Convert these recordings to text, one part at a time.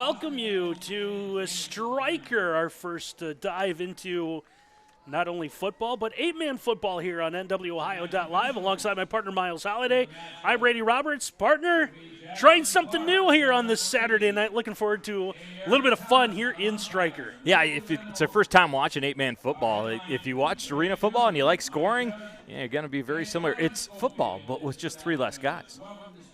Welcome you to Stryker, our first dive into not only football, but eight-man football here on NWOhio.live alongside my partner, Miles Holliday. I'm Brady Roberts. Partner, trying something new here on this Saturday night. Looking forward to a little bit of fun here in Stryker. Yeah, if it's our first time watching eight-man football. If you watched arena football and you like scoring, you're going to be very similar. It's football, but with just three less guys.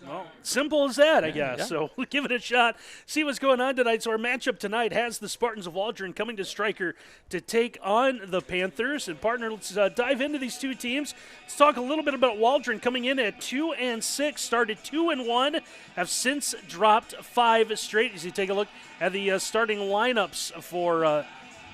Well, simple as that, I guess. Yeah. So we'll give it a shot, see what's going on tonight. So our matchup tonight has the Spartans of Waldron coming to Stryker to take on the Panthers. And partner, let's dive into these two teams. Let's talk a little bit about Waldron coming in at 2-6, started 2-1, have since dropped 5 straight. As you take a look at the starting lineups for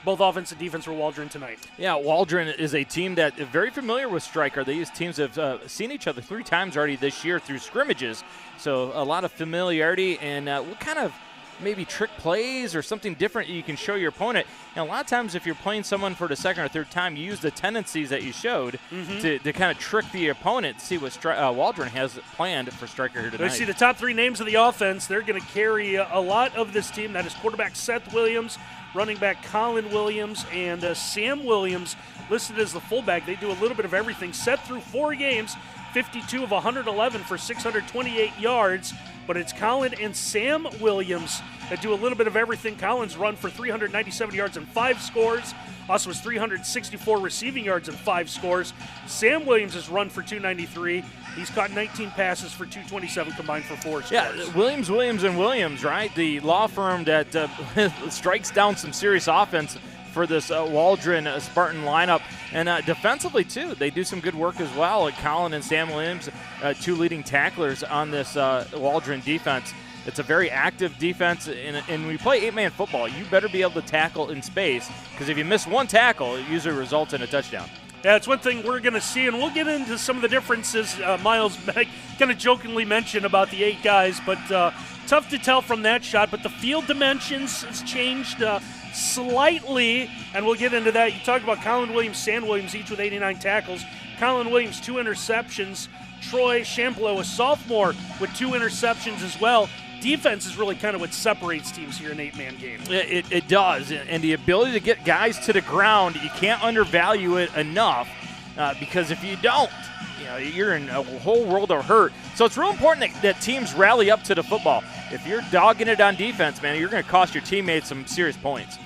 both offense and defense for Waldron tonight. Yeah, Waldron is a team that is very familiar with Stryker. These teams have seen each other 3 times already this year through scrimmages, so a lot of familiarity and what kind of maybe trick plays or something different you can show your opponent. And a lot of times if you're playing someone for the second or third time, you use the tendencies that you showed to kind of trick the opponent, see what Waldron has planned for Stryker here tonight. Let's see the top 3 names of the offense. They're going to carry a lot of this team. That is quarterback Seth Williams, running back Colin Williams, and Sam Williams listed as the fullback. They do a little bit of everything. Seth through 4 games, 52 of 111 for 628 yards, but it's Colin and Sam Williams that do a little bit of everything. Colin's run for 397 yards and 5 scores. Also has 364 receiving yards and 5 scores. Sam Williams has run for 293. He's caught 19 passes for 227 combined for 4 scores. Yeah, Williams, right? The law firm that strikes down some serious offense for this Waldron Spartan lineup. And defensively, too, they do some good work as well. Colin and Sam Williams, 2 leading tacklers on this Waldron defense. It's a very active defense, and when we play 8-man football, you better be able to tackle in space, because if you miss one tackle, it usually results in a touchdown. Yeah, it's one thing we're going to see, and we'll get into some of the differences Miles kind of jokingly mentioned about the 8 guys, but tough to tell from that shot. But the field dimensions has changed slightly, and we'll get into that. You talked about Colin Williams, Sam Williams, each with 89 tackles. Colin Williams, 2 interceptions. Troy Champlow, a sophomore, with 2 interceptions as well. Defense is really kind of what separates teams here in an 8-man game. It does, and the ability to get guys to the ground, you can't undervalue it enough, because if you don't, you're in a whole world of hurt. So it's real important that teams rally up to the football. If you're dogging it on defense, man, you're going to cost your teammates some serious points.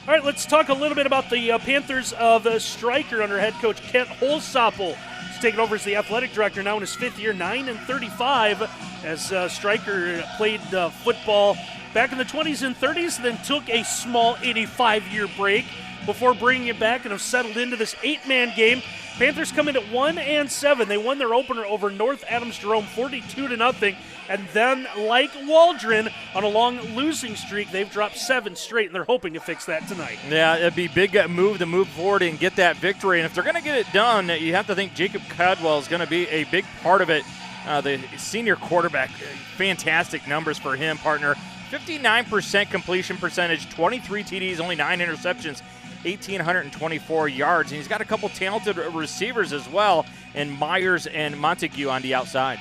All right, let's talk a little bit about the Panthers of Stryker under head coach Kent Holsapple. He's taken over as the athletic director now in his 5th year, 9-35, as Stryker played football back in the 20s and 30s, then took a small 85-year break before bringing it back and have settled into this 8-man game. Panthers come in at 1-7. They won their opener over North Adams Jerome 42-0. And then, like Waldron, on a long losing streak, they've dropped 7 straight, and they're hoping to fix that tonight. Yeah, it'd be a big move to move forward and get that victory. And if they're going to get it done, you have to think Jacob Cadwell is going to be a big part of it. The senior quarterback, fantastic numbers for him, partner. 59% completion percentage, 23 TDs, only 9 interceptions, 1,824 yards. And he's got a couple talented receivers as well, and Myers and Montague on the outside.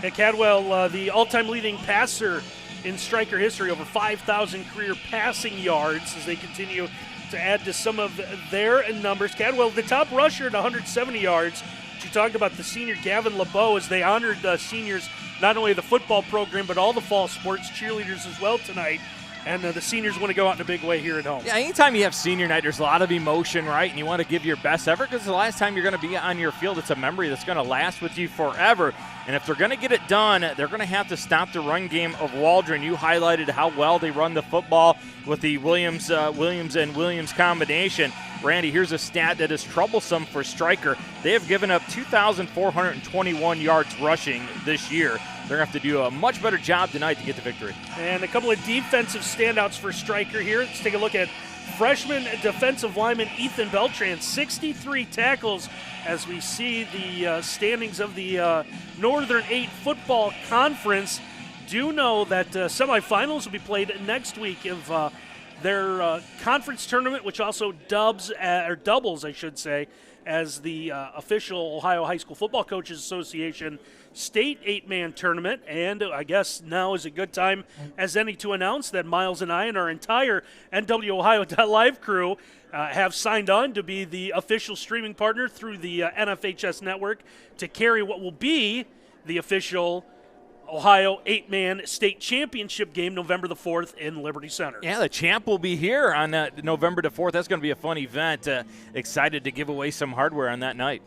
And Cadwell, the all-time leading passer in Stryker history, over 5,000 career passing yards as they continue to add to some of their numbers. Cadwell, the top rusher at 170 yards. You talked about the senior Gavin LeBeau as they honored seniors, not only the football program, but all the fall sports, cheerleaders as well tonight. And the seniors want to go out in a big way here at home. Yeah, anytime you have senior night, there's a lot of emotion, right? And you want to give your best effort because the last time you're going to be on your field, it's a memory that's going to last with you forever. And if they're going to get it done, they're going to have to stop the run game of Waldron. You highlighted how well they run the football with the Williams and Williams combination. Randy, here's a stat that is troublesome for Stryker. They have given up 2,421 yards rushing this year. They're going to have to do a much better job tonight to get the victory. And a couple of defensive standouts for Stryker here. Let's take a look at freshman defensive lineman Ethan Beltran, 63 tackles, as we see the standings of the Northern 8 Football Conference. Do know that semifinals will be played next week of their conference tournament, which also doubles, I should say, as the official Ohio High School Football Coaches Association state 8-man tournament. And I guess now is a good time as any to announce that Miles and I and our entire NWOhio.live crew have signed on to be the official streaming partner through the NFHS network to carry what will be the official Ohio 8-man state championship game November the 4th in Liberty Center. Yeah, the champ will be here on November the 4th. That's going to be a fun event. Excited to give away some hardware on that night.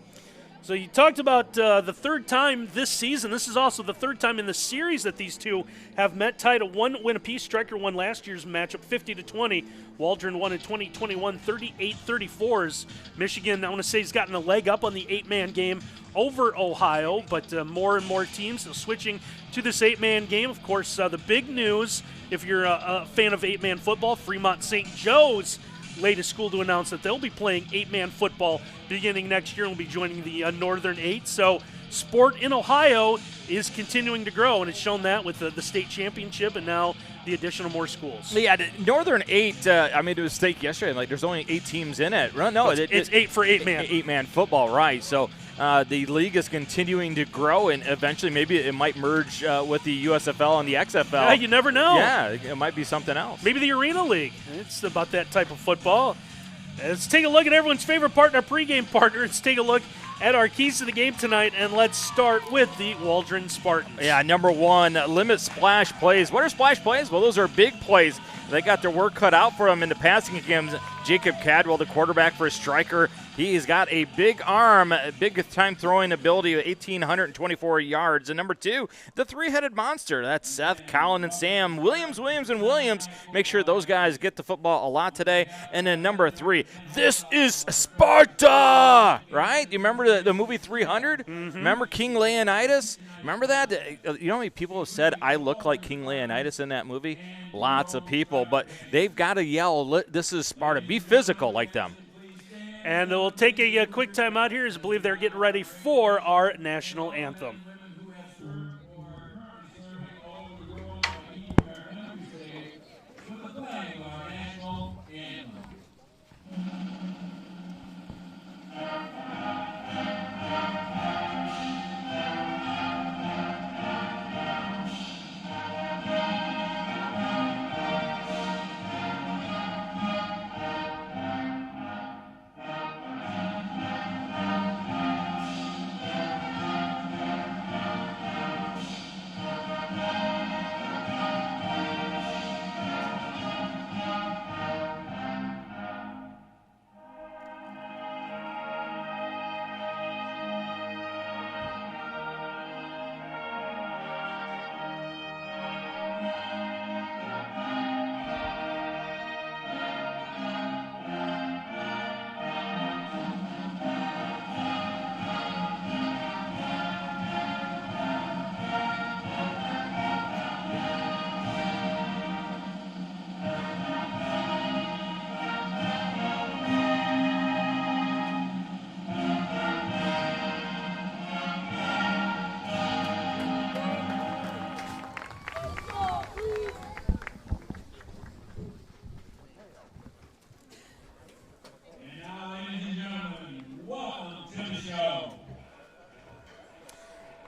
So you talked about the third time this season. This is also the third time in the series that these two have met, tied at 1 win apiece. Stryker won last year's matchup 50-20. Waldron won in 2021 38-34. Michigan, I want to say, has gotten a leg up on the 8-man game over Ohio, but more and more teams switching to this 8-man game. Of course, the big news, if you're a fan of 8-man football, Fremont St. Joe's latest school to announce that they'll be playing 8-man football beginning next year and will be joining the Northern 8. So sport in Ohio is continuing to grow, and it's shown that with the state championship and now the addition of more schools. Yeah, the Northern 8, I mean, it was state yesterday. Like, there's only 8 teams in it. No, it's 8 for 8-man. 8-man football, right. So the league is continuing to grow, and eventually maybe it might merge with the USFL and the XFL. Yeah, you never know. Yeah, it might be something else. Maybe the Arena League. It's about that type of football. Let's take a look at everyone's favorite partner, pregame partner. Let's take a look at our keys to the game tonight, and let's start with the Waldron Spartans. Yeah, number 1, limit splash plays. What are splash plays? Well, those are big plays. They got their work cut out for them in the passing games. Jacob Cadwell, the quarterback for Stryker, he's got a big arm, big-time throwing ability of 1,824 yards. And number 2, the three-headed monster. That's Seth, Colin, and Sam. Williams. Make sure those guys get the football a lot today. And then number 3, this is Sparta, right? You remember the movie 300? Mm-hmm. Remember King Leonidas? Remember that? You know how many people have said, I look like King Leonidas in that movie? Lots of people. But they've got to yell, this is Sparta. Be physical like them. And we'll take a quick time out here as I believe they're getting ready for our national anthem.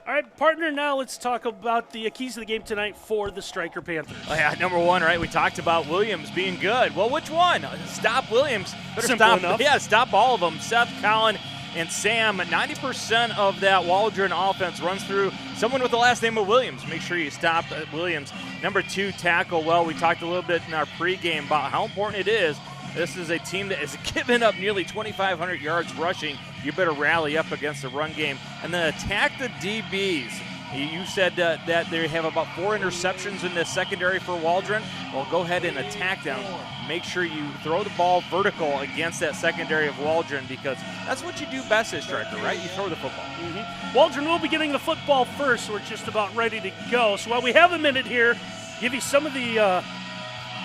All right, partner, now let's talk about the keys to the game tonight for the Stryker Panthers. Oh, yeah, number 1, right? We talked about Williams being good. Well, which one? Stop Williams. Simple enough. Yeah, stop all of them. Seth, Colin, and Sam. 90% of that Waldron offense runs through someone with the last name of Williams. Make sure you stop Williams. Number 2, tackle well. We talked a little bit in our pregame about how important it is. This is a team that has given up nearly 2,500 yards rushing. You better rally up against the run game. And then attack the DBs. You said that they have about 4 interceptions in the secondary for Waldron. Well, go ahead and attack them. Make sure you throw the ball vertical against that secondary of Waldron, because that's what you do best at Stryker, right? You throw the football. Mm-hmm. Waldron will be getting the football first, so we're just about ready to go. So while we have a minute here, give you some of the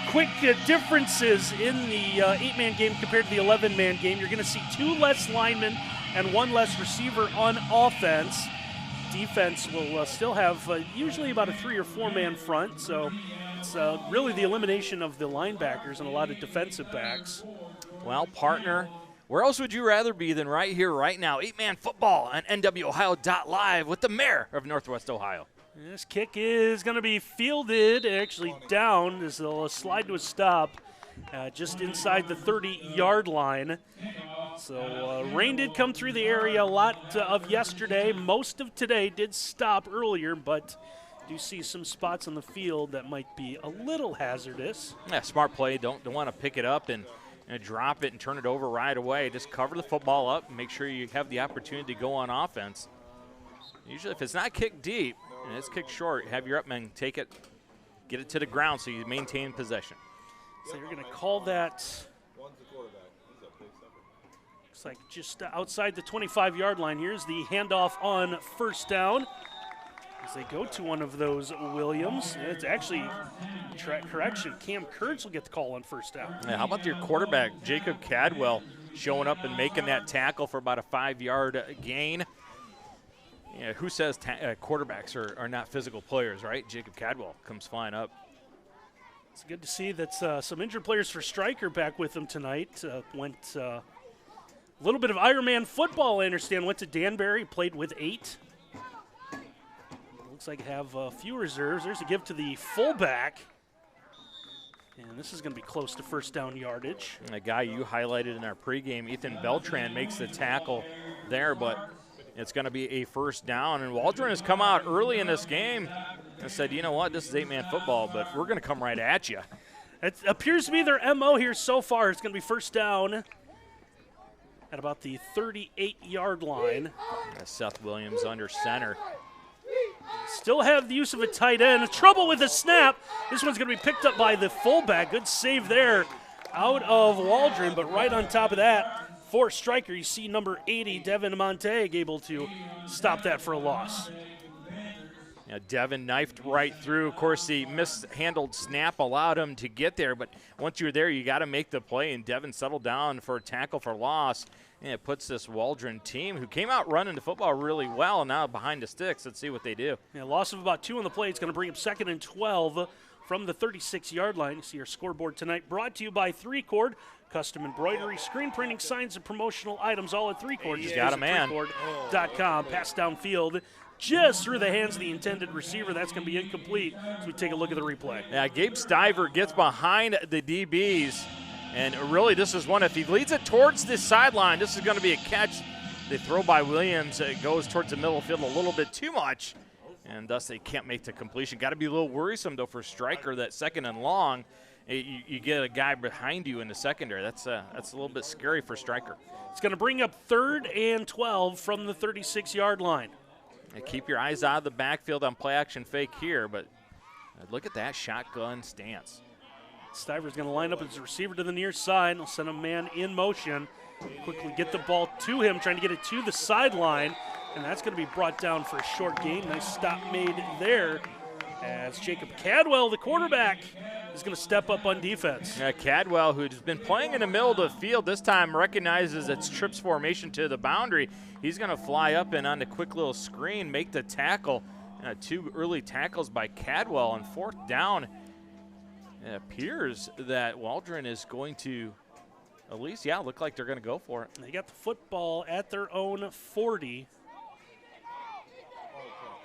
quick differences in the 8-man game compared to the 11-man game. You're going to see 2 less linemen and 1 less receiver on offense. Defense will still have usually about a 3 or 4-man front, so it's really the elimination of the linebackers and a lot of defensive backs. Well, partner, Where else would you rather be than right here, right now? 8-man football on NWOhio.live with the mayor of Northwest Ohio. This kick is going to be fielded, actually down, as they'll slide to a stop just inside the 30-yard line. So rain did come through the area a lot of yesterday. Most of today did stop earlier, but do see some spots on the field that might be a little hazardous. Yeah, smart play. Don't want to pick it up and drop it and turn it over right away. Just cover the football up and make sure you have the opportunity to go on offense. Usually if it's not kicked deep and it's kicked short, have your up men take it, get it to the ground so you maintain possession. So you're going to call that, looks like just outside the 25-yard line. Here's the handoff on first down. As they go to one of those Williams. It's actually, correction, Cam Kurtz will get the call on first down. Yeah, how about your quarterback, Jacob Cadwell, showing up and making that tackle for about a 5-yard gain? Yeah, who says quarterbacks are not physical players, right? Jacob Cadwell comes flying up. It's good to see that some injured players for Stryker back with them tonight. Went a little bit of Ironman football, I understand. Went to Danbury, played with 8. Looks like have a few reserves. There's a give to the fullback. And this is going to be close to first down yardage. And the guy you highlighted in our pregame, Ethan Beltran, makes the tackle there, but it's going to be a first down. And Waldron has come out early in this game and said, you know what, this is 8-man football, but we're going to come right at you. It appears to be their MO here so far. It's going to be first down at about the 38-yard line. Seth Williams under center. Still have the use of a tight end. Trouble with the snap. This one's going to be picked up by the fullback. Good save there out of Waldron, but right on top of that, for Stryker, you see number 80, Devin Montag, able to stop that for a loss. Yeah, Devin knifed right through. Of course, the mishandled snap allowed him to get there, but once you're there, you got to make the play, and Devin settled down for a tackle for loss. And it puts this Waldron team, who came out running the football really well, now behind the sticks. Let's see what they do. Yeah, loss of about 2 on the play. It's going to bring up 2nd and 12 from the 36-yard line. You see our scoreboard tonight brought to you by 3-Chord. Custom embroidery, screen printing, signs, and promotional items, all at 3-Chord. He's got a man. 3chord.com. Pass downfield just through the hands of the intended receiver. That's going to be incomplete as we take a look at the replay. Yeah, Gabe Stiver gets behind the DBs. And really, this is one, if he leads it towards the sideline, this is going to be a catch. The throw by Williams, it goes towards the middle field a little bit too much, and thus they can't make the completion. Got to be a little worrisome, though, for Stryker, that 2nd and long. You get a guy behind you in the secondary. That's a little bit scary for Stryker. It's going to bring up 3rd and 12 from the 36-yard line. And keep your eyes out of the backfield on play action fake here, but look at that shotgun stance. Stiver's going to line up as a receiver to the near side. He'll send a man in motion. Quickly get the ball to him, trying to get it to the sideline. And that's going to be brought down for a short gain. Nice stop made there as Jacob Cadwell, the quarterback, is going to step up on defense. Yeah, Cadwell, who's been playing in the middle of the field, this time recognizes it's trips formation to the boundary. He's going to fly up and on the quick little screen, make the tackle. 2 early tackles by Cadwell on 4th down. It appears that Waldron is going to, at least, look like they're going to go for it. They got the football at their own 40.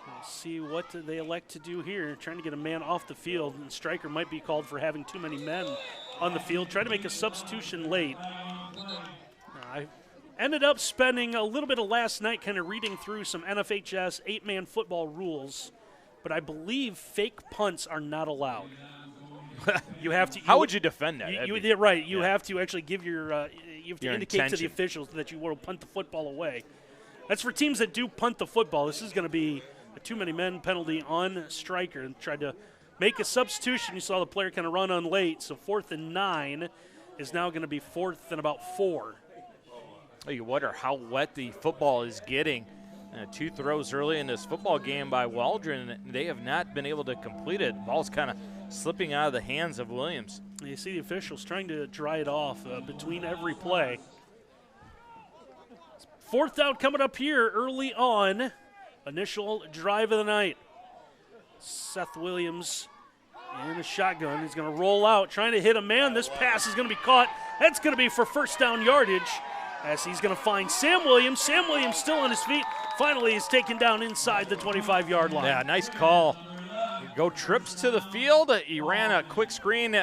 Let's see what they elect to do here. Trying to get a man off the field, and Stryker might be called for having too many men on the field. Trying to make a substitution late. I ended up spending a little bit of last night kind of reading through some NFHS 8-man football rules, but I believe fake punts are not allowed. You have to. How would you defend that? You're right. You have to actually give you have to indicate to the officials that you will punt the football away. That's for teams that do punt the football. This is going to be a too many men penalty on Stryker, and tried to make a substitution. You saw the player kind of run on late, so 4th and 9 is now going to be 4th and about 4. You wonder how wet the football is getting. 2 throws early in this football game by Waldron, and they have not been able to complete it. The ball's kind of slipping out of the hands of Williams. You see the officials trying to dry it off between every play. 4th down coming up here early on. Initial drive of the night. Seth Williams in the shotgun. He's going to roll out, trying to hit a man. This pass is going to be caught. That's going to be for first down yardage as he's going to find Sam Williams. Sam Williams still on his feet. Finally, he's taken down inside the 25-yard line. Yeah, nice call. Go trips to the field. He ran a quick screen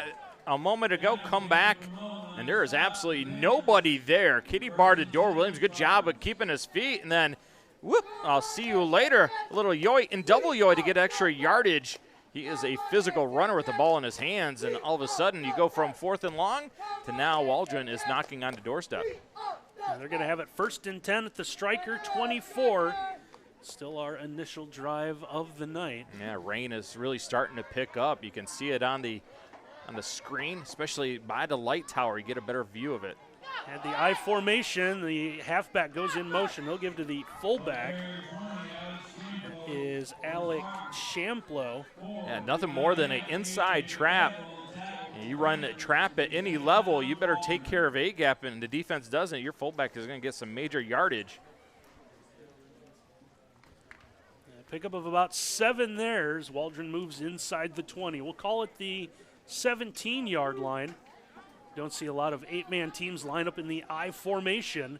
a moment ago, come back, and there is absolutely nobody there. Kitty barred the door. Williams, good job of keeping his feet, and then, whoop, I'll see you later. A little yoy and double yoy to get extra yardage. He is a physical runner with the ball in his hands, and all of a sudden you go from 4th and long to now Waldron is knocking on the doorstep. And they're going to have it 1st and 10 at the Stryker 24. Still our initial drive of the night. Yeah, rain is really starting to pick up. You can see it on the screen, especially by the light tower. You get a better view of it. At the I formation, the halfback goes in motion. He'll give to the fullback. That is Alec Shamplo. Yeah, nothing more than an inside trap. You run a trap at any level, you better take care of A-gap, and the defense doesn't. Your fullback is going to get some major yardage. Pickup of about 7 there as Waldron moves inside the 20. We'll call it the 17-yard line. Don't see a lot of 8-man teams line up in the I formation.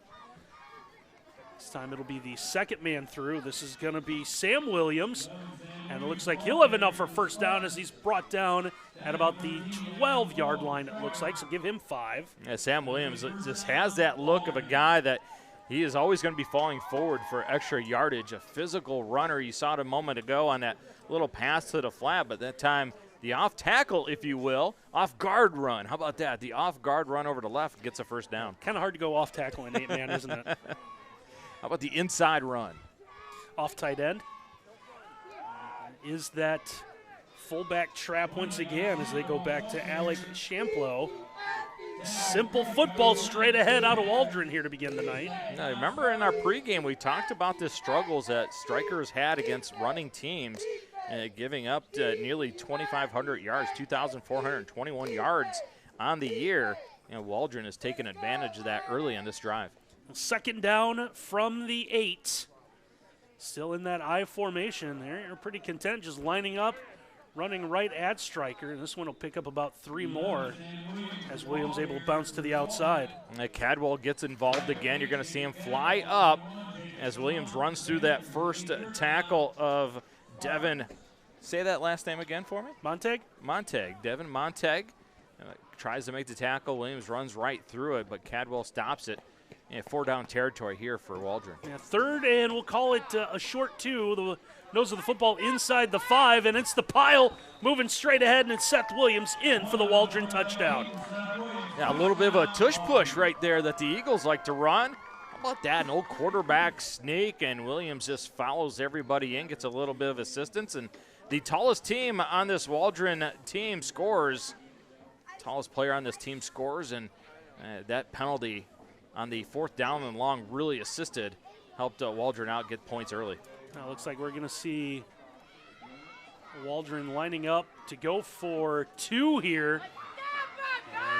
This time it'll be the second man through. This is going to be Sam Williams, and it looks like he'll have enough for first down as he's brought down at about the 12-yard line, it looks like, so give him 5. Yeah, Sam Williams just has that look of a guy that he is always going to be falling forward for extra yardage, a physical runner. You saw it a moment ago on that little pass to the flat, but that time the off tackle, if you will, off guard run. How about that? The off guard run over to left gets a first down. Kind of hard to go off tackle in 8-man, isn't it? How about the inside run? Off tight end. Is that fullback trap once again as they go back to Alec Shamplo. Simple football straight ahead out of Waldron here to begin the night. Now, remember in our pregame we talked about the struggles that Strykers had against running teams, giving up to nearly 2,500 yards, 2,421 yards on the year. And Waldron has taken advantage of that early on this drive. Second down from the 8. Still in that I formation. They're pretty content just lining up, running right at Stryker. And this one will pick up about 3 more as Williams able to bounce to the outside. And Cadwell gets involved again. You're going to see him fly up as Williams runs through that first tackle of Devin. Say that last name again for me. Montag? Montag. Devin Montag tries to make the tackle. Williams runs right through it, but Cadwell stops it. And 4-down territory here for Waldron. Yeah, 3rd, and we'll call it a short 2. The nose of the football inside the 5, and it's the pile moving straight ahead, and it's Seth Williams in for the Waldron touchdown. Yeah, a little bit of a tush-push right there that the Eagles like to run. How about that? An old quarterback sneak, and Williams just follows everybody in, gets a little bit of assistance, and the tallest team on this Waldron team scores. Tallest player on this team scores, and that penalty on the 4th down and long really assisted, helped Waldron out get points early. Now looks like we're going to see Waldron lining up to go for 2 here.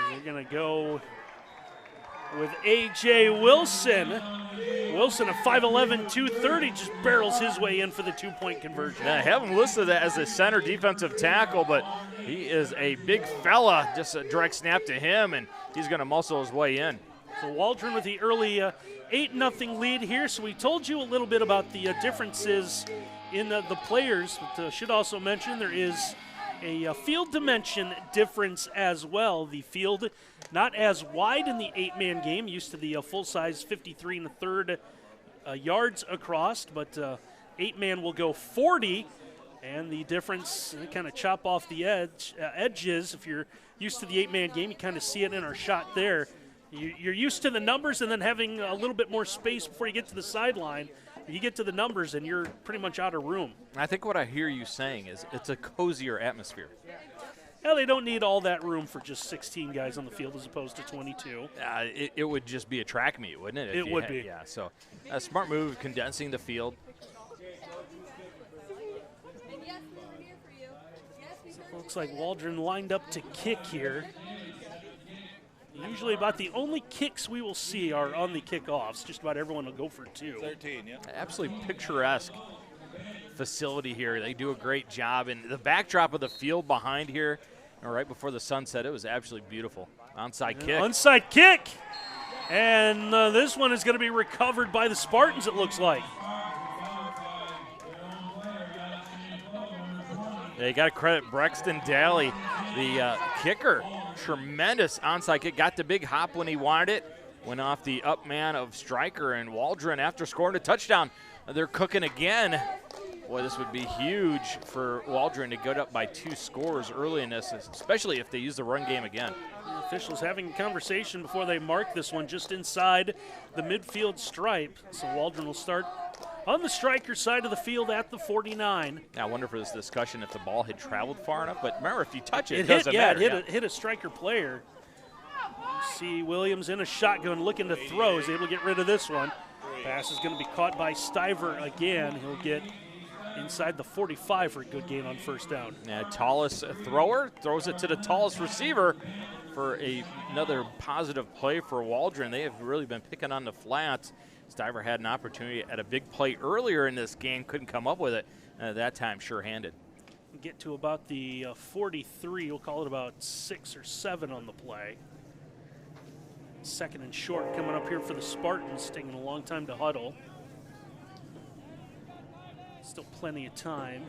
And we're going to go with A.J. Wilson. Wilson, a 5'11", 230, just barrels his way in for the 2-point conversion. Yeah, I have him listed as a center defensive tackle, but he is a big fella. Just a direct snap to him, and he's going to muscle his way in. So Waldron with the early 8-0 lead here. So we told you a little bit about the differences in the players. But should also mention there is a field dimension difference as well. The field not as wide in the 8-man game, used to the full-size 53 1/3 yards across, but 8-man will go 40. And the difference, they kind of chop off the edges. If you're used to the 8-man game, you kind of see it in our shot there. You're used to the numbers and then having a little bit more space before you get to the sideline. You get to the numbers and you're pretty much out of room. I think what I hear you saying is it's a cozier atmosphere. Yeah, they don't need all that room for just 16 guys on the field as opposed to 22. It would just be a track meet, wouldn't it? It would be. Yeah, so a smart move, condensing the field. Looks like Waldron lined up to kick here. Usually about the only kicks we will see are on the kickoffs. Just about everyone will go for 2. 13, yeah. Absolutely picturesque facility here. They do a great job. And the backdrop of the field behind here, right before the sunset, it was absolutely beautiful. Onside kick. Onside kick. And this one is going to be recovered by the Spartans, it looks like. They got to credit Braxton Daly, the kicker. Tremendous onside kick. Got the big hop when he wanted it. Went off the up man of Stryker, and Waldron, after scoring a touchdown, they're cooking again. Boy, this would be huge for Waldron to get up by 2 scores early in this, especially if they use the run game again. The officials having a conversation before they mark this one just inside the midfield stripe. So Waldron will start on the Stryker side of the field at the 49. I wonder for this discussion if the ball had traveled far enough, but remember, if you touch it, it hit, doesn't matter. It hit a Stryker player. You see Williams in a shotgun looking to throw. He's able to get rid of this one. Pass is going to be caught by Stiver again. He'll get inside the 45 for a good gain on first down. Yeah, tallest thrower throws it to the tallest receiver for another positive play for Waldron. They have really been picking on the flats. Stiver had an opportunity at a big play earlier in this game, couldn't come up with it. That time sure-handed. Get to about the 43. We'll call it about 6 or 7 on the play. Second and short coming up here for the Spartans, taking a long time to huddle. Still plenty of time.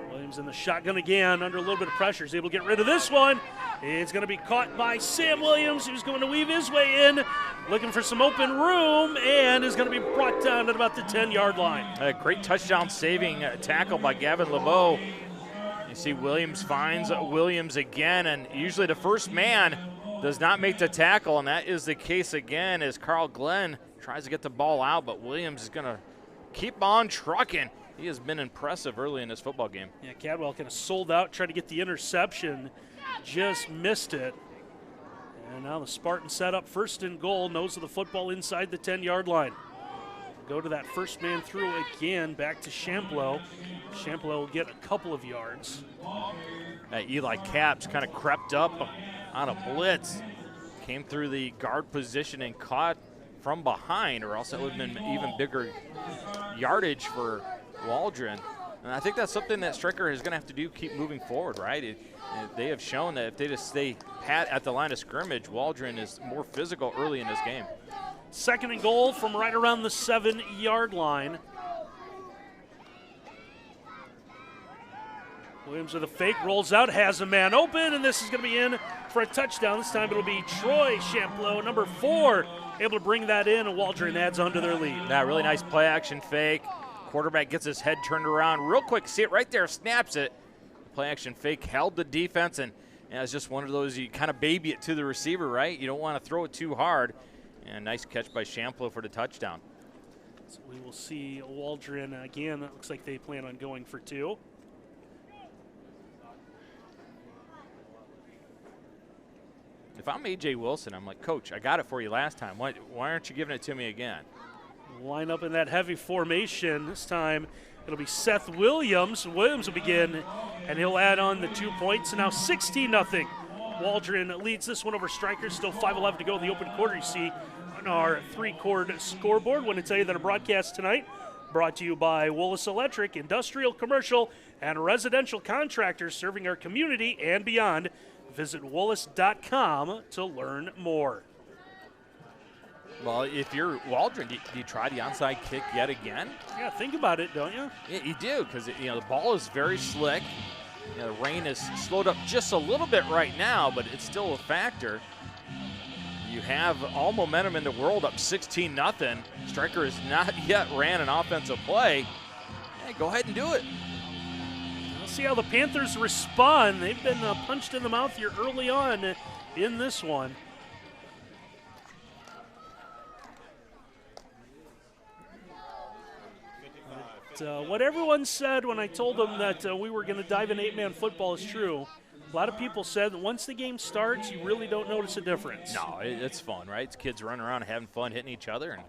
Williams in the shotgun again, under a little bit of pressure. He's able to get rid of this one. It's going to be caught by Sam Williams, who's going to weave his way in, looking for some open room, and is going to be brought down at about the 10-yard line. A great touchdown-saving tackle by Gavin LeBeau. You see Williams finds Williams again, and usually the first man does not make the tackle, and that is the case again as Carl Glenn tries to get the ball out, but Williams is going to keep on trucking. He has been impressive early in this football game. Yeah, Cadwell kind of sold out, tried to get the interception, just missed it. And now the Spartans set up first and goal, nose of the football inside the 10-yard line. Go to that first man through again, back to Champlow. Champlow will get a couple of yards. Eli Capps kind of crept up on a blitz, came through the guard position and caught from behind, or else it would have been even bigger yardage for Waldron. And I think that's something that Stryker is going to have to do, keep moving forward, right? They have shown that if they just stay pat at the line of scrimmage, Waldron is more physical early in this game. Second and goal from right around the 7-yard line. Williams with a fake, rolls out, has a man open, and this is going to be in for a touchdown. This time it'll be Troy Champlow, number 4, able to bring that in, and Waldron adds on to their lead. Yeah, really nice play-action fake. Quarterback gets his head turned around real quick. See it right there, snaps it. Play-action fake held the defense, and it's just one of those, you kind of baby it to the receiver, right? You don't want to throw it too hard. And nice catch by Champlow for the touchdown. So we will see Waldron again. It looks like they plan on going for 2. If I'm A.J. Wilson, I'm like, Coach, I got it for you last time. Why aren't you giving it to me again? Line up in that heavy formation. This time it'll be Seth Williams. Williams will begin, and he'll add on the 2 points. And now 16-0. Waldron leads this one over Stryker. Still 5:11 to go in the open quarter. You see on our 3-cord scoreboard. Want to tell you that our broadcast tonight brought to you by Willis Electric, industrial, commercial, and residential contractors serving our community and beyond. Visit Willis.com to learn more. Well, if you're Waldron, do you try the onside kick yet again? Yeah, think about it, don't you? Yeah, you do, because the ball is very slick. The rain has slowed up just a little bit right now, but it's still a factor. You have all momentum in the world, up 16-0. Stryker has not yet ran an offensive play. Hey, go ahead and do it. We'll see how the Panthers respond. They've been punched in the mouth here early on in this one. What everyone said when I told them that we were going to dive in 8-man football is true. A lot of people said that once the game starts, you really don't notice a difference. No, it's fun, right? It's kids running around having fun, hitting each other,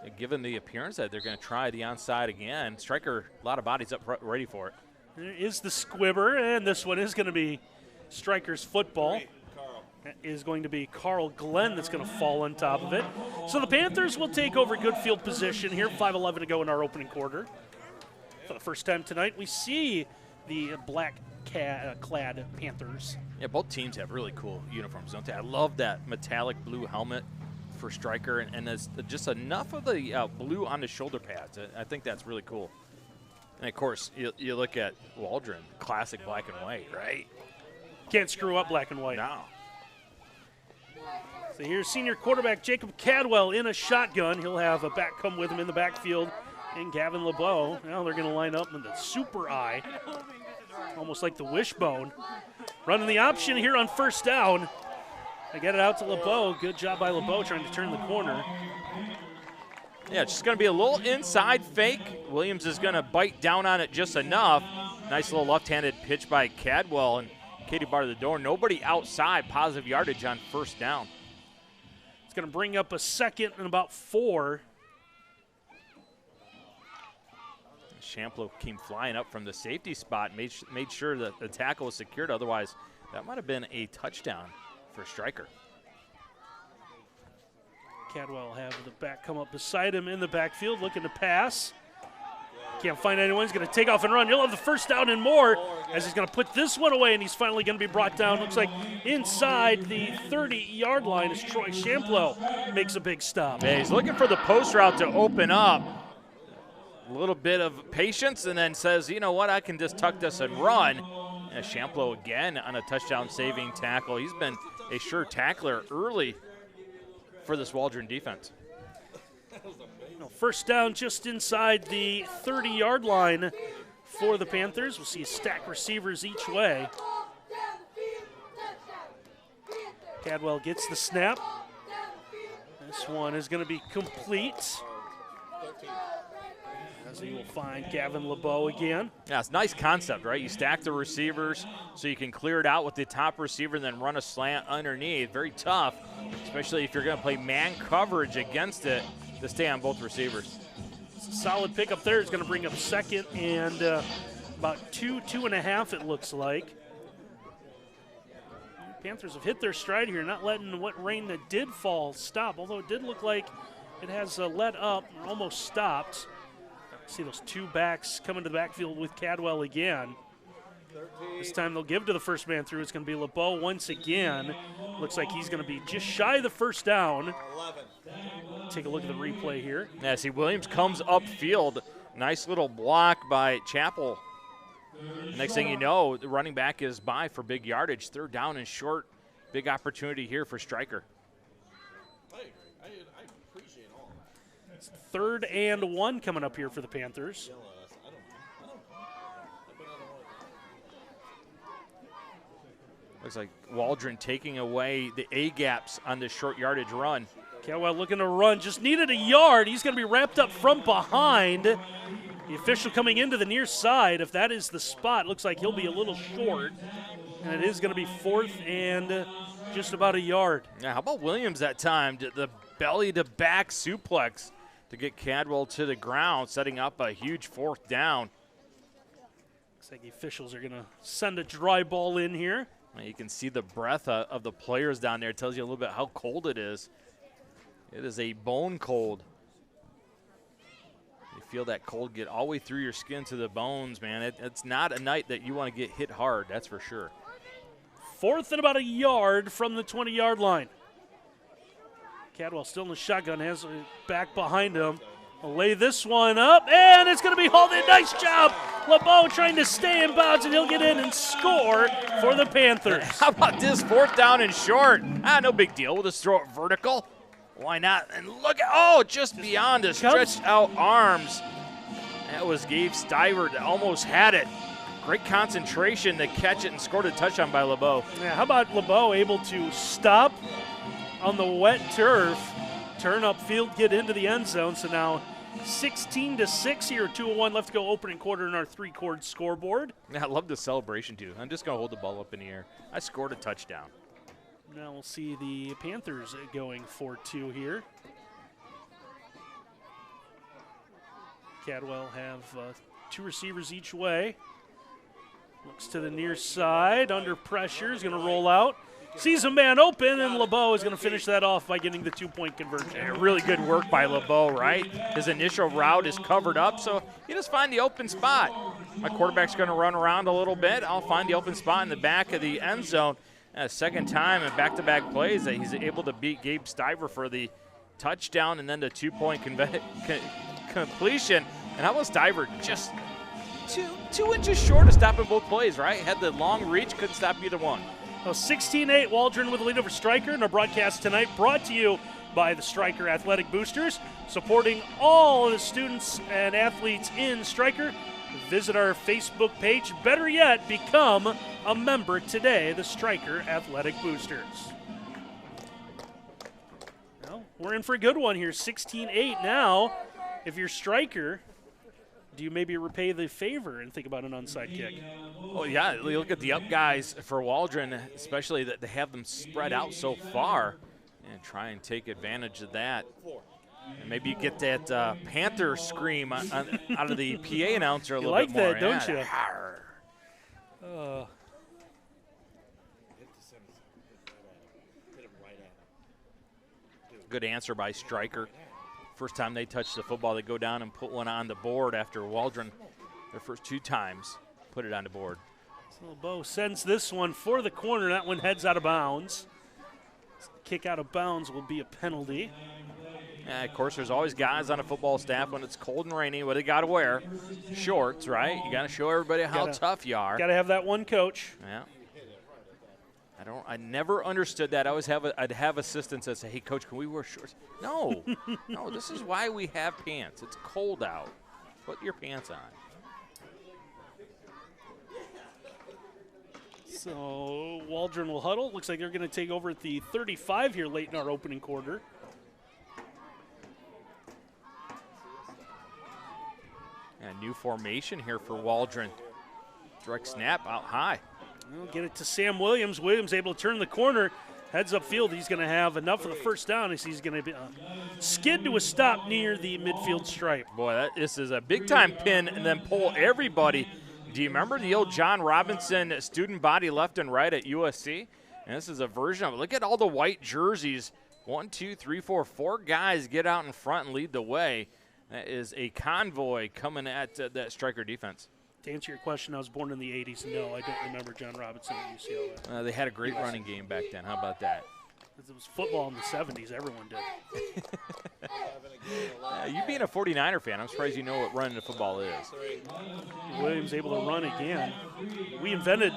and given the appearance that they're going to try the onside again, Stryker, a lot of bodies up ready for it. There is the squibber, and this one is going to be Stryker's football. That is going to be Carl Glenn that's going to fall on top of it. So the Panthers will take over good field position here. 5:11 to go in our opening quarter. For the first time tonight, we see the black clad Panthers. Yeah, both teams have really cool uniforms, don't they? I love that metallic blue helmet for Stryker, and there's just enough of the blue on the shoulder pads. I think that's really cool. And, of course, you look at Waldron, classic black and white, right? Can't screw up black and white. No. So here's senior quarterback Jacob Cadwell in a shotgun. He'll have a back come with him in the backfield, and Gavin LeBeau. Now they're going to line up in the super eye, almost like the wishbone. Running the option here on first down. They get it out to LeBeau. Good job by LeBeau trying to turn the corner. Yeah, it's just going to be a little inside fake. Williams is going to bite down on it just enough. Nice little left-handed pitch by Cadwell, and Katie bar to the door. Nobody outside. Positive yardage on first down. It's going to bring up a second and about 4. Shamplo came flying up from the safety spot, made sure that the tackle was secured. Otherwise, that might have been a touchdown for Stryker. Cadwell will have the back come up beside him in the backfield, looking to pass. Can't find anyone. He's going to take off and run. He'll have the first down and more as he's going to put this one away, and he's finally going to be brought down. Looks like inside the 30-yard line as Troy Shamplo makes a big stop. Yeah, he's looking for the post route to open up. A little bit of patience, and then says, you know what, I can just tuck this and run. And Shamplo again on a touchdown-saving tackle. He's been a sure tackler early for this Waldron defense. First down just inside the 30-yard line for the Panthers. We'll see a stack receivers each way. Cadwell gets the snap. This one is going to be complete. As he will find Gavin LeBeau again. Yeah, it's a nice concept, right? You stack the receivers so you can clear it out with the top receiver and then run a slant underneath. Very tough, especially if you're going to play man coverage against it to stay on both receivers. Solid pick up there. It's going to bring up second and about 2.5 it looks like. Panthers have hit their stride here, not letting what rain that did fall stop, although it did look like it has let up or almost stopped. See those two backs coming to the backfield with Cadwell again. This time they'll give to the first man through. It's going to be LeBeau once again. Looks like he's going to be just shy of the first down. Take a look at the replay here. Yeah, see, Williams comes upfield. Nice little block by Chappell. Next thing you know, the running back is by for big yardage. Third down and short. Big opportunity here for Stryker. It's 3rd and 1 coming up here for the Panthers. Looks like Waldron taking away the A-gaps on this short yardage run. Cadwell looking to run, just needed a yard. He's going to be wrapped up from behind. The official coming into the near side. If that is the spot, looks like he'll be a little short. And it is going to be 4th and just about a yard. Yeah, how about Williams that time? The belly-to-back suplex to get Cadwell to the ground, setting up a huge 4th down. Looks like the officials are going to send a dry ball in here. You can see the breath of the players down there. It tells you a little bit how cold it is. It is a bone cold. You feel that cold get all the way through your skin to the bones, man. It's not a night that you want to get hit hard, that's for sure. 4th and about a yard from the 20-yard line. Cadwell still in the shotgun, has it back behind him. Will lay this one up, and it's going to be hauled in. Nice job. LeBeau trying to stay in bounds, and he'll get in and score for the Panthers. How about this 4th down and short? No big deal. We'll just throw it vertical. Why not? And look at, just beyond the stretched out arms. That was Gabe Stiver that almost had it. Great concentration to catch it and scored a touchdown by LeBeau. Yeah, how about LeBeau able to stop on the wet turf, turn upfield, get into the end zone. So now 16-6 here, 2:01 left to go, opening quarter in our 3-chord scoreboard. Yeah, I love the celebration too. I'm just going to hold the ball up in the air. I scored a touchdown. Now we'll see the Panthers going for 2 here. Cadwell have 2 receivers each way. Looks to the near side, under pressure, is going to roll out. sees a man open, and LeBeau is going to finish that off by getting the 2-point conversion. Yeah, really good work by LeBeau, right? His initial route is covered up, so he just find the open spot. My quarterback's going to run around a little bit. I'll find the open spot in the back of the end zone. Second time in back-to-back plays that he's able to beat Gabe Stiver for the touchdown and then the 2-point completion. And how about Stiver? Just two inches short of stopping both plays, right? Had the long reach, couldn't stop either one. Well, 16-8, Waldron with a lead over Stryker. And our broadcast tonight brought to you by the Stryker Athletic Boosters, supporting all of the students and athletes in Stryker. Visit our Facebook page. Better yet, become a member today, the Stryker Athletic Boosters. Well, we're in for a good one here, 16-8 now. If you're Stryker, do you maybe repay the favor and think about an onside kick? Oh, yeah. You look at the up guys for Waldron, especially that they have them spread out so far, and try and take advantage of that. And maybe you get that Panther scream out of the PA announcer a little bit more. You like that, don't you? Good answer by Stryker. First time they touch the football, they go down and put one on the board after Waldron, their first 2 times, put it on the board. So LeBeau sends this one for the corner. That one heads out of bounds. Kick out of bounds will be a penalty. Yeah, of course, there's always guys on a football staff when it's cold and rainy. What they got to wear? Shorts, right? You got to show everybody how tough you are. Got to have that one coach. Yeah. I never understood that. I'd have assistants that say, "Hey, coach, can we wear shorts?" No, no. This is why we have pants. It's cold out. Put your pants on. So Waldron will huddle. Looks like they're going to take over at the 35 here late in our opening quarter. A new formation here for Waldron. Direct snap out high. We'll get it to Sam Williams. Williams able to turn the corner. Heads upfield. He's going to have enough for the first down as he's going to be skid to a stop near the midfield stripe. Boy, this is a big-time pin and then pull everybody. Do you remember the old John Robinson student body left and right at USC? And this is a version of it. Look at all the white jerseys. 1, 2, 3, 4, 4 guys get out in front and lead the way. That is a convoy coming at that Stryker defense. To answer your question, I was born in the 80s. No, I don't remember John Robinson at UCLA. They had a great running game back then. How about that? It was football in the 70s. Everyone did. You being a 49er fan, I'm surprised you know what running the football is. Williams able to run again. We invented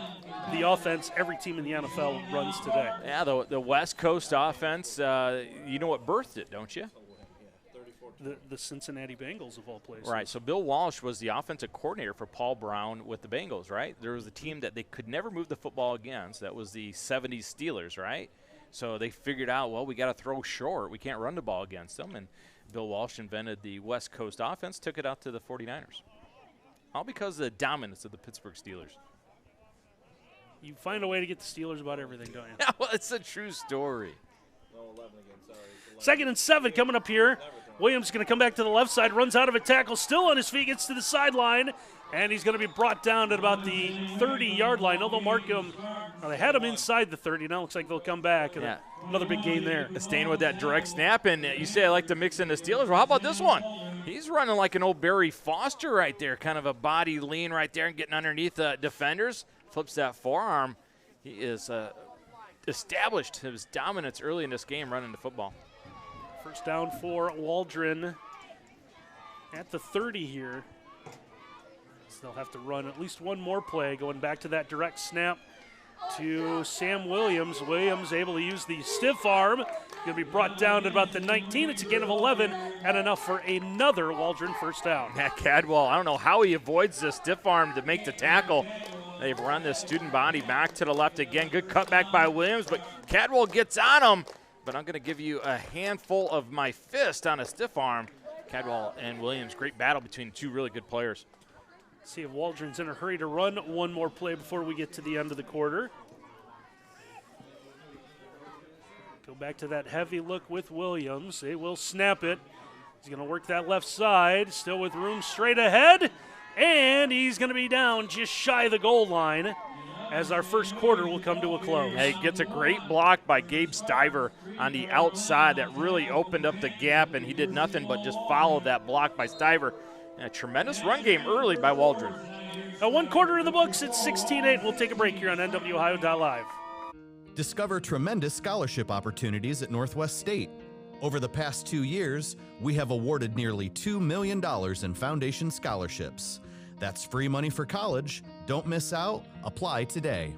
the offense every team in the NFL runs today. Yeah, the West Coast offense, you know what birthed it, don't you? The Cincinnati Bengals of all places. Right, so Bill Walsh was the offensive coordinator for Paul Brown with the Bengals, right? There was a team that they could never move the football against. That was the 70s Steelers, right? So they figured out, well, we got to throw short. We can't run the ball against them. And Bill Walsh invented the West Coast offense, took it out to the 49ers. All because of the dominance of the Pittsburgh Steelers. You find a way to get the Steelers about everything, don't you? Yeah, well, it's a true story. 11 again, sorry. 2nd and 7 coming up here. Williams is going to come back to the left side, runs out of a tackle, still on his feet, gets to the sideline, and he's going to be brought down at about the 30-yard line. Although Markham, they had him inside the 30. Now looks like they'll come back. And another big gain there. Staying with that direct snap, and you say I like to mix in the Steelers. Well, how about this one? He's running like an old Barry Foster right there, kind of a body lean right there and getting underneath defenders. Flips that forearm. He is established his dominance early in this game running the football. First down for Waldron at the 30 here. So they'll have to run at least one more play, going back to that direct snap to Sam Williams. Williams able to use the stiff arm. Going to be brought down to about the 19. It's a gain of 11 and enough for another Waldron first down. Matt Cadwell, I don't know how he avoids the stiff arm to make the tackle. They've run this student body back to the left again. Good cutback by Williams, but Cadwell gets on him. But I'm going to give you a handful of my fist on a stiff arm. Cadwell and Williams, great battle between two really good players. See if Waldron's in a hurry to run one more play before we get to the end of the quarter. Go back to that heavy look with Williams. They will snap it. He's going to work that left side, still with room straight ahead. And he's going to be down just shy of the goal line. as our first quarter will come to a close. Hey, gets a great block by Gabe Stiver on the outside that really opened up the gap, and he did nothing but just follow that block by Stiver. And a tremendous run game early by Waldron. One quarter in the books, it's 16-8. We'll take a break here on NWOhio.live. Discover tremendous scholarship opportunities at Northwest State. Over the past 2 years, we have awarded nearly $2 million in foundation scholarships. That's free money for college. Don't miss out. Apply today.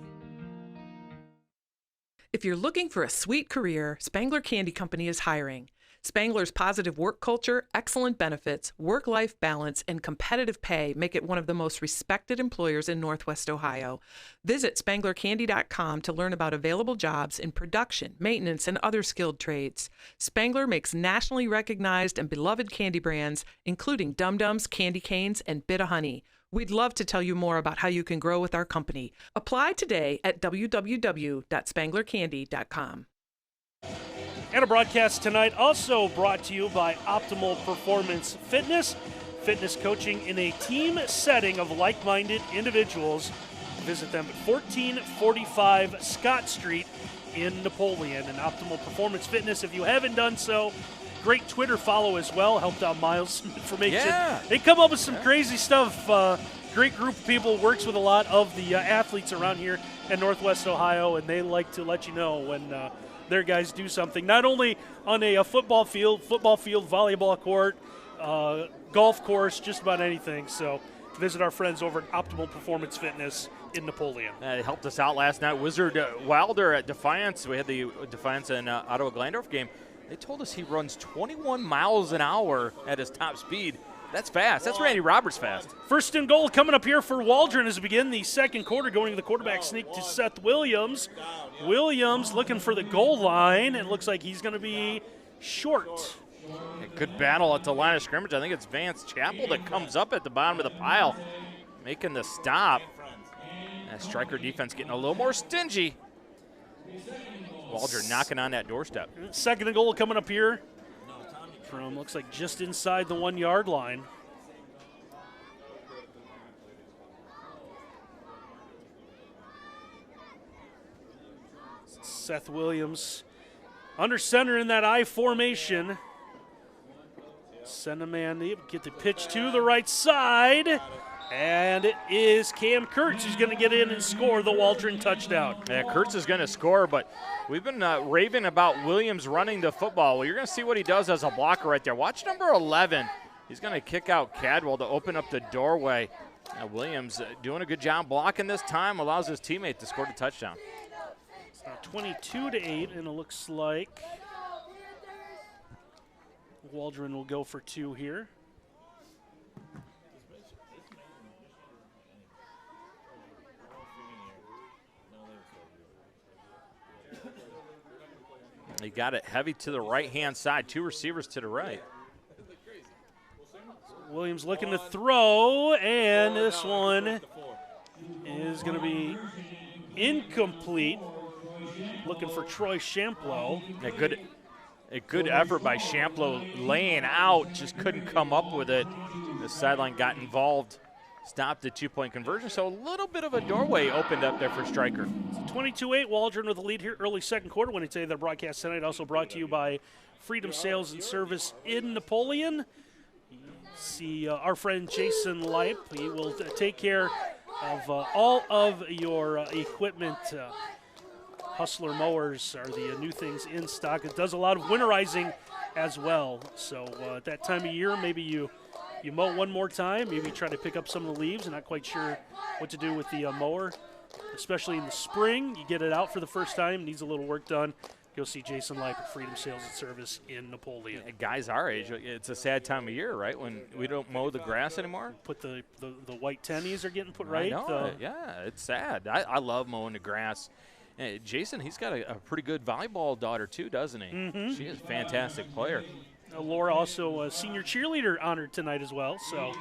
If you're looking for a sweet career, Spangler Candy Company is hiring. Spangler's positive work culture, excellent benefits, work-life balance, and competitive pay make it one of the most respected employers in Northwest Ohio. Visit SpanglerCandy.com to learn about available jobs in production, maintenance, and other skilled trades. Spangler makes nationally recognized and beloved candy brands, including Dum Dums, Candy Canes, and Bit-O-Honey. We'd love to tell you more about how you can grow with our company. Apply today at www.spanglercandy.com. And a broadcast tonight also brought to you by Optimal Performance Fitness. Fitness coaching in a team setting of like-minded individuals. Visit them at 1445 Scott Street in Napoleon. And Optimal Performance Fitness, if you haven't done so, great Twitter follow as well. Helped out Miles some information. Yeah. They come up with some crazy stuff. Great group of people, works with a lot of the athletes around here in Northwest Ohio, and they like to let you know when their guys do something, not only on a football field, volleyball court, golf course, just about anything. So visit our friends over at Optimal Performance Fitness in Napoleon. They helped us out last night. Wizard Wilder at Defiance. We had the Defiance and Ottawa-Glandorf game. They told us he runs 21 miles an hour at his top speed. That's fast. That's Randy Roberts fast. First and goal coming up here for Waldron as we begin the second quarter, going to the quarterback sneak to Seth Williams. Williams looking for the goal line. It looks like he's going to be short. A good battle at the line of scrimmage. I think it's Vance Chappell that comes up at the bottom of the pile, making the stop. That Stryker defense getting a little more stingy. Waldron knocking on that doorstep. Second and goal coming up here from, looks like just inside the 1 yard line. Seth Williams under center in that I formation. Send a man, get the pitch to the right side. And it is Cam Kurtz who's going to get in and score the Waldron touchdown. Yeah, Kurtz is going to score, but we've been raving about Williams running the football. Well, you're going to see what he does as a blocker right there. Watch number 11. He's going to kick out Cadwell to open up the doorway. Williams doing a good job blocking this time, allows his teammate to score the touchdown. It's now 22-8, and it looks like Waldron will go for two here. He got it heavy to the right-hand side. Two receivers to the right. Williams looking to throw, and this one is going to be incomplete. Looking for Troy Shamplow. A good effort by Shamplow, laying out, just couldn't come up with it. The sideline got involved, stopped the two-point conversion, so a little bit of a doorway opened up there for Stryker. 22-8, Waldron with the lead here early second quarter. When I say their broadcast tonight, also brought to you by Freedom Sales and Service in Napoleon. You see our friend Jason Leip. He will take care of all of your equipment. Hustler mowers are the new things in stock. It does a lot of winterizing as well. So at that time of year, maybe you mow one more time, maybe try to pick up some of the leaves. I'm not quite sure what to do with the mower, especially in the spring. You get it out for the first time, needs a little work done. Go see Jason Leip at Freedom Sales and Service in Napoleon. Guys our age, it's a sad time of year, right, when we don't mow the grass anymore. Put the white tennies are getting put right. I know, yeah, it's sad. I love mowing the grass. Jason, he's got a pretty good volleyball daughter too, doesn't he? Mm-hmm. She is a fantastic player. Laura also a senior cheerleader honored tonight as well. So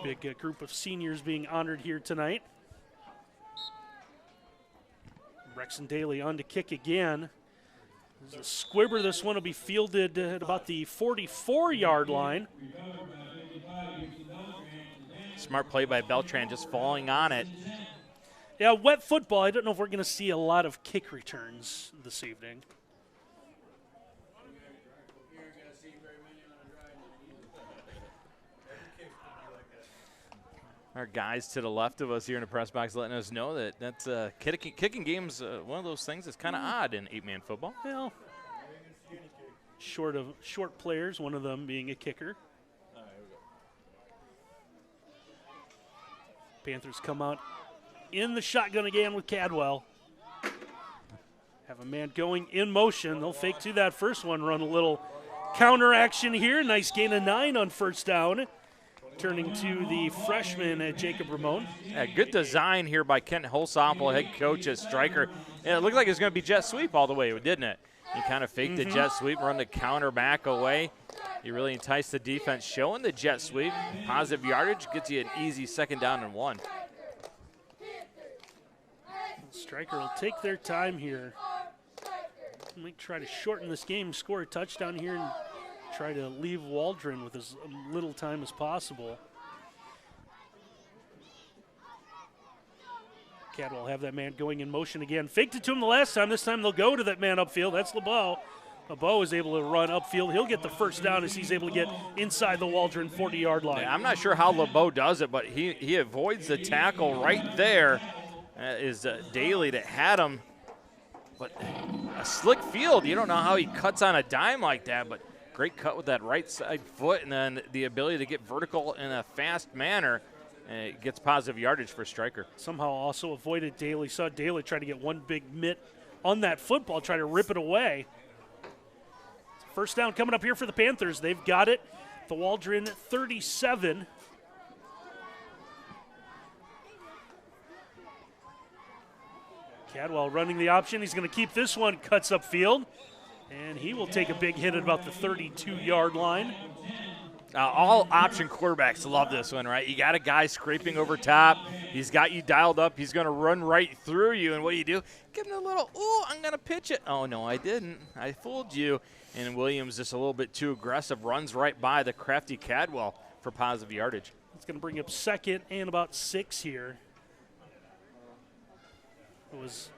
big group of seniors being honored here tonight. Rexon Daly on to kick again. There's a squibber. This one will be fielded at about the 44-yard line. Smart play by Beltran, just falling on it. Yeah, wet football. I don't know if we're going to see a lot of kick returns this evening. Our guys to the left of us here in the press box letting us know that that's kicking game's one of those things that's kind of odd in 8-man football. Well, short players, one of them being a kicker. Panthers come out in the shotgun again with Cadwell. Have a man going in motion. They'll fake to that first one, run a little counter action here. Nice gain of 9 on first down. Turning to the freshman, Jacob Ramon. Yeah, good design here by Kent Holsopple, head coach at Stryker. And it looked like it was going to be jet sweep all the way, didn't it? He kind of faked the jet sweep, run the counter back away. He really enticed the defense, showing the jet sweep. Positive yardage gets you an easy 2nd down and 1. Stryker will take their time here. Might try to shorten this game, score a touchdown here, and try to leave Waldron with as little time as possible. Cadwell will have that man going in motion again. Faked it to him the last time. This time they'll go to that man upfield. That's LeBeau. LeBeau is able to run upfield. He'll get the first down as he's able to get inside the Waldron 40-yard line. Yeah, I'm not sure how LeBeau does it, but he avoids the tackle right there. Is Daly that had him. But a slick field. You don't know how he cuts on a dime like that, but great cut with that right side foot, and then the ability to get vertical in a fast manner. And it gets positive yardage for Stryker. Somehow also avoided Daly. Saw Daly try to get one big mitt on that football, try to rip it away. First down coming up here for the Panthers. They've got it. The Waldron 37. Cadwell running the option. He's going to keep this one, cuts upfield. And he will take a big hit at about the 32-yard line. All option quarterbacks love this one, right? You got a guy scraping over top. He's got you dialed up. He's going to run right through you. And what do? Give him a little, ooh, I'm going to pitch it. Oh, no, I didn't. I fooled you. And Williams just a little bit too aggressive, runs right by the crafty Cadwell for positive yardage. It's going to bring up 2nd and about 6 here. It was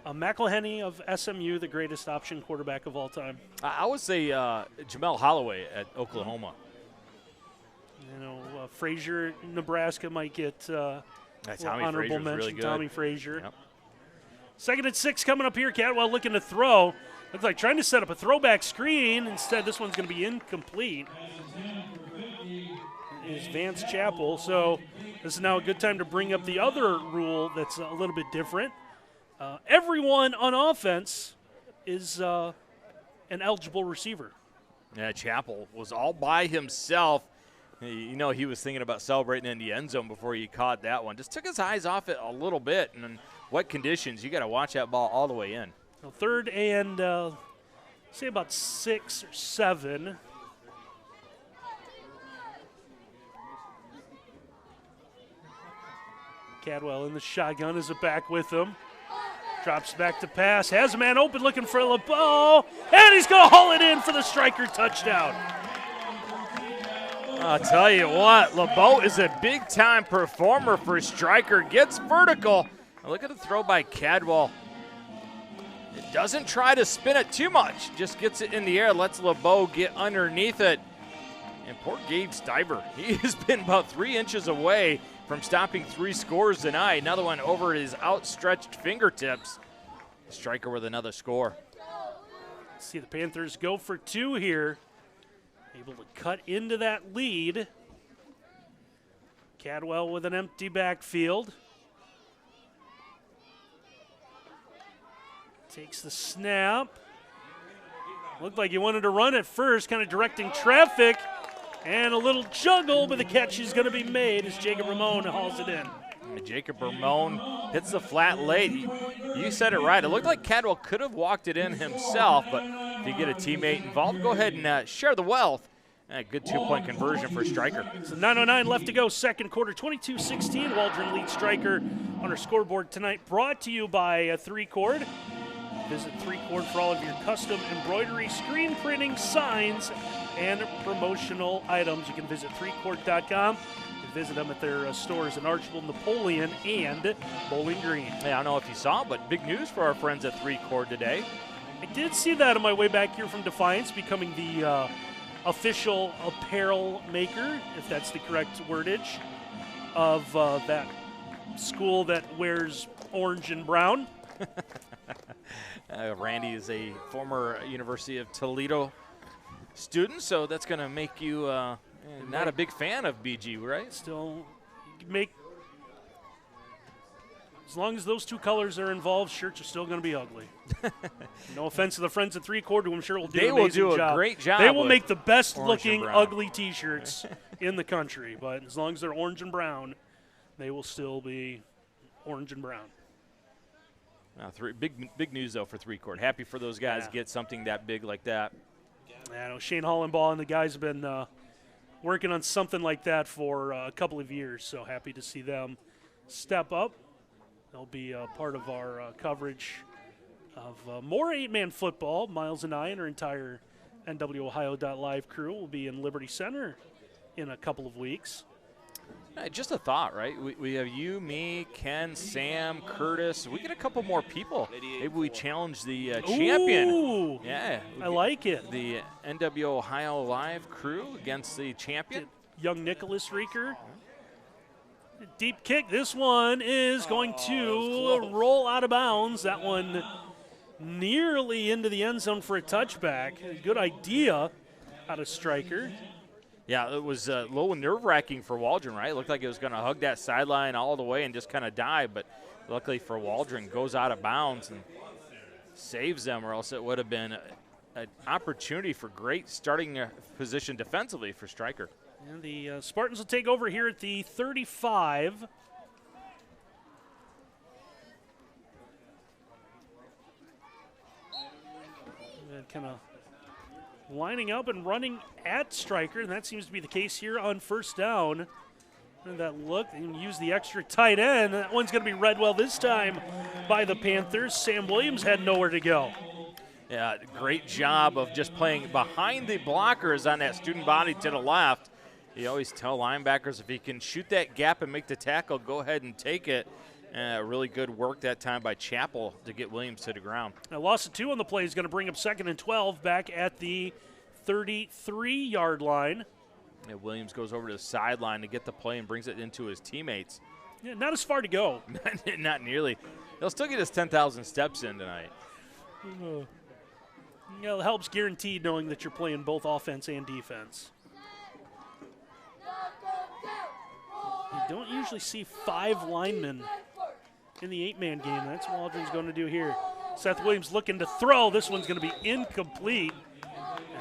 McElhenney of SMU, the greatest option quarterback of all time. I would say Jamel Holloway at Oklahoma. You know, Frazier, Nebraska might get honorable mention. Really good. Tommy Frazier. Yep. 2nd and 6 coming up here. Cadwell looking to throw. Looks like trying to set up a throwback screen. Instead, this one's going to be incomplete. It is Vance Chappell. So this is now a good time to bring up the other rule that's a little bit different. Everyone on offense is an eligible receiver. Yeah, Chappell was all by himself. You know, he was thinking about celebrating in the end zone before he caught that one. Just took his eyes off it a little bit. And in wet conditions, you got to watch that ball all the way in. So 3rd and, say about 6 or 7. Cadwell in the shotgun. Is it back with him? Drops back to pass. Has a man open looking for LeBeau. And he's going to haul it in for the Stryker touchdown. I'll tell you what, LeBeau is a big-time performer for Stryker. Gets vertical. Look at the throw by Cadwell. It doesn't try to spin it too much. Just gets it in the air, lets LeBeau get underneath it. And poor Gabe Stiver. He has been about 3 inches away from stopping 3 scores tonight. Another one over his outstretched fingertips. Stryker with another score. See the Panthers go for 2 here. Able to cut into that lead. Cadwell with an empty backfield. Takes the snap. Looked like he wanted to run at first, kind of directing traffic. And a little juggle, but the catch is going to be made as Jacob Ramon hauls it in. Jacob Ramon hits the flat late. You said it right. It looked like Cadwell could have walked it in himself, but if you get a teammate involved, go ahead and share the wealth. A good 2-point conversion for Stryker. So 9:09 left to go, second quarter, 22-16. Waldron leads Stryker on our scoreboard tonight. Brought to you by 3Chord. Visit 3Chord for all of your custom embroidery, screen printing, signs, and promotional items. You can visit 3Chord.com. visit them at their stores in Archibald, Napoleon, and Bowling Green. Hey, I don't know if you saw, but big news for our friends at 3 Chord today. I did see that on my way back here from Defiance, becoming the official apparel maker, if that's the correct wordage, of that school that wears orange and brown. Randy is a former University of Toledo student, so that's going to make you not a big fan of BG, right? Still make, as long as those two colors are involved, shirts are still going to be ugly. No offense to the friends at 3 Chord, who I'm sure will do an amazing job. They will do a great job. They will make the best looking brown. ugly T-shirts in the country, but as long as they're orange and brown, they will still be orange and brown. Big news, though, for 3 Chord. Happy for those guys to get something that big like that. I know Shane Hollenbaugh and the guys have been working on something like that for a couple of years, so happy to see them step up. They'll be part of our coverage of more 8-man football. Miles and I and our entire NWOhio.live crew will be in Liberty Center in a couple of weeks. Just a thought, right? We have you, me, Ken, Sam, Curtis. We get a couple more people. Maybe we challenge the champion. Ooh, yeah, I like it. The NWOhio.live crew against the champion. Young Nicholas Reeker. Deep kick. This one is going to roll out of bounds. That one nearly into the end zone for a touchback. Good idea out of Stryker. Yeah, it was a little nerve-wracking for Waldron, right? It looked like it was going to hug that sideline all the way and just kind of die, but luckily for Waldron, goes out of bounds and saves them, or else it would have been an opportunity for great starting position defensively for Stryker. And the Spartans will take over here at the 35. And kind of lining up and running at Stryker, and that seems to be the case here on first down. And that look, and use the extra tight end. That one's going to be read well this time by the Panthers. Sam Williams had nowhere to go. Yeah, great job of just playing behind the blockers on that student body to the left. You always tell linebackers if you can shoot that gap and make the tackle, go ahead and take it. Really good work that time by Chappell to get Williams to the ground. A loss of 2 on the play is going to bring up 2nd and 12 back at the 33-yard line. Yeah, Williams goes over to the sideline to get the play and brings it into his teammates. Yeah, not as far to go. Not nearly. He'll still get his 10,000 steps in tonight. Yeah, it helps guaranteed knowing that you're playing both offense and defense. You don't usually see 5 linemen in the 8-man game. That's what Waldron's going to do here. Seth Williams looking to throw. This one's going to be incomplete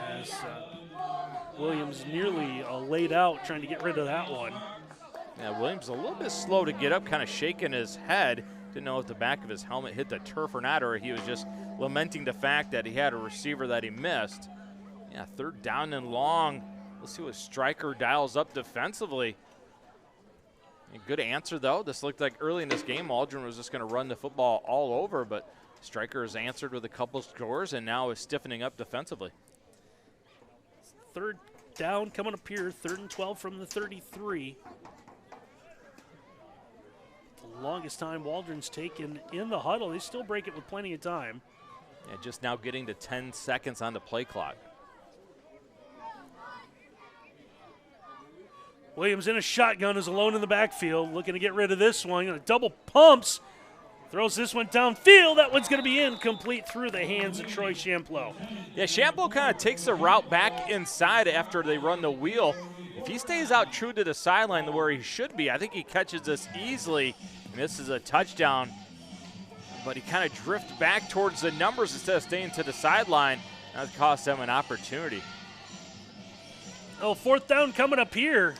as Williams nearly laid out trying to get rid of that one. Yeah, Williams a little bit slow to get up, kind of shaking his head. Didn't know if the back of his helmet hit the turf or not, or he was just lamenting the fact that he had a receiver that he missed. Yeah, 3rd down and long. Let's see what Stryker dials up defensively. A good answer, though. This looked like early in this game, Waldron was just going to run the football all over, but Stryker has answered with a couple scores and now is stiffening up defensively. 3rd down coming up here, 3rd and 12 from the 33. The longest time Waldron's taken in the huddle. They still break it with plenty of time. Yeah, just now getting to 10 seconds on the play clock. Williams in a shotgun is alone in the backfield, looking to get rid of this one. Double pumps, throws this one downfield. That one's going to be incomplete through the hands of Troy Champlow. Yeah, Champlow kind of takes the route back inside after they run the wheel. If he stays out true to the sideline where he should be, I think he catches this easily, and this is a touchdown. But he kind of drifts back towards the numbers instead of staying to the sideline. That cost them an opportunity. Oh, 4th down coming up here.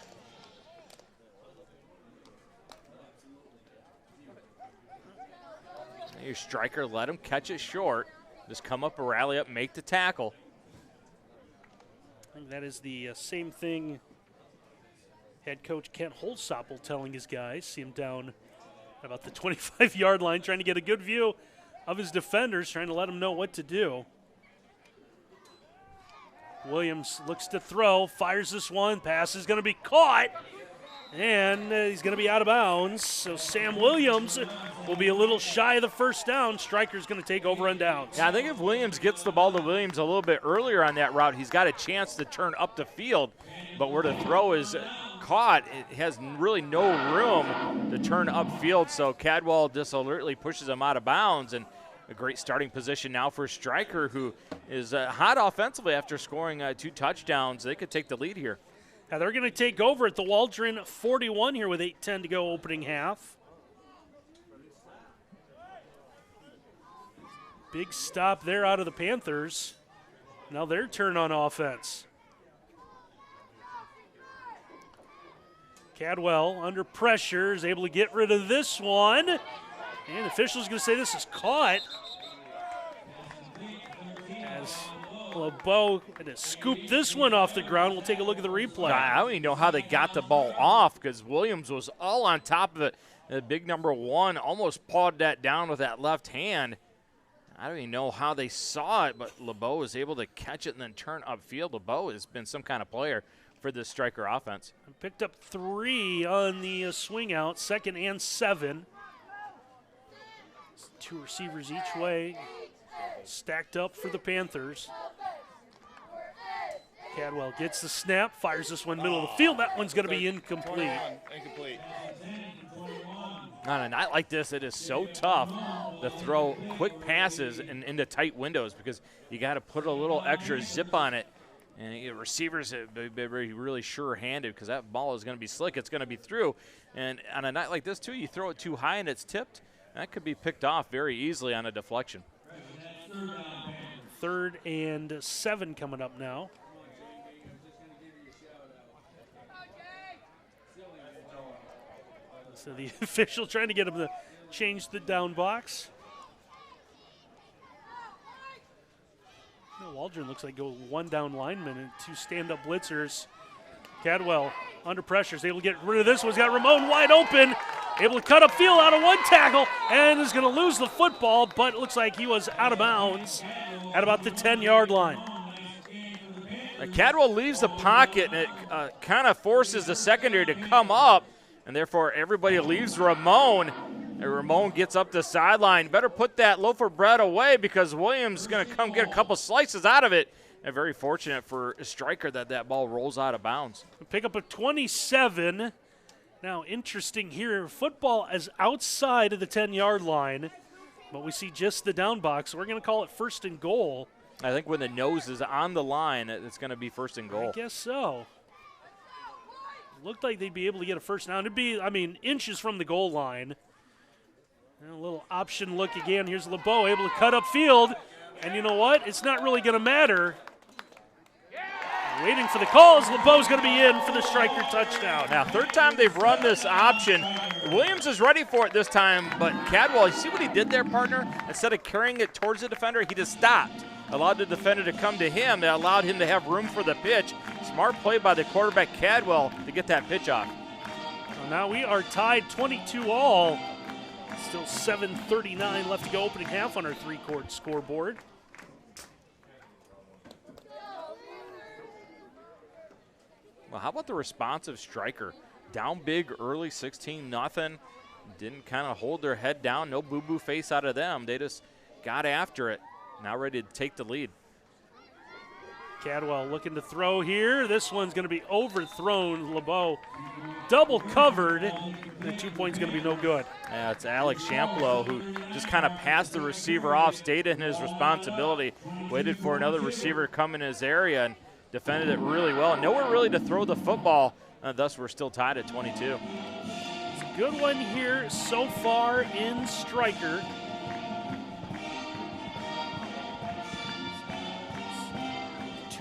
Your Stryker let him catch it short. Just come up, rally up, make the tackle. I think that is the same thing head coach Kent Holzapfel telling his guys. See him down about the 25-yard line, trying to get a good view of his defenders, trying to let them know what to do. Williams looks to throw, fires this one. Pass is going to be caught. And he's going to be out of bounds. So Sam Williams will be a little shy of the first down. Stryker's going to take over on downs. Yeah, I think if Williams gets the ball to Williams a little bit earlier on that route, he's got a chance to turn up the field. But where the throw is caught, it has really no room to turn upfield. So Cadwell disalertly pushes him out of bounds. And a great starting position now for Stryker, who is hot offensively after scoring 2 touchdowns. They could take the lead here. Now they're going to take over at the Waldron 41 here with 8:10 to go opening half. Big stop there out of the Panthers. Now their turn on offense. Cadwell under pressure is able to get rid of this one. And the official's going to say this is caught. As LeBeau had to scoop this one off the ground. We'll take a look at the replay. I don't even know how they got the ball off because Williams was all on top of it. The big number 1 almost pawed that down with that left hand. I don't even know how they saw it, but LeBeau was able to catch it and then turn upfield. LeBeau has been some kind of player for this Stryker offense. Picked up 3 on the swing out, 2nd and 7. 2 receivers each way, stacked up for the Panthers. Cadwell gets the snap, fires this one middle of the field. That one's going to be incomplete. Incomplete. On a night like this, it is so tough to throw quick passes into tight windows because you got to put a little extra zip on it. And receivers have been really sure-handed because that ball is going to be slick. It's going to be through. And on a night like this, too, you throw it too high and it's tipped. That could be picked off very easily on a deflection. 3rd and 7 coming up now. So the official trying to get him to change the down box. Waldron looks like go 1 down lineman and 2 stand-up blitzers. Cadwell under pressure is able to get rid of this one. He's got Ramon wide open, able to cut upfield out of 1 tackle, and is going to lose the football, but it looks like he was out of bounds at about the 10-yard line. Cadwell leaves the pocket, and it kind of forces the secondary to come up, and therefore everybody leaves Ramon. And Ramon gets up the sideline. Better put that loaf of bread away because Williams is going to come get a couple slices out of it. And very fortunate for Stryker that ball rolls out of bounds. Pick up a 27. Now, interesting here, football is outside of the 10-yard line, but we see just the down box. So we're going to call it 1st and goal. I think when the nose is on the line, it's going to be 1st and goal. I guess so. Looked like they'd be able to get a first down. It'd be, inches from the goal line. And a little option look again. Here's LeBeau able to cut upfield. And you know what? It's not really going to matter. Waiting for the calls. LeBeau's going to be in for the Stryker touchdown. Now, 3rd time they've run this option. Williams is ready for it this time, but Cadwell, you see what he did there, partner? Instead of carrying it towards the defender, he just stopped. Allowed the defender to come to him. That allowed him to have room for the pitch. Smart play by the quarterback, Cadwell, to get that pitch off. Well, now we are tied 22-all. Still 7:39 left to go opening half on our 3-court scoreboard. Well, how about the response of Stryker? Down big early, 16-0. Didn't kind of hold their head down. No boo-boo face out of them. They just got after it. Now ready to take the lead. Cadwell looking to throw here. This one's going to be overthrown. LeBeau double covered. The 2 points going to be no good. Yeah, it's Alex Champlow who just kind of passed the receiver off, stayed in his responsibility, waited for another receiver to come in his area and defended it really well. Nowhere really to throw the football. Thus, we're still tied at 22. It's a good one here so far in Stryker.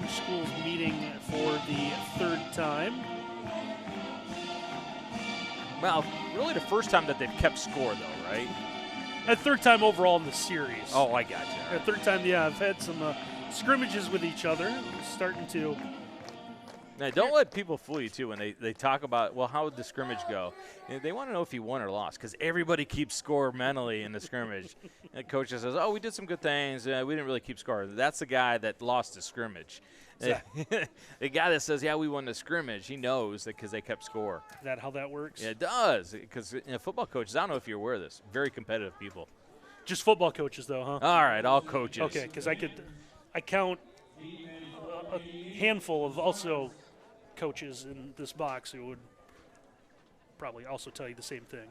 Schools meeting for the 3rd time. Well, really the first time that they've kept score, though, right? And 3rd time overall in the series. Oh, I got you. 3rd time, yeah, I've had some scrimmages with each other. Starting to. Now, don't let people fool you, too, when they talk about, well, how would the scrimmage go? They want to know if you won or lost, because everybody keeps score mentally in the scrimmage. And the coach says, oh, we did some good things. We didn't really keep score. That's the guy that lost the scrimmage. The guy that says, yeah, we won the scrimmage, he knows that because they kept score. Is that how that works? Yeah, it does, because football coaches, I don't know if you're aware of this, very competitive people. Just football coaches, though, huh? All right, all coaches. Okay, because I count a handful of also coaches in this box who would probably also tell you the same thing.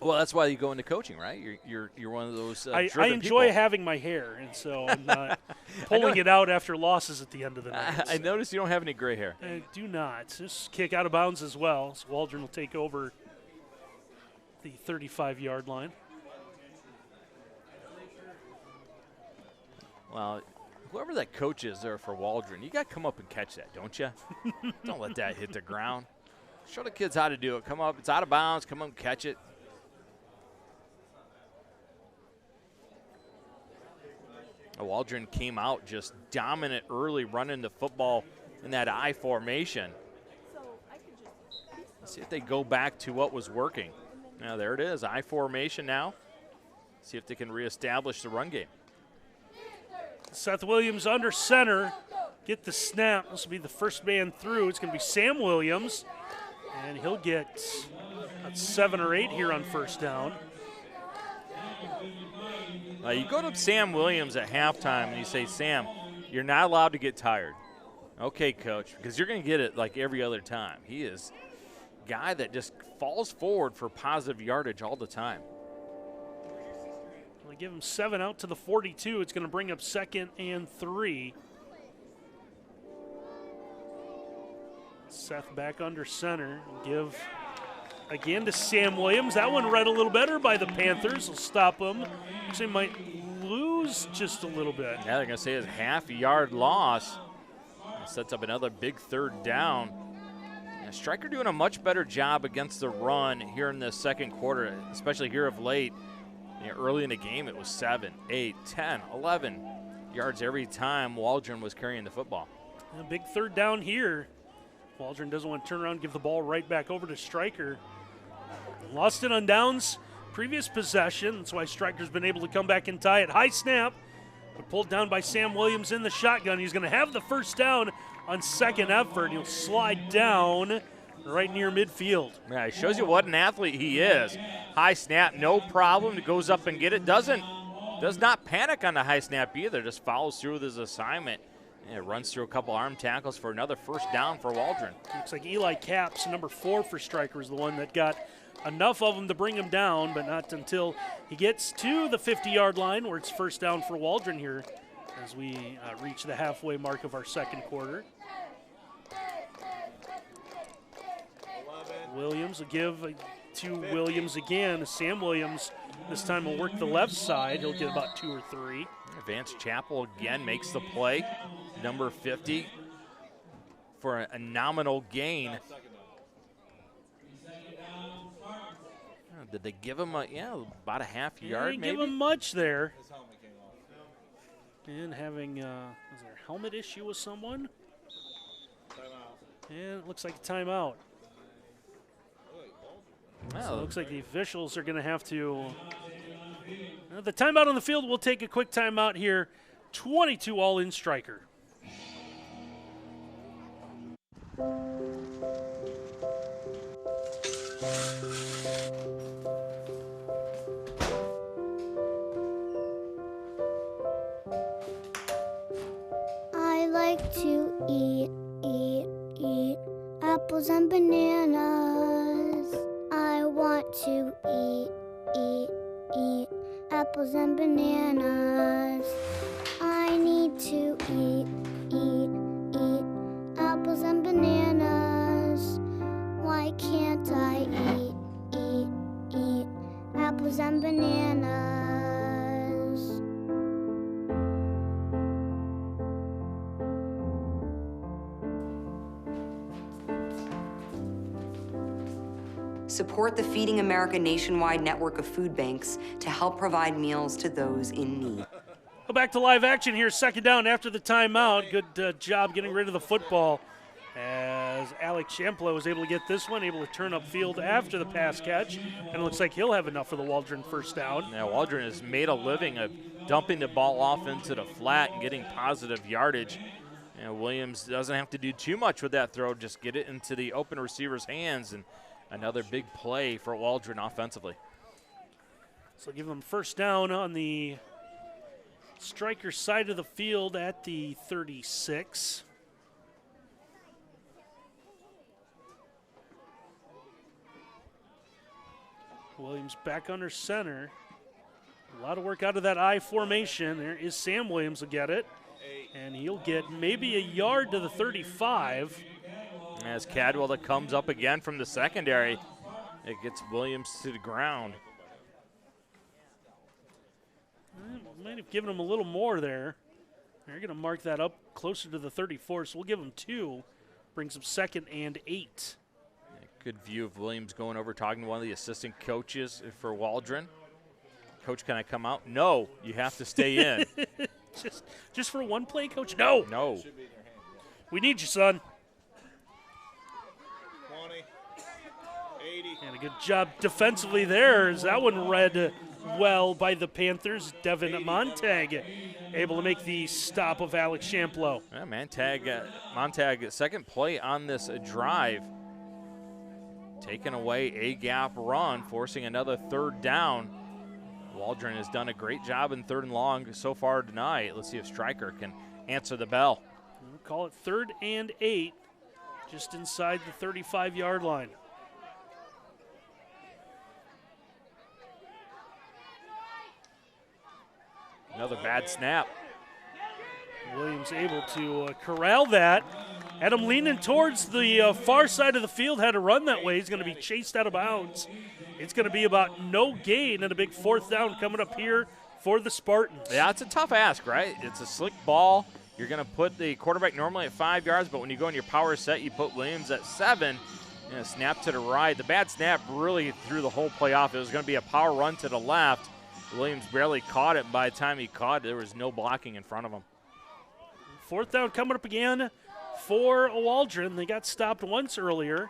Well, that's why you go into coaching, right? You're one of those I enjoy people. having my hair, and so I'm not pulling it out after losses at the end of the night. I noticed you don't have any gray hair. I do not. This kick out of bounds as well. So Waldron will take over the 35-yard line. Well, whoever that coach is there for Waldron, you got to come up and catch that, don't you? Don't let that hit the ground. Show the kids how to do it. Come up. It's out of bounds. Come up and catch it. Waldron came out just dominant early, running the football in that I formation. Let's see if they go back to what was working. Now, there it is, I formation now. See if they can reestablish the run game. Seth Williams under center. Get the snap. This will be the first man through. It's going to be Sam Williams. And he'll get about 7 or 8 here on first down. You go to Sam Williams at halftime and you say, Sam, you're not allowed to get tired. Okay, coach, because you're going to get it like every other time. He is a guy that just falls forward for positive yardage all the time. They give him 7 out to the 42. It's going to bring up 2nd and 3. Seth back under center. Give again to Sam Williams. That one read a little better by the Panthers. Will stop them. Actually might lose just a little bit. Yeah, they're going to say it's half-yard loss. It sets up another big third down. Yeah, Stryker doing a much better job against the run here in the second quarter, especially here of late. Early in the game, it was 7, 8, 10, 11 yards every time Waldron was carrying the football. A big third down here. Waldron doesn't want to turn around and give the ball right back over to Stryker. Lost it on downs. Previous possession. That's why Stryker's been able to come back and tie it. High snap, but pulled down by Sam Williams in the shotgun. He's going to have the first down on second effort. He'll slide down right near midfield. Yeah, it shows you what an athlete he is. High snap, no problem. He goes up and get it. Does not panic on the high snap either. Just follows through with his assignment. And runs through a couple arm tackles for another first down for Waldron. Looks like Eli Capps, number 4 for Stryker, is the one that got enough of them to bring him down, but not until he gets to the 50-yard line where it's first down for Waldron here as we reach the halfway mark of our second quarter. Williams will give to Williams again. Sam Williams this time will work the left side. He'll get about 2 or 3. Vance Chappell again makes the play. Number 50 for a nominal gain. Did they give him about a half yard They maybe? give him much there. And having, is there a helmet issue with someone? And it looks like a timeout. So it looks like the officials are going to have to. The timeout on the field, we'll take a quick timeout here. 22 all in Stryker. I like to eat apples and bananas. I want to eat apples and bananas. I need to eat apples and bananas. Why can't I eat apples and bananas? Support the Feeding America nationwide network of food banks to help provide meals to those in need. Go back to live action here. Second down after the timeout. Good job getting rid of the football. As as Alex Champlo was able to get this one, able to turn upfield after the pass catch, and it looks like he'll have enough for the Waldron first down. Now, Waldron has made a living of dumping the ball off into the flat and getting positive yardage. And Williams doesn't have to do too much with that throw, just get it into the open receiver's hands, and another big play for Waldron offensively. So give them first down on the Stryker side of the field at the 36. Williams back under center. A lot of work out of that I formation. There is Sam Williams will get it. And he'll get maybe a yard to the 35. As Cadwell that comes up again from the secondary, it gets Williams to the ground. Might have given him a little more there. They're going to mark that up closer to the 34, so we'll give him 2. Brings him 2nd and 8. Good view of Williams going over, talking to one of the assistant coaches for Waldron. Coach, can I come out? No, you have to stay in. Just for one play, Coach? No. No. We need you, son. 20, 80. And a good job defensively there as that one read well by the Panthers. Devin Montag able to make the stop of Alex Champlo. Yeah, Montag, second play on this drive. Taking away a gap run, forcing another third down. Waldron has done a great job in 3rd and long so far tonight. Let's see if Stryker can answer the bell. We'll call it 3rd and 8, just inside the 35-yard line. Another bad snap. Williams able to corral that. Had him leaning towards the far side of the field, had to run that way. He's going to be chased out of bounds. It's going to be about no gain and a big 4th down coming up here for the Spartans. Yeah, it's a tough ask, right? It's a slick ball. You're going to put the quarterback normally at 5 yards, but when you go in your power set, you put Williams at 7. And a snap to the right. The bad snap really threw the whole play off. It was going to be a power run to the left. Williams barely caught it. By the time he caught it, there was no blocking in front of him. 4th down coming up again for Waldron. They got stopped once earlier.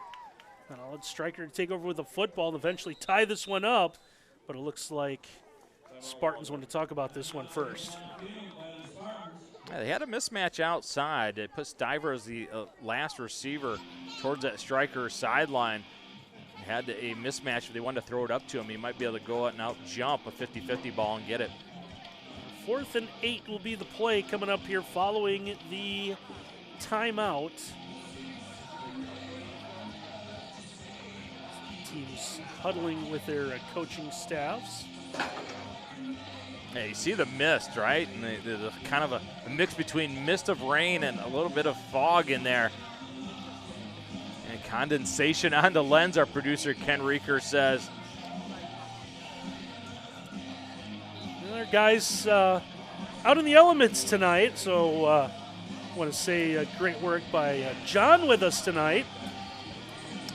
And I'll let Stryker take over with the football and eventually tie this one up. But it looks like Spartans want to talk about this one first. Yeah, they had a mismatch outside. They put Stiver as the last receiver towards that Stryker sideline. Had a mismatch. If they wanted to throw it up to him, he might be able to go out and out jump a 50-50 ball and get it. 4th and 8 will be the play coming up here following the timeout. Teams huddling with their coaching staffs. Hey, you see the mist, right? And the kind of a mix between mist of rain and a little bit of fog in there. And condensation on the lens, our producer Ken Reeker says. Our guys out in the elements tonight, so I want to say great work by John with us tonight.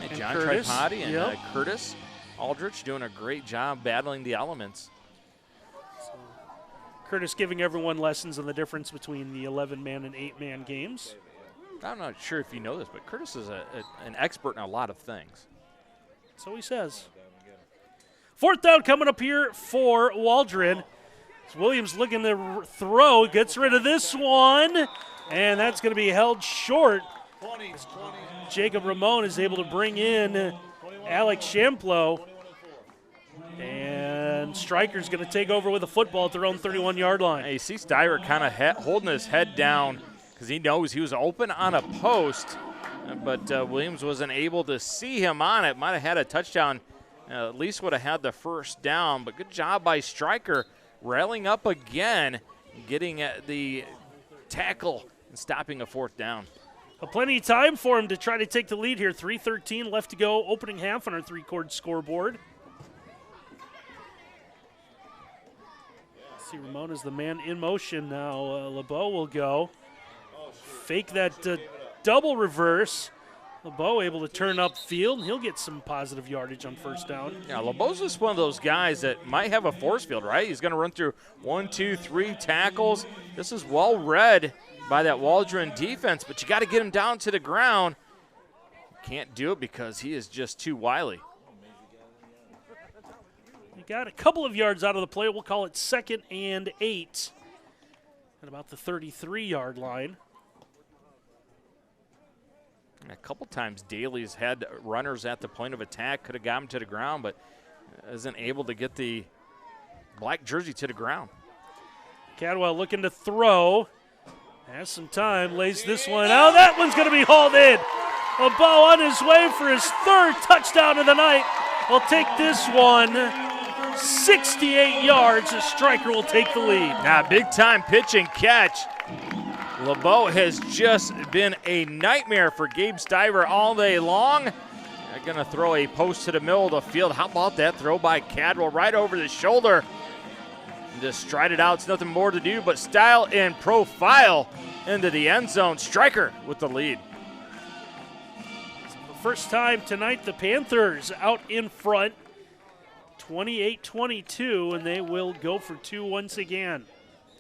Hey, John Curtis. Tripodi and Curtis Aldrich doing a great job battling the elements. So, Curtis giving everyone lessons on the difference between the 11-man and 8-man games. I'm not sure if you know this, but Curtis is an expert in a lot of things. So he says. 4th down coming up here for Waldron. Williams looking to throw, gets rid of this one, and that's going to be held short. 20. Jacob Ramon is able to bring in Alex Champlo, and Stryker's going to take over with the football at their own 31-yard line. Hey, you see Stiver kind of holding his head down because he knows he was open on a post, but Williams wasn't able to see him on it. Might have had a touchdown, at least would have had the first down, but good job by Stryker railing up again, getting at the tackle and stopping a 4th down. Plenty of time for him to try to take the lead here. 3:13 left to go, opening half on our 3-chord scoreboard. See, Ramon is the man in motion now. LeBeau will go. Fake that double reverse. LeBeau able to turn upfield. He'll get some positive yardage on first down. Yeah, LeBeau's just one of those guys that might have a force field, right? He's going to run through 1, 2, 3 tackles. This is well read by that Waldron defense, but you got to get him down to the ground. can't do it because he is just too wily. He got a couple of yards out of the play. We'll call it 2nd and 8 at about the 33-yard line. A couple times Daly's had runners at the point of attack, could have got him to the ground, but isn't able to get the black jersey to the ground. Cadwell looking to throw. Has some time, lays this one out. That one's going to be hauled in. LeBeau on his way for his 3rd touchdown of the night. Will take this one 68 yards. The Stryker will take the lead. Now, big-time pitch and catch. LeBeau has just been a nightmare for Gabe Stiver all day long. They're going to throw a post to the middle of the field. How about that throw by Cadwell right over the shoulder? Just stride it out. It's nothing more to do but style and profile into the end zone. Stryker with the lead. For the first time tonight, the Panthers out in front, 28-22, and they will go for 2 once again.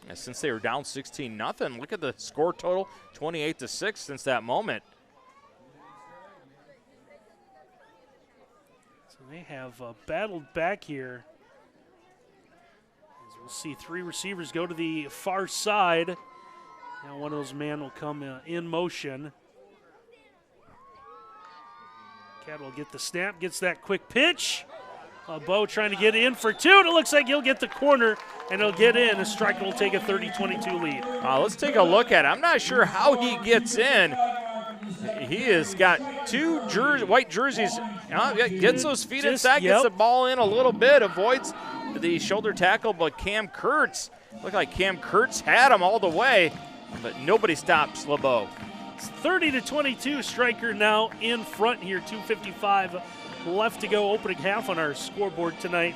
And since they were down 16-0, look at the score total, 28-6 since that moment. So they have battled back here. As we'll see 3 receivers go to the far side. Now one of those men will come in motion. Cadwell will get the snap, gets that quick pitch. Bo trying to get in for 2, and it looks like he'll get the corner, and he'll get in. The Stryker will take a 30-22 lead. Let's take a look at it. I'm not sure how he gets in. He has got 2 white jerseys. Gets those feet inside, gets the ball in a little bit, avoids the shoulder tackle, but Cam Kurtz, looked like Cam Kurtz had him all the way, but nobody stops LeBeau. It's 30-22. Stryker now in front here, 2:55 left to go, opening half on our scoreboard tonight.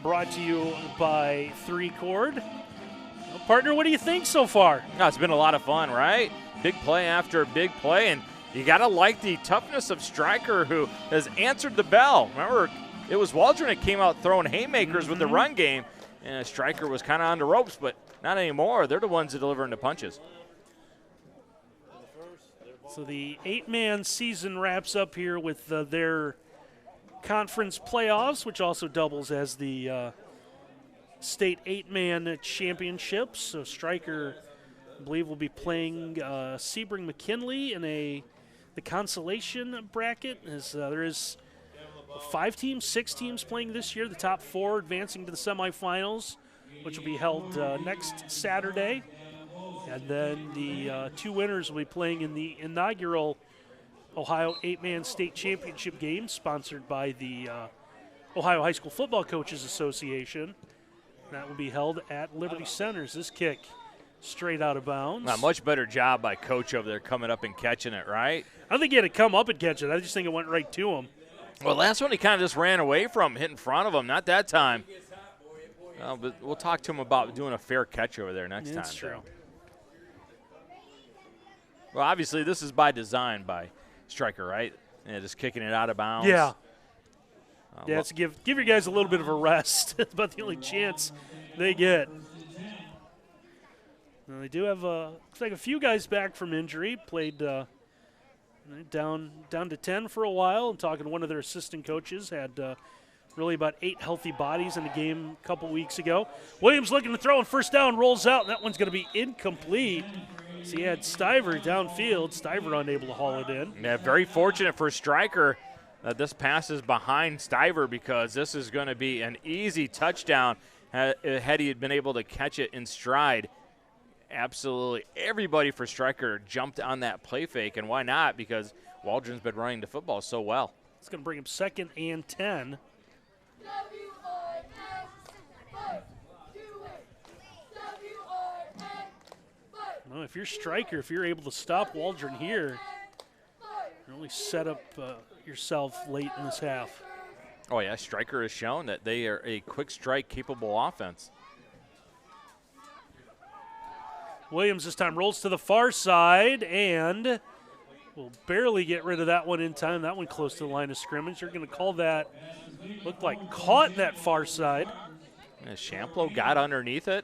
Brought to you by 3Chord. Well, partner, what do you think so far? It's been a lot of fun, right? Big play after big play, and you got to like the toughness of Stryker, who has answered the bell. Remember, it was Waldron that came out throwing haymakers with the run game, and Stryker was kind of on the ropes, but not anymore. They're the ones that delivering the punches. So the 8-man season wraps up here with their conference playoffs, which also doubles as the state 8-man championships. So Stryker, I believe, will be playing Sebring McKinley in the consolation bracket. As there is 5 teams, 6 teams playing this year. The top 4 advancing to the semifinals, which will be held next Saturday. And then the 2 winners will be playing in the inaugural Ohio 8-man state championship game, sponsored by the Ohio High School Football Coaches Association. That will be held at Liberty Centers. This kick straight out of bounds. A much better job by Coach over there coming up and catching it, right? I don't think he had to come up and catch it. I just think it went right to him. Well, last one he kind of just ran away from, hit in front of him. Not that time. But we'll talk to him about doing a fair catch over there next time. That's true. Well, obviously, this is by design by Stryker, right? And just kicking it out of bounds. Yeah. It's to give your guys a little bit of a rest. That's about the only chance they get. Now, they do have looks like a few guys back from injury. Played down to 10 for a while. And talking to one of their assistant coaches, had really about 8 healthy bodies in the game a couple weeks ago. Williams looking to throw, and first down rolls out. That one's going to be incomplete. So he had Stiver downfield. Stiver unable to haul it in. Yeah, very fortunate for Stryker that this pass is behind Stiver, because this is going to be an easy touchdown had he been able to catch it in stride. Absolutely everybody for Stryker jumped on that play fake, and why not? Because Waldron's been running the football so well. It's going to bring him 2nd and 10. Well, if you're Stryker, if you're able to stop Waldron here, really set up yourself late in this half. Oh, yeah, Stryker has shown that they are a quick strike capable offense. Williams this time rolls to the far side and will barely get rid of that one in time. That one close to the line of scrimmage. You're going to call that, looked like caught that far side. And Shamplo got underneath it.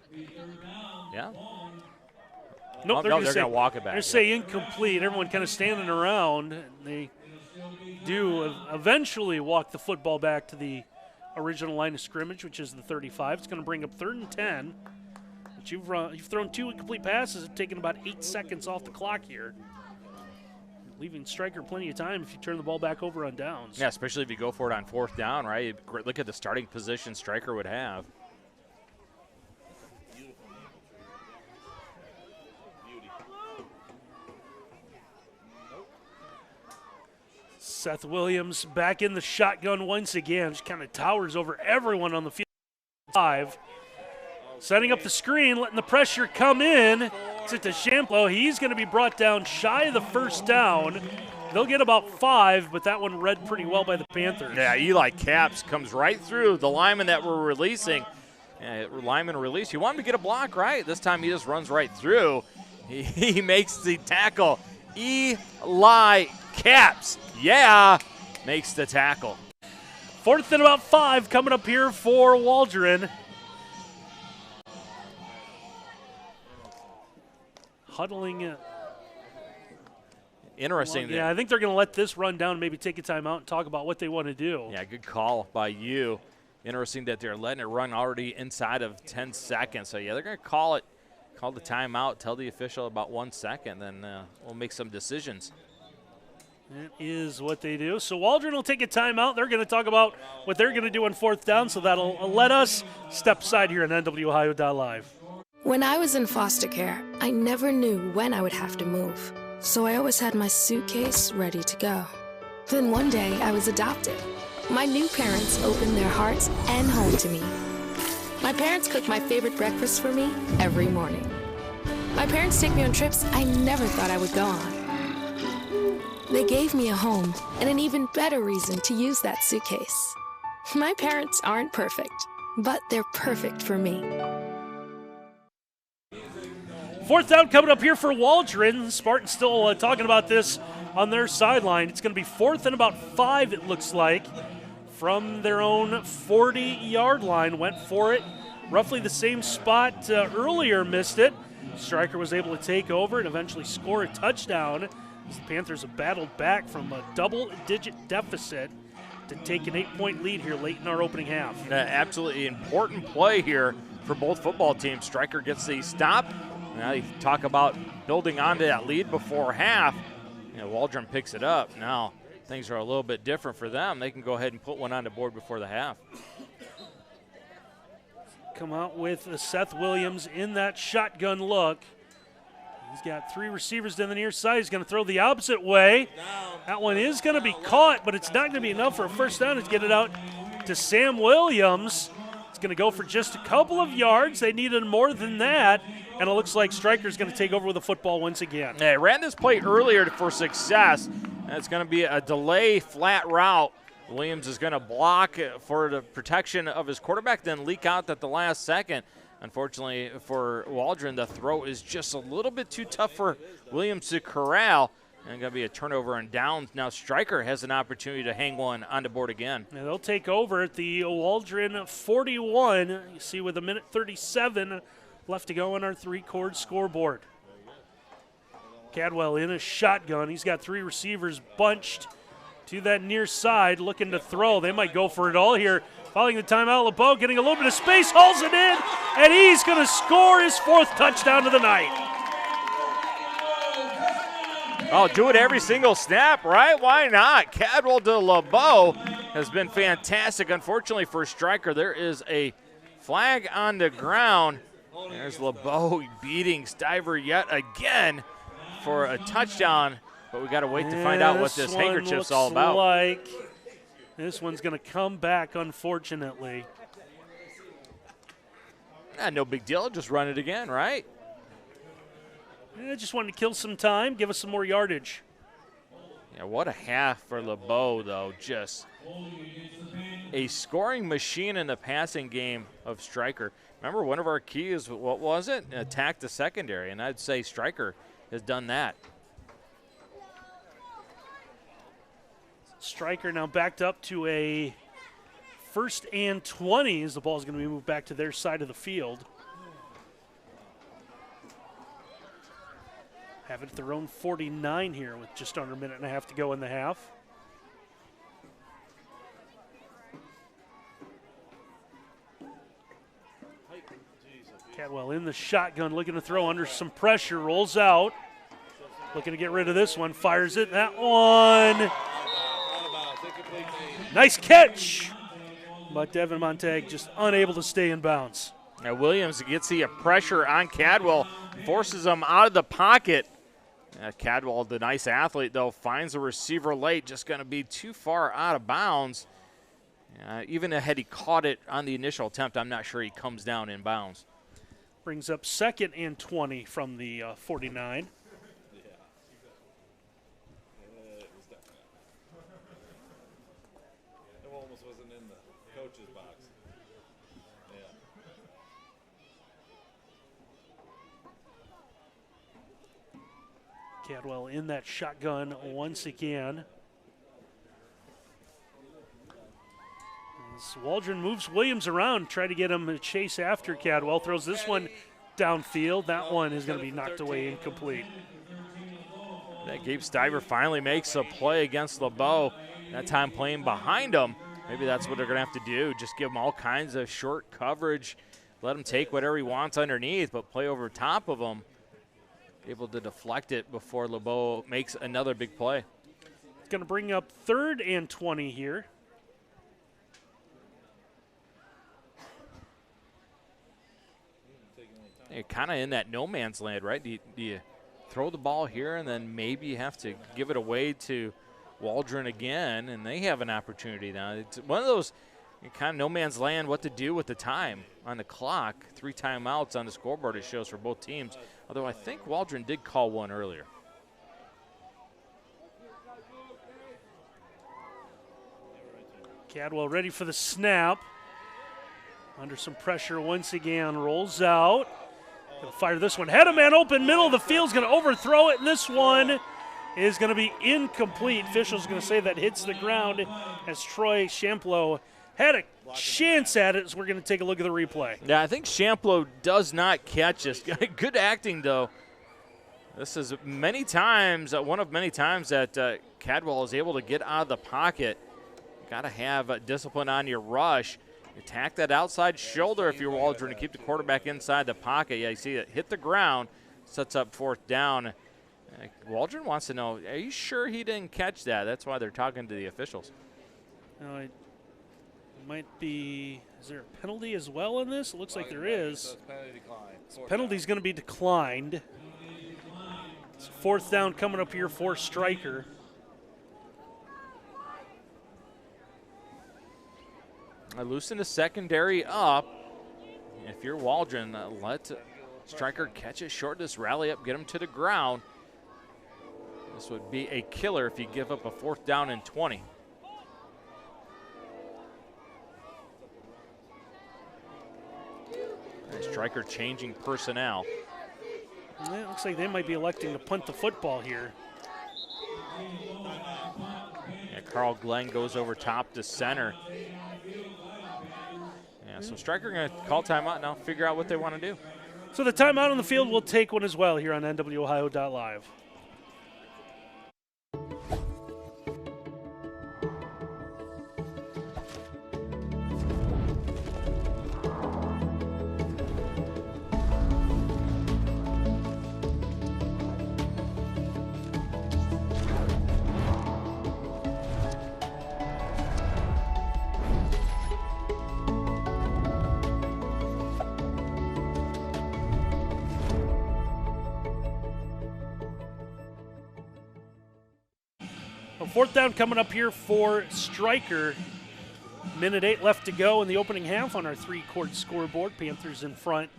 Yeah. Nope, they're going to walk it back. They're going to say incomplete. Everyone kind of standing around. And they do eventually walk the football back to the original line of scrimmage, which is the 35. It's going to bring up 3rd and 10. But you've thrown 2 incomplete passes and taken about 8 seconds off the clock here, leaving Stryker plenty of time if you turn the ball back over on downs. Yeah, especially if you go for it on 4th down, right? Look at the starting position Stryker would have. Seth Williams back in the shotgun once again. Just kind of towers over everyone on the field. 5. Setting up the screen, letting the pressure come in. It's to Shamplo. He's going to be brought down shy of the 1st down. They'll get about 5, but that one read pretty well by the Panthers. Yeah, Eli Capps comes right through the lineman that we're releasing. Lineman release. You want him to get a block, right? This time he just runs right through. He makes the tackle. Eli Capps, makes the tackle. 4th and about 5 coming up here for Waldron. Huddling it. Interesting. Yeah, I think they're going to let this run down, maybe take a timeout and talk about what they want to do. Yeah, good call by you. Interesting that they're letting it run already inside of 10 seconds. So, yeah, they're going to call the timeout, tell the official about 1 second, then we'll make some decisions. That is what they do. So Waldron will take a timeout. They're going to talk about what they're going to do on 4th down, so that'll let us step aside here on NWOhio.live. When I was in foster care, I never knew when I would have to move. So I always had my suitcase ready to go. Then one day, I was adopted. My new parents opened their hearts and home to me. My parents cook my favorite breakfast for me every morning. My parents take me on trips I never thought I would go on. They gave me a home and an even better reason to use that suitcase. My parents aren't perfect, but they're perfect for me. 4th down coming up here for Waldron. Spartans still talking about this on their sideline. It's going to be 4th and about 5, it looks like, from their own 40-yard line. Went for it. Roughly the same spot earlier, missed it. Stryker was able to take over and eventually score a touchdown. The Panthers have battled back from a double-digit deficit to take an 8-point lead here late in our opening half. Absolutely important play here for both football teams. Stryker gets the stop. Now you talk about building onto that lead before half. Waldron picks it up. Now things are a little bit different for them. They can go ahead and put one on the board before the half. Come out with Seth Williams in that shotgun look. He's got 3 receivers down the near side. He's going to throw the opposite way. That one is going to be caught, but it's not going to be enough for a 1st down to get it out to Sam Williams. It's going to go for just a couple of yards. They needed more than that, and it looks like Stryker's going to take over with the football once again. They ran this play earlier for success. It's going to be a delay flat route. Williams is going to block for the protection of his quarterback, then leak out at the last second. Unfortunately for Waldron, the throw is just a little bit too tough for Williams to corral. And going to be a turnover and down. Now Stryker has an opportunity to hang one on the board again. And they'll take over at the Waldron 41. You see with 1:37 left to go on our 3-chord scoreboard. Cadwell in a shotgun. He's got 3 receivers bunched to that near side looking to throw. They might go for it all here. Following the timeout, LeBeau getting a little bit of space, hauls it in, and he's going to score his 4th touchdown of the night. Oh, do it every single snap, right? Why not? Cadwell to LeBeau has been fantastic. Unfortunately for Stryker, there is a flag on the ground. There's LeBeau beating Stiver yet again for a touchdown, but we got to wait to find out what this handkerchief's all about. Like this one's going to come back, unfortunately. No big deal. Just run it again, right? I just wanted to kill some time, give us some more yardage. Yeah, what a half for LeBeau, though. Just a scoring machine in the passing game of Stryker. Remember, one of our keys, what was it? Attack the secondary, and I'd say Stryker has done that. Stryker now backed up to a 1st and 20 as the ball is going to be moved back to their side of the field. Have it at their own 49 here with just under a minute and a half to go in the half. Cadwell in the shotgun, looking to throw under some pressure, rolls out. Looking to get rid of this one, fires it. That one. Nice catch. But Devin Montag just unable to stay in bounds. Now Williams gets the pressure on Cadwell, forces him out of the pocket. Cadwell, the nice athlete, though, finds the receiver late, just going to be too far out of bounds. Even had he caught it on the initial attempt, I'm not sure he comes down in bounds. Brings up 2nd and 20 from the 49. It almost wasn't in the coach's box. Cadwell in that shotgun once again. As Waldron moves Williams around, try to get him to chase after Cadwell. Throws this one downfield. That one is going to be knocked away, incomplete. That Gabe Stiver finally makes a play against LeBeau. That time playing behind him. Maybe that's what they're going to have to do. Just give him all kinds of short coverage. Let him take whatever he wants underneath, but play over top of him. Able to deflect it before LeBeau makes another big play. It's going to bring up 3rd and 20 here. You're kind of in that no man's land, right? Do you throw the ball here and then maybe you have to give it away to Waldron again, and they have an opportunity now. It's one of those kind of no man's land, what to do with the time on the clock. 3 timeouts on the scoreboard it shows for both teams, although I think Waldron did call one earlier. Cadwell ready for the snap. Under some pressure once again, rolls out. Gonna fire this one. Head a man open, middle of the field's gonna overthrow it, and this one is gonna be incomplete. Officials gonna say that hits the ground as Troy Champlo had a chance at it, so we're gonna take a look at the replay. Yeah, I think Champlo does not catch this. Good acting, though. This is many times, one of many times that Cadwell is able to get out of the pocket. Got to have discipline on your rush. Attack that outside shoulder if you're Waldron to keep the quarterback inside the pocket. Yeah, you see it hit the ground, sets up 4th down. Waldron wants to know, are you sure he didn't catch that? That's why they're talking to the officials. No, it might be, is there a penalty as well in this? It looks like there is. Penalty's going to be declined. It's 4th down coming up here for Stryker. Loosen the secondary up. If you're Waldron, let Stryker catch it short, just rally up, get him to the ground. This would be a killer if you give up a 4th down and 20. And Stryker changing personnel. Yeah, it looks like they might be electing to punt the football here. Yeah, Carl Glenn goes over top to center. Yeah, so Stryker going to call timeout now, figure out what they want to do. So the timeout on the field will take one as well here on NWOhio.live. Fourth down coming up here for Stryker. Minute 8 left to go in the opening half on our 3-quart scoreboard. Panthers in front,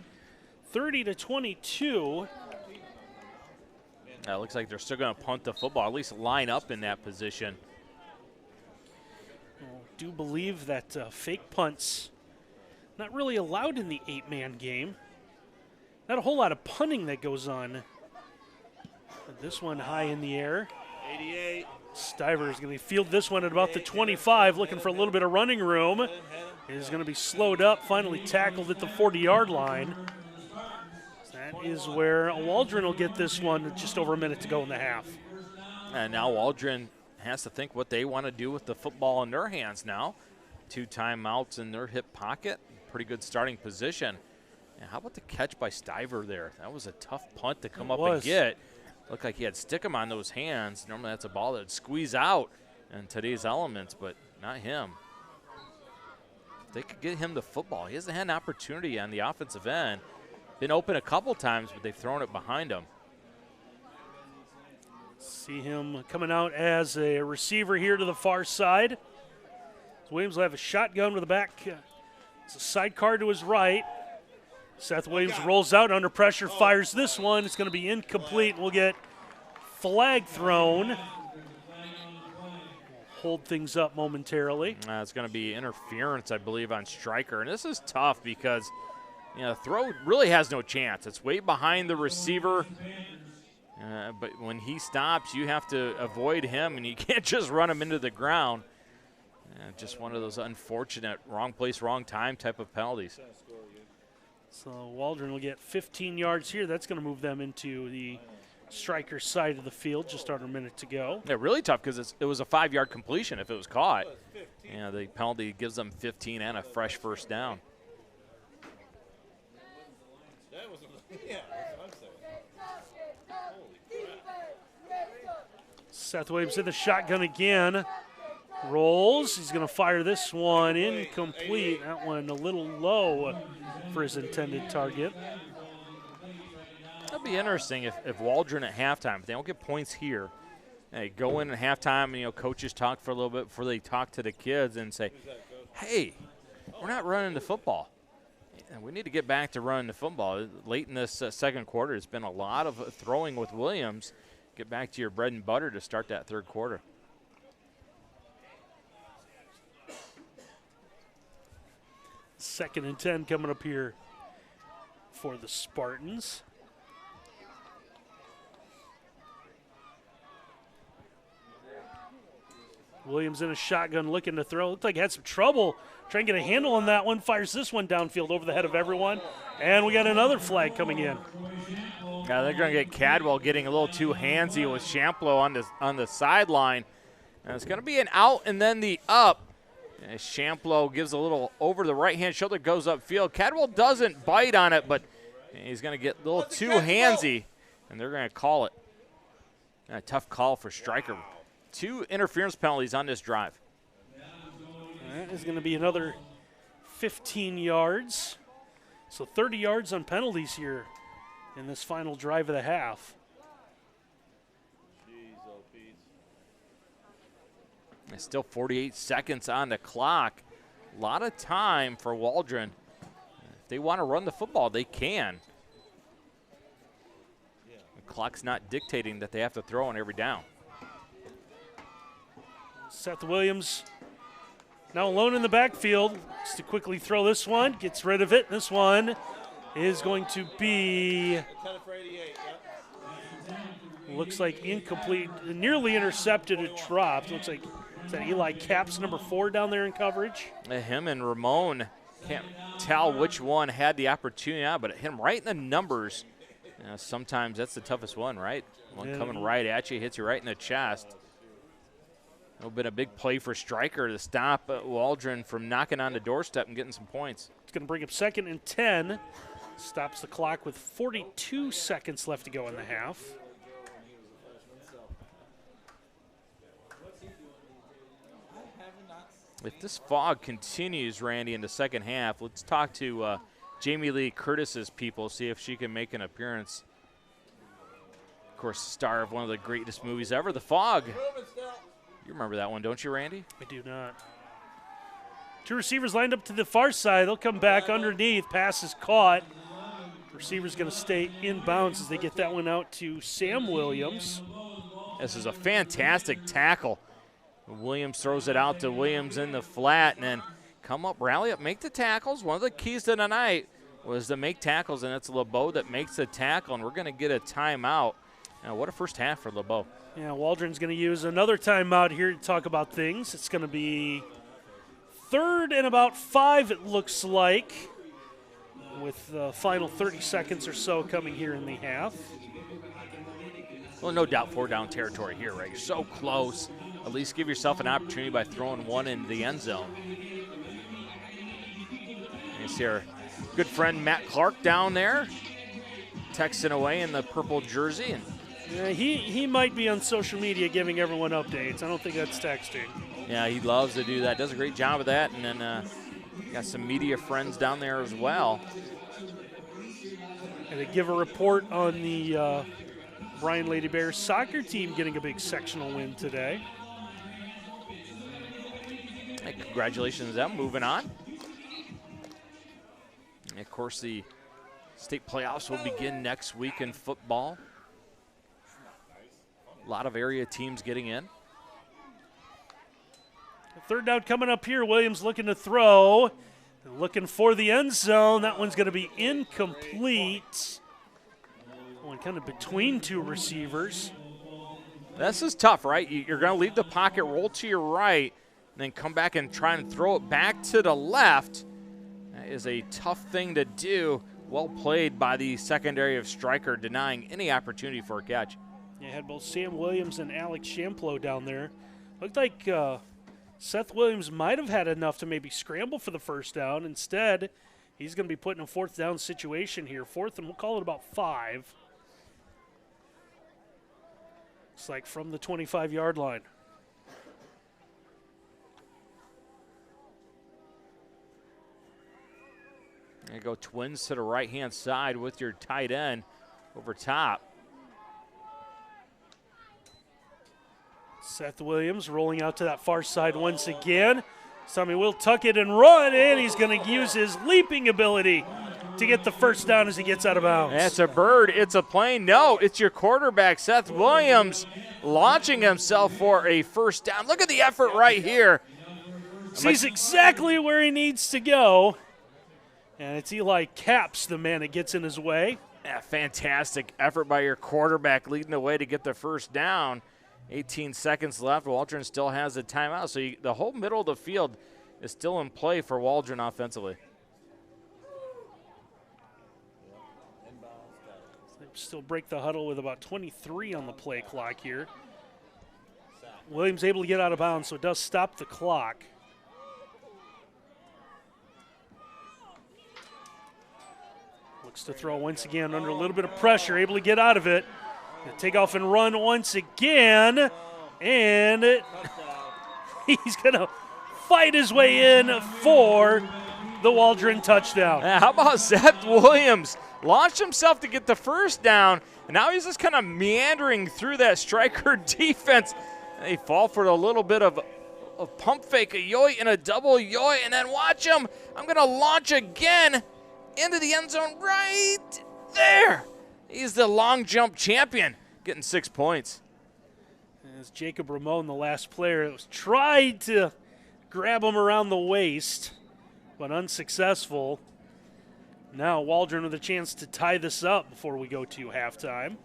30-22. It looks like they're still going to punt the football, at least line up in that position. I do believe that fake punts not really allowed in the 8-man game. Not a whole lot of punting that goes on. But this one high in the air. 88. Stiver is going to field this one at about the 25, looking for a little bit of running room. Is going to be slowed up, finally tackled at the 40-yard line. That is where Waldron will get this one with just over a minute to go in the half. And now Waldron has to think what they want to do with the football in their hands now. 2 timeouts in their hip pocket. Pretty good starting position. Yeah, how about the catch by Stiver there? That was a tough punt to come up and get. Looked like he had Stickum on those hands. Normally that's a ball that would squeeze out in today's elements, but not him. If they could get him the football. He hasn't had an opportunity on the offensive end. Been open a couple times, but they've thrown it behind him. See him coming out as a receiver here to the far side. Williams will have a shotgun with the back. It's a sidecar to his right. Seth Williams rolls out under pressure, fires this one. It's going to be incomplete. We'll get flag thrown. Hold things up momentarily. It's going to be interference, I believe, on Stryker. And this is tough because, the throw really has no chance. It's way behind the receiver. But when he stops, you have to avoid him, and you can't just run him into the ground. Just one of those unfortunate wrong place, wrong time type of penalties. So Waldron will get 15 yards here. That's going to move them into the Stryker side of the field. Just under a minute to go. Yeah, really tough because it was a 5-yard completion if it was caught. The penalty gives them 15 and a fresh first down. Seth Williams in the shotgun again. Rolls. He's going to fire this one incomplete. That one a little low for his intended target. That'd be interesting if Waldron at halftime, if they don't get points here, they go in at halftime and coaches talk for a little bit before they talk to the kids and say, hey, we're not running the football. We need to get back to running the football. Late in this second quarter, it's been a lot of throwing with Williams. Get back to your bread and butter to start that third quarter. Second and 10 coming up here for the Spartans. Williams in a shotgun looking to throw. Looked like he had some trouble trying to get a handle on that one. Fires this one downfield over the head of everyone. And we got another flag coming in. Yeah, they're going to get Cadwell getting a little too handsy with Champlo on the sideline. And it's going to be an out and then the up. And Champlo gives a little over the right-hand shoulder, goes upfield. Cadwell doesn't bite on it, but he's going to get a little too handsy, and they're going to call it. A tough call for Stryker. 2 interference penalties on this drive. That is going to be another 15 yards. So 30 yards on penalties here in this final drive of the half. There's still 48 seconds on the clock. A lot of time for Waldron. If they want to run the football, they can. The clock's not dictating that they have to throw on every down. Seth Williams now alone in the backfield. Just to quickly throw this one. Gets rid of it. This one is going to be, looks like incomplete. Nearly intercepted. It dropped. Looks like, is that Eli Capps, number 4, down there in coverage? Him and Ramon, can't tell which one had the opportunity, but hit him right in the numbers. Sometimes that's the toughest one, right? One coming right at you, hits you right in the chest. It would have been a big play for Stryker to stop Waldron from knocking on the doorstep and getting some points. It's going to bring up 2nd and 10. Stops the clock with 42 seconds left to go in the half. If this fog continues, Randy, in the second half, let's talk to Jamie Lee Curtis's people, see if she can make an appearance. Of course, star of one of the greatest movies ever, The Fog. You remember that one, don't you, Randy? I do not. 2 receivers lined up to the far side. They'll come back underneath. Pass is caught. Receiver's going to stay in bounds as they get that one out to Sam Williams. This is a fantastic tackle. Williams throws it out to Williams in the flat, and then come up, rally up, make the tackles. One of the keys to the night was to make tackles, and it's LeBeau that makes the tackle, and we're going to get a timeout. Now, what a first half for LeBeau. Yeah, Waldron's going to use another timeout here to talk about things. It's going to be 3rd and about 5, it looks like, with the final 30 seconds or so coming here in the half. Well, no doubt 4-down territory here, right? You're so close. At least give yourself an opportunity by throwing one into the end zone. You see our good friend Matt Clark down there, texting away in the purple jersey. And Yeah, he might be on social media giving everyone updates. I don't think that's texting. yeah, he loves to do that. Does a great job of that. And then got some media friends down there as well. And to give a report on the Bryan Lady Bears soccer team getting a big sectional win today. Hey, congratulations to them. Moving on. And of course, the state playoffs will begin next week in football. A lot of area teams getting in. Third down coming up here. Williams looking to throw. Looking for the end zone. That one's going to be incomplete. One kind of between two receivers. This is tough, right? You're going to leave the pocket, roll to your right, and then come back and try and throw it back to the left. That is a tough thing to do. Well played by the secondary of Stryker, denying any opportunity for a catch. You had both Sam Williams and Alex Champlo down there. Looked like Seth Williams might have had enough to maybe scramble for the first down. Instead, he's going to be put in a fourth down situation here. Fourth, and we'll call it about 5. It's like from the 25-yard line. There you go, twins to the right-hand side with your tight end over top. Seth Williams rolling out to that far side once again. Sammy will tuck it and run, and he's going to use his leaping ability to get the first down as he gets out of bounds. That's a bird. It's a plane. No, it's your quarterback, Seth Williams, launching himself for a first down. Look at the effort right here. Sees exactly where he needs to go. And it's Eli Capps, the man that gets in his way. Yeah, fantastic effort by your quarterback leading the way to get the first down. 18 seconds left. Waldron still has a timeout. So the whole middle of the field is still in play for Waldron offensively. They still break the huddle with about 23 on the play clock here. Williams able to get out of bounds, so it does stop the clock. Looks to throw once again under a little bit of pressure, able to get out of it. Gonna take off and run once again, and he's going to fight his way in for the Waldron touchdown. How about Seth Williams? Launched himself to get the first down, and now he's just kind of meandering through that Stryker defense. And they fall for a little bit of a pump fake, a yoy and a double yoy, and then watch him. I'm going to launch again into the end zone right there. He's the long jump champion, getting 6 points. As Jacob Ramon, the last player, that was tried to grab him around the waist, but unsuccessful. Now Waldron with a chance to tie this up before we go to halftime.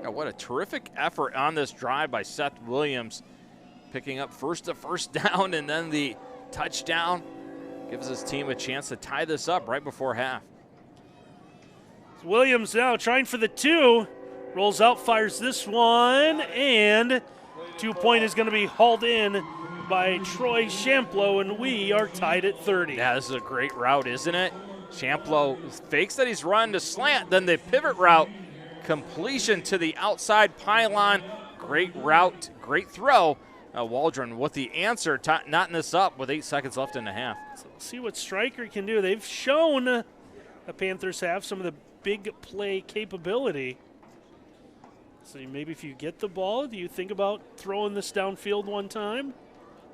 Oh, what a terrific effort on this drive by Seth Williams, picking up first the first down and then the touchdown. Gives his team a chance to tie this up right before half. Williams now trying for the 2. Rolls out, fires this one, and 2-point is going to be hauled in by Troy Champlo, and we are tied at 30. Yeah, this is a great route, isn't it? Champlo fakes that he's running to slant, then the pivot route, completion to the outside pylon. Great route, great throw. Waldron with the answer, knotting this up with 8 seconds left in the half. So let's see what Stryker can do. They've shown the Panthers have some of the big play capability. So maybe if you get the ball, do you think about throwing this downfield one time?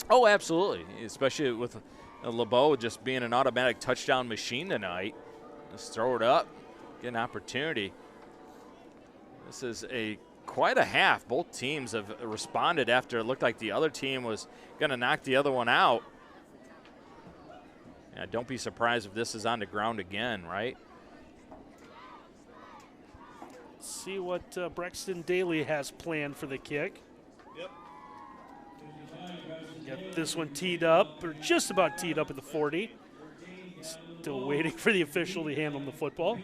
Oh, absolutely, especially with LeBeau just being an automatic touchdown machine tonight. Just throw it up, get an opportunity. This is quite a half. Both teams have responded after it looked like the other team was going to knock the other one out. Yeah, don't be surprised if this is on the ground again, right? Let's see what Braxton Daly has planned for the kick. Yep. Got this one teed up, or just about teed up at the 40. Still waiting for the official to hand him the football.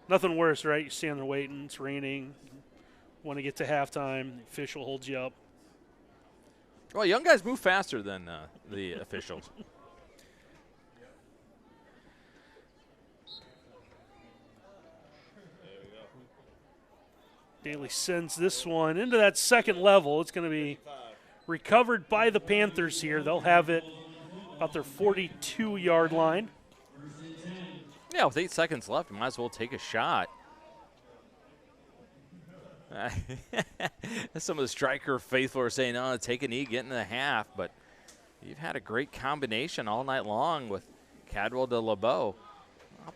Nothing worse, right? You stand there waiting, it's raining, want to get to halftime, the official holds you up. Well, young guys move faster than the officials. Daly sends this one into that second level. It's going to be recovered by the Panthers here. They'll have it about their 42-yard line. Yeah, with 8 seconds left, you might as well take a shot. Some of the Stryker faithful are saying, "Oh, take a knee, get in the half." But you've had a great combination all night long with Cadwell to LeBeau.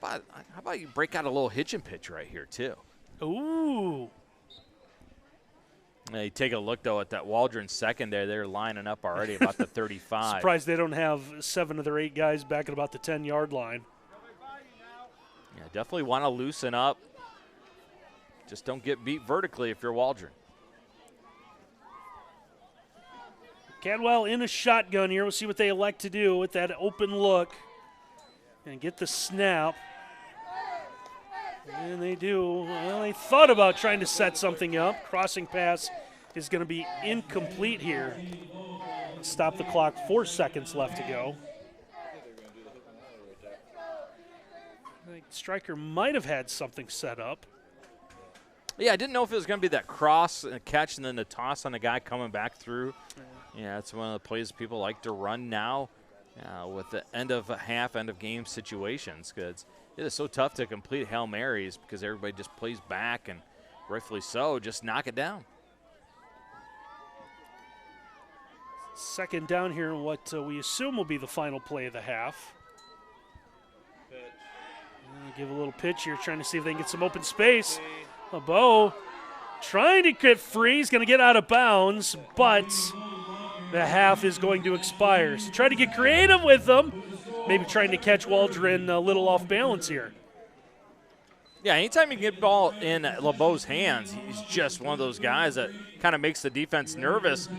How about you break out a little hitch and pitch right here too? Ooh. Now you take a look though at that Waldron second there. They're lining up already about the 35. Surprised they don't have 7 of their 8 guys back at about the 10-yard line. Yeah, definitely want to loosen up. Just don't get beat vertically if you're Waldron. Cadwell in a shotgun here. We'll see what they elect to do with that open look and get the snap. And they do. Well, they thought about trying to set something up. Crossing pass is going to be incomplete here. Stop the clock. 4 seconds left to go. I think Stryker might have had something set up. Yeah, I didn't know if it was going to be that cross and catch and then the toss on the guy coming back through. Yeah, it's one of the plays people like to run now with the end of half, end of game situations, because it is so tough to complete Hail Marys because everybody just plays back, and rightfully so, just knock it down. Second down here in what we assume will be the final play of the half. Give a little pitch here, trying to see if they can get some open space. LeBeau trying to get free. He's going to get out of bounds, but the half is going to expire. So try to get creative with them. Maybe trying to catch Waldron a little off balance here. Yeah, anytime you get the ball in LeBeau's hands, he's just one of those guys that kind of makes the defense nervous.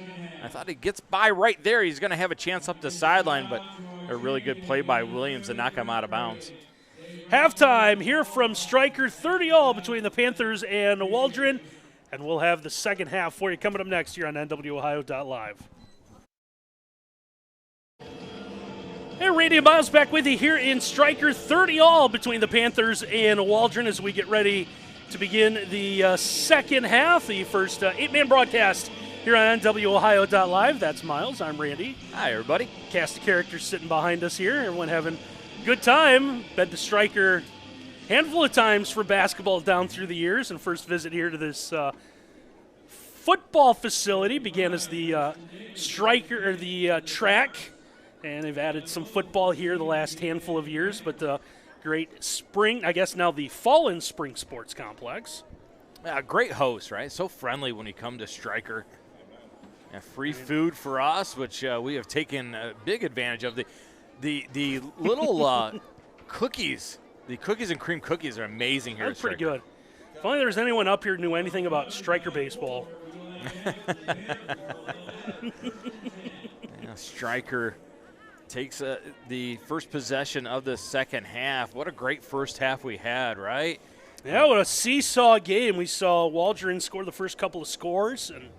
I thought he gets by right there. He's going to have a chance up the sideline, but a really good play by Williams to knock him out of bounds. Halftime here from Stryker, 30-all between the Panthers and Waldron, and we'll have the second half for you coming up next here on NWOhio.live. Hey, Randy and Miles back with you here in Stryker, 30-all between the Panthers and Waldron as we get ready to begin the second half, the first 8-man broadcast here on NWOhio.live. That's Miles. I'm Randy. Hi, everybody. Cast of characters sitting behind us here. Everyone having good time. Been to Stryker a handful of times for basketball down through the years, and first visit here to this football facility began as the Stryker or the track, and they've added some football here the last handful of years. But the great spring, I guess now the fall and spring sports complex. Great host, right? So friendly when you come to Stryker. Free food for us, which we have taken a big advantage of. The little cookies, the cookies and cream cookies are amazing here. That's pretty good. If only there was anyone up here who knew anything about Stryker baseball. Stryker takes the first possession of the second half. What a great first half we had, right? Yeah, what a seesaw game. We saw Waldron score the first couple of scores, and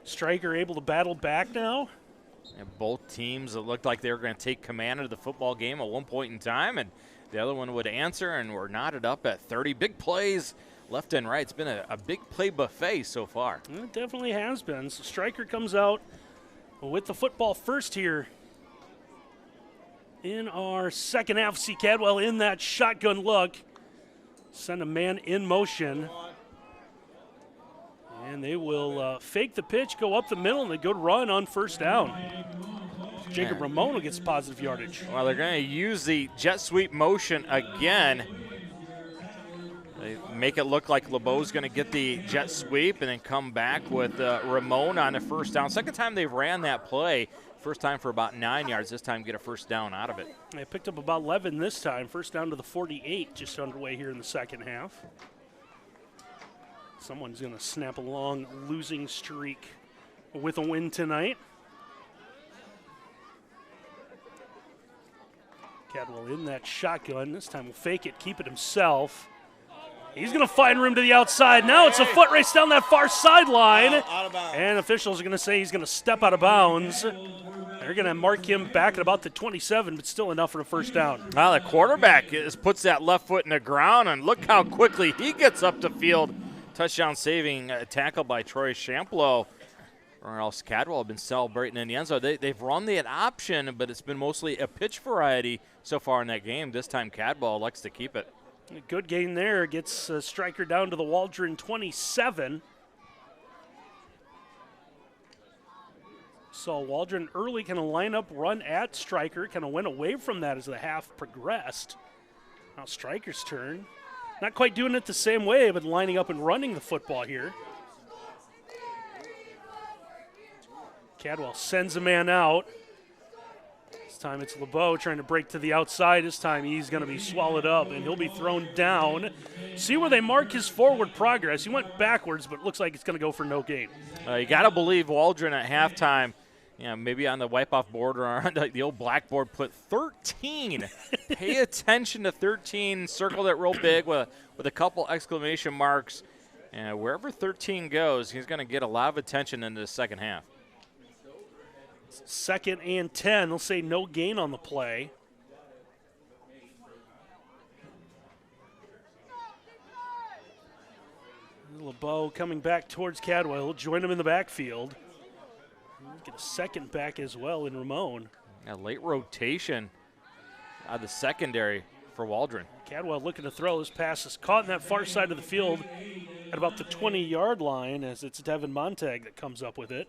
Stryker able to battle back now. And both teams, it looked like they were going to take command of the football game at one point in time, and the other one would answer, and we're knotted up at 30. Big plays left and right. It's been a big play buffet so far. It definitely has been. So Stryker comes out with the football first here in our second half. See Cadwell in that shotgun look. Send a man in motion. And they will fake the pitch, go up the middle, and a good run on first down. Jacob Ramon gets positive yardage. Well, they're going to use the jet sweep motion again. They make it look like LeBeau's going to get the jet sweep and then come back with Ramon on the first down. Second time they've ran that play. First time for about 9 yards. This time get a first down out of it. They picked up about 11 this time. First down to the 48, just underway here in the second half. Someone's going to snap a long losing streak with a win tonight. Cadwell in that shotgun. This time will fake it, keep it himself. He's going to find room to the outside. Now it's a foot race down that far sideline. Out of bounds. And officials are going to say he's going to step out of bounds. They're going to mark him back at about the 27, but still enough for a first down. Well, the quarterback puts that left foot in the ground, and look how quickly he gets up the field touchdown saving tackle by Troy Champlo, or else Cadwell have been celebrating in the end zone. They've run that option, but it's been mostly a pitch variety so far in that game. This time Cadwell likes to keep it. A good gain there. Gets Stryker down to the Waldron 27. So Waldron early kind of line up, run at Stryker, kind of went away from that as the half progressed. Now Stryker's turn. Not quite doing it the same way, but lining up and running the football here. Cadwell sends a man out. This time it's LeBeau trying to break to the outside. This time he's going to be swallowed up, and he'll be thrown down. See where they mark his forward progress. He went backwards, but it looks like it's going to go for no gain. You got to believe Waldron at halftime, maybe on the wipe-off board or on the old blackboard, put 13. Pay attention to 13. Circled it real big with a couple exclamation marks. And wherever 13 goes, he's going to get a lot of attention in the second half. 2nd and 10. They'll say no gain on the play. LeBeau coming back towards Cadwell. He'll join him in the backfield. He'll get a second back as well in Ramon. A late rotation out of the secondary for Waldron. Cadwell looking to throw. This pass is caught in that far side of the field at about the 20-yard line as it's Devin Montag that comes up with it.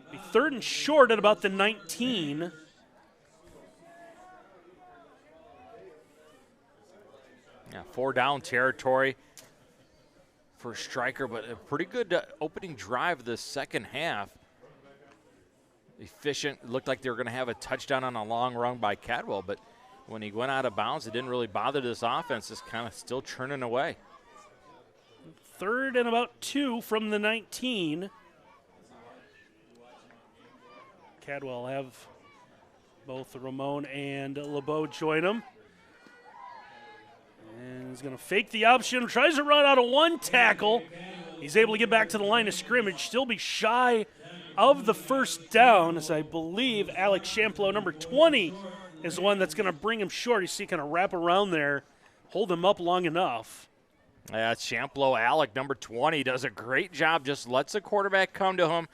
Be 3rd and short at about the 19. Yeah, 4-down territory for Stryker, but a pretty good opening drive this second half. Efficient. It looked like they were going to have a touchdown on a long run by Cadwell, but when he went out of bounds, it didn't really bother this offense. It's kind of still churning away. 3rd and about 2 from the 19. Cadwell have both Ramon and LeBeau join him. And he's going to fake the option, tries to run out of one tackle. He's able to get back to the line of scrimmage, still be shy of the first down, as I believe Alex Champlo, number 20, is the one that's going to bring him short. You see kind of wrap around there, hold him up long enough. Yeah, Champlo, Alec, number 20, does a great job, just lets the quarterback come to him.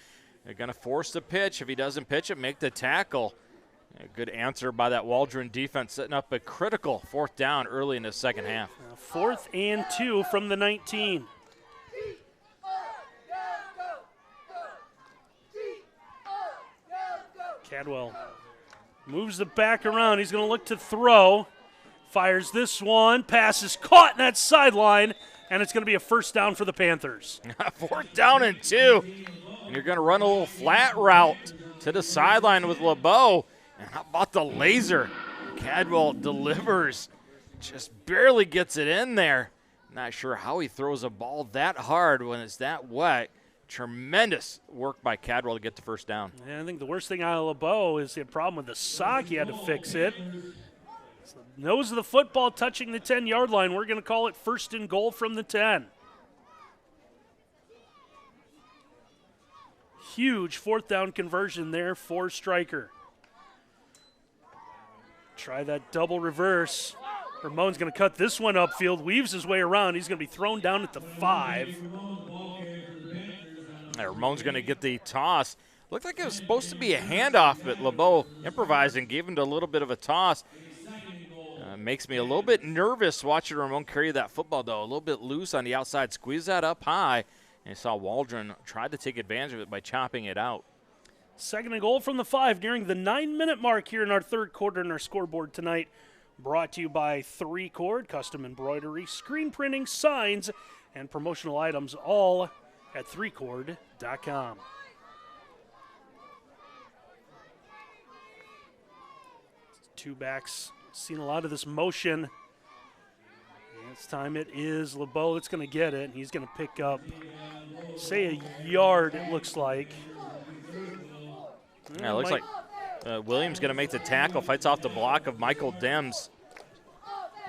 They're going to force the pitch. If he doesn't pitch it, make the tackle. A good answer by that Waldron defense, setting up a critical 4th down early in the second half. 4th and 2 from the 19. Cadwell moves the back around. He's going to look to throw. Fires this one. Pass is caught in that sideline, and it's going to be a 1st down for the Panthers. 4th down and 2. And you're going to run a little flat route to the sideline with LeBeau. And how about the laser? Cadwell delivers. Just barely gets it in there. Not sure how he throws a ball that hard when it's that wet. Tremendous work by Cadwell to get the 1st down. And I think the worst thing out of LeBeau is he had a problem with the sock. He had to fix it. So nose of the football touching the 10-yard line. We're going to call it 1st and goal from the 10. Huge 4th down conversion there for Stryker. Try that double reverse. Ramon's going to cut this one upfield, weaves his way around. He's going to be thrown down at the 5. Ramon's going to get the toss. Looked like it was supposed to be a handoff, but LeBeau improvised and gave him a little bit of a toss. Makes me a little bit nervous watching Ramon carry that football, though. A little bit loose on the outside. Squeeze that up high. And you saw Waldron tried to take advantage of it by chopping it out. 2nd and goal from the 5, nearing the 9-minute mark here in our 3rd quarter in our scoreboard tonight. Brought to you by 3Chord, custom embroidery, screen printing, signs, and promotional items, all at 3chord.com. Two backs, seen a lot of this motion. This time it is LeBeau that's going to get it, and he's going to pick up, say, a yard, it looks like. Yeah, it looks like Williams going to make the tackle, fights off the block of Michael Dems.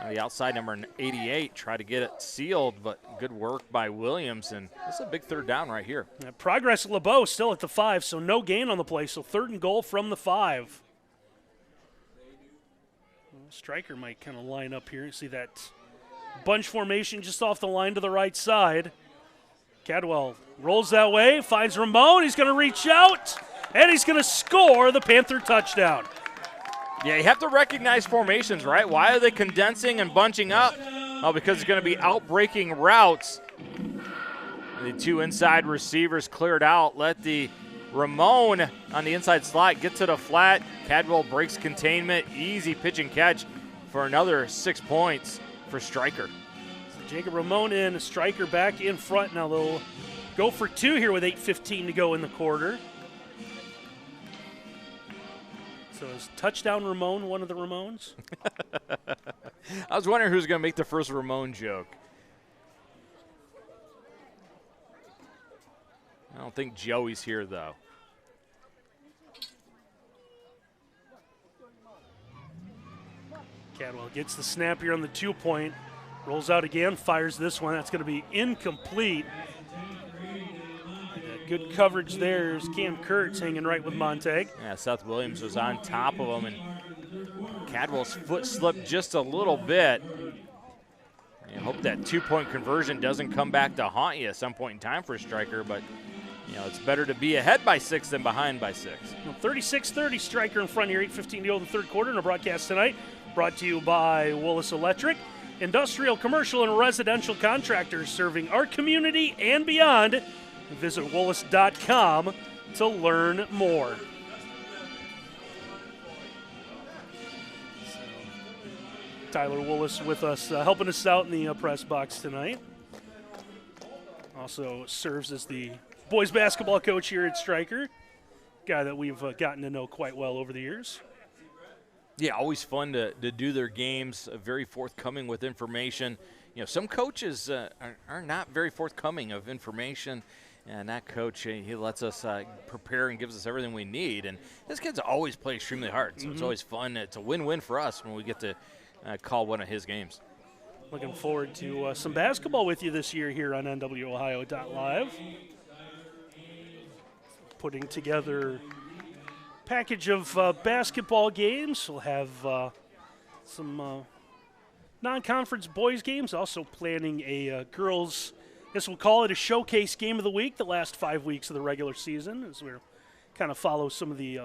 On the outside, number 88, try to get it sealed, but good work by Williams, and this is a big 3rd down right here. Progress LeBeau still at the 5, so no gain on the play, so 3rd and goal from the 5. Stryker might kind of line up here. See that Bunch formation just off the line to the right side. Cadwell rolls that way, finds Ramon. He's going to reach out, and he's going to score the Panther touchdown. Yeah, you have to recognize formations, right? Why are they condensing and bunching up? Oh, because it's going to be out-breaking routes. The two inside receivers cleared out. Let the Ramon on the inside slot get to the flat. Cadwell breaks containment. Easy pitch and catch for another 6 points for Stryker. So Jacob Ramon in, Stryker back in front. Now they'll go for two here with 8:15 to go in the quarter. So is touchdown Ramon one of the Ramones? I was wondering who's going to make the first Ramon joke. I don't think Joey's here, though. Cadwell gets the snap here on the 2-point. Rolls out again, fires this one. That's going to be incomplete. Good coverage there as Cam Kurtz hanging right with Montag. Yeah, Seth Williams was on top of him, and Cadwell's foot slipped just a little bit. I hope that 2-point conversion doesn't come back to haunt you at some point in time for Stryker, but you know, it's better to be ahead by 6 than behind by 6. 36-30, Stryker in front here, 8:15 to go in the third quarter. In our broadcast tonight, brought to you by Willis Electric, industrial, commercial, and residential contractors serving our community and beyond. Visit Willis.com to learn more. Tyler Willis with us, helping us out in the press box tonight. Also serves as the boys basketball coach here at Stryker. Guy that we've gotten to know quite well over the years. Yeah, always fun to do their games, very forthcoming with information. You know, some coaches are not very forthcoming of information, and that coach, he lets us prepare and gives us everything we need. And this kid's always play extremely hard, so it's always fun. It's a win-win for us when we get to call one of his games. Looking forward to some basketball with you this year here on NWOhio.live. Putting together a package of basketball games. We'll have some non-conference boys games. Also planning a girls, I guess we'll call it a showcase game of the week, the last 5 weeks of the regular season, as we kind of follow some of the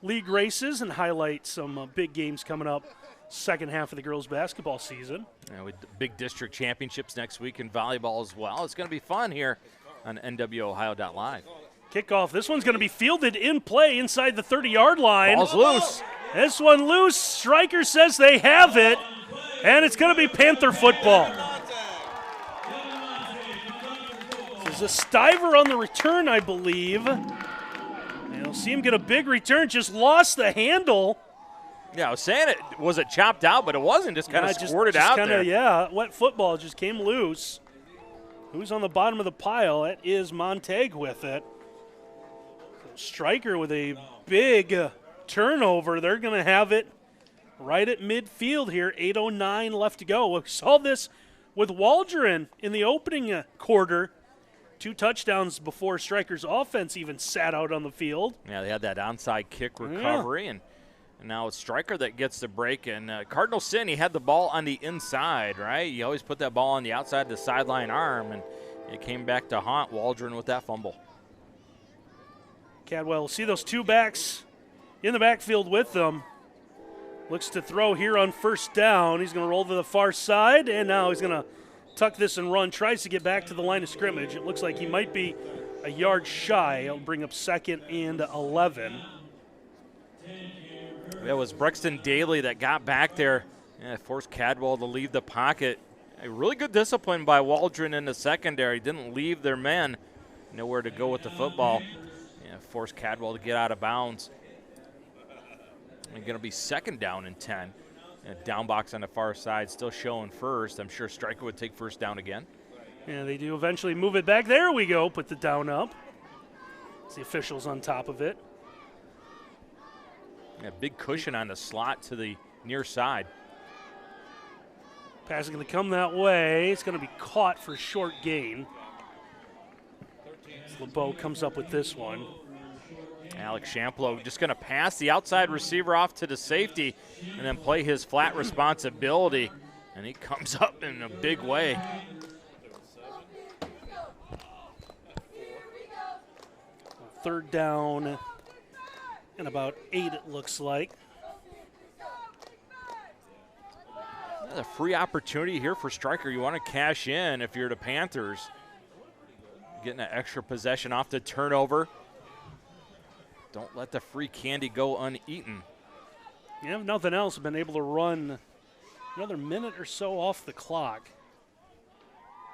league races and highlight some big games coming up second half of the girls basketball season. Yeah, with big district championships next week in volleyball as well. It's going to be fun here on NWOhio.live. Kickoff. This one's going to be fielded in play inside the 30-yard line. Ball's loose. This one loose. Stryker says they have it, and it's going to be Panther football. There's a Stiver on the return, I believe. And you'll see him get a big return. Just lost the handle. Yeah, I was saying was it chopped out, but it wasn't. Just kind of squirted out there. Yeah, wet football just came loose. Who's on the bottom of the pile? That is Montag with it. Stryker with a big turnover. They're going to have it right at midfield here. 8:09 left to go. We saw this with Waldron in the opening quarter. 2 touchdowns before Stryker's offense even sat out on the field. Yeah, they had that onside kick recovery, and now it's Stryker that gets the break. And Cardinal Sin, he had the ball on the inside, right? You always put that ball on the outside of the sideline arm, and it came back to haunt Waldron with that fumble. Cadwell, see those 2 backs in the backfield with them. Looks to throw here on first down. He's going to roll to the far side, and now he's going to tuck this and run. Tries to get back to the line of scrimmage. It looks like he might be a yard shy. He'll bring up 2nd and 11. That was Brexton Daly that got back there and forced Cadwell to leave the pocket. A really good discipline by Waldron in the secondary. Didn't leave their men nowhere to go with the football. Forced Cadwell to get out of bounds. It's going to be 2nd down and 10. Down box on the far side still showing first. I'm sure Stryker would take first down again. Yeah, they do eventually move it back. There we go. Put the down up. It's the officials on top of it. Yeah, big cushion on the slot to the near side. Pass is going to come that way. It's going to be caught for short gain. LeBeau comes up with this one. Alex Shamplo just going to pass the outside receiver off to the safety and then play his flat responsibility. and he comes up in a big way. Third down and about 8, it looks like. A free opportunity here for Stryker. You want to cash in if you're the Panthers. Getting an extra possession off the turnover. Don't let the free candy go uneaten. Yeah, if nothing else, been able to run another minute or so off the clock.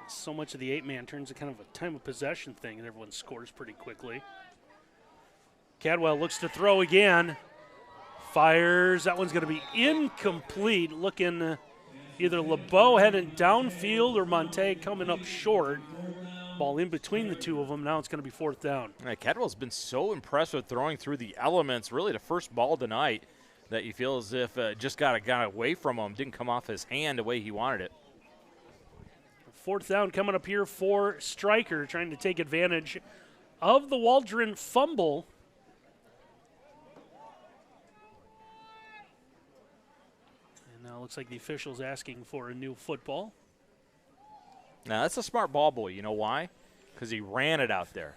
So much of the 8-man turns to kind of a time of possession thing, and everyone scores pretty quickly. Cadwell looks to throw again. Fires. That one's going to be incomplete. Looking either LeBeau heading downfield or Montague coming up short. Ball in between the two of them. Now it's going to be 4th down. Cadwell's been so impressed with throwing through the elements. Really the first ball tonight that you feel as if just got away from him. Didn't come off his hand the way he wanted it. 4th down coming up here for Stryker, trying to take advantage of the Waldron fumble. Now looks like the official's asking for a new football. Now, that's a smart ball boy. You know why? Because he ran it out there.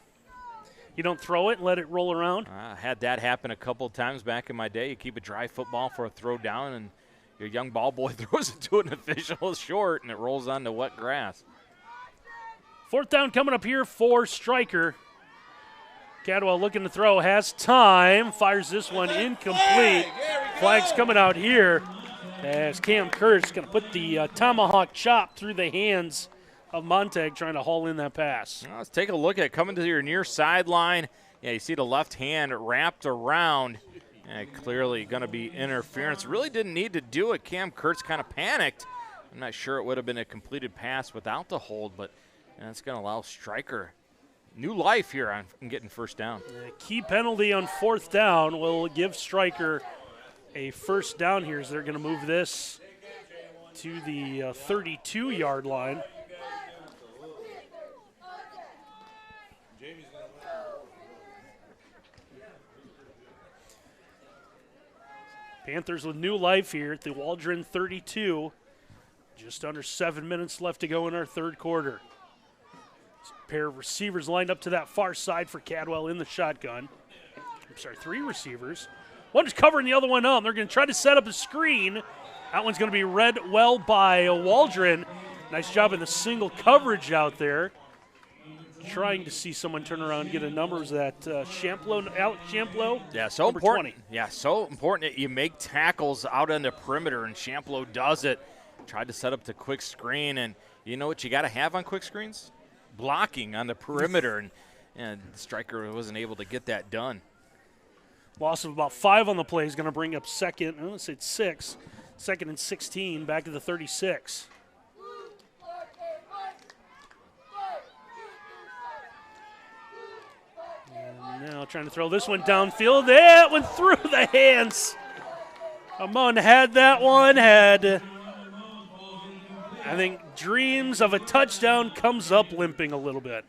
You don't throw it and let it roll around? I had that happen a couple of times back in my day. You keep a dry football for a throw down, and your young ball boy throws it to an official short, and it rolls onto wet grass. 4th down coming up here for Stryker. Cadwell looking to throw, has time, fires this one incomplete. Flag's coming out here as Cam Kurtz going to put the tomahawk chop through the hands of Montag, trying to haul in that pass. Well, let's take a look at it. Coming to your near sideline. Yeah, you see the left hand wrapped around. And clearly going to be interference. Really didn't need to do it. Cam Kurtz kind of panicked. I'm not sure it would have been a completed pass without the hold, but that's going to allow Stryker new life here on getting 1st down. The key penalty on 4th down will give Stryker a 1st down here as they're going to move this to the 32-yard line. Panthers with new life here at the Waldron 32. Just under 7 minutes left to go in our 3rd quarter. A pair of receivers lined up to that far side for Cadwell in the shotgun. I'm sorry, 3 receivers. One is covering the other one up. They're going to try to set up a screen. That one's going to be read well by Waldron. Nice job in the single coverage out there. Trying to see someone turn around and get a number. Was that Alex Champlow? Yeah, so number important. 20. Yeah, so important that you make tackles out on the perimeter, and Champlow does it. Tried to set up the quick screen, and you know what you got to have on quick screens? Blocking on the perimeter, and Stryker wasn't able to get that done. Loss of about 5 on the play is going to bring up second. Let's say it's 6. 2nd and 16, back to the 36. And now trying to throw this one downfield. That went through the hands. Amon had that one. Had, I think, dreams of a touchdown, comes up limping a little bit.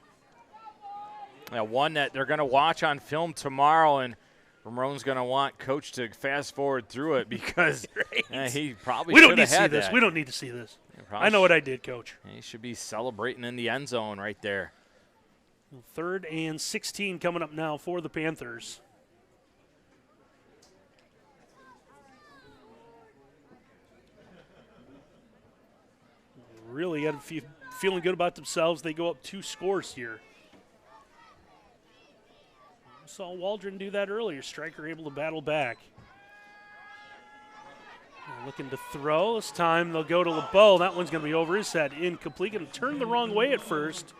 Yeah, one that they're going to watch on film tomorrow, and Ramon's going to want Coach to fast forward through it because he probably should have had that. We don't need to see this. We don't need to see this. I know what I did, Coach. He should be celebrating in the end zone right there. 3rd and 16 coming up now for the Panthers. Really got to feeling good about themselves. They go up 2 scores here. Saw Waldron do that earlier. Stryker able to battle back. Looking to throw. This time they'll go to LeBeau. That one's going to be over his head. Incomplete. Going to turn the wrong way at first.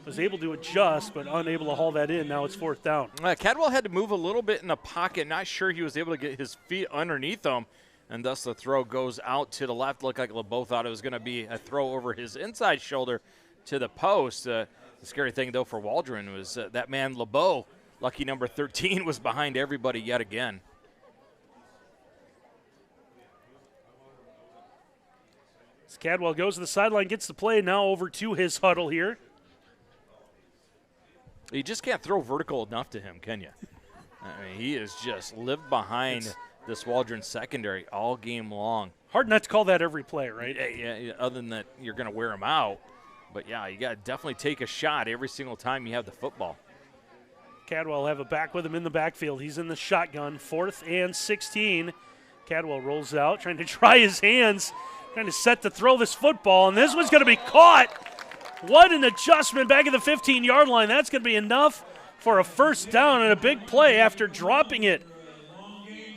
Was able to adjust, but unable to haul that in. Now it's 4th down. Cadwell had to move a little bit in the pocket. Not sure he was able to get his feet underneath him, and thus the throw goes out to the left. Looked like LeBeau thought it was going to be a throw over his inside shoulder to the post. The scary thing, though, for Waldron was that man LeBeau, lucky number 13, was behind everybody yet again. As Cadwell goes to the sideline, gets the play, now over to his huddle here. You just can't throw vertical enough to him, can you? I mean, he has just lived behind this Waldron secondary all game long. Hard not to call that every play, right? Yeah, other than that, you're going to wear them out. But, yeah, you got to definitely take a shot every single time you have the football. Cadwell will have it back with him in the backfield. He's in the shotgun, 4th and 16. Cadwell rolls out, trying to try his hands, trying to set to throw this football, and this one's going to be caught. What an adjustment back at the 15-yard line. That's going to be enough for a first down and a big play after dropping it.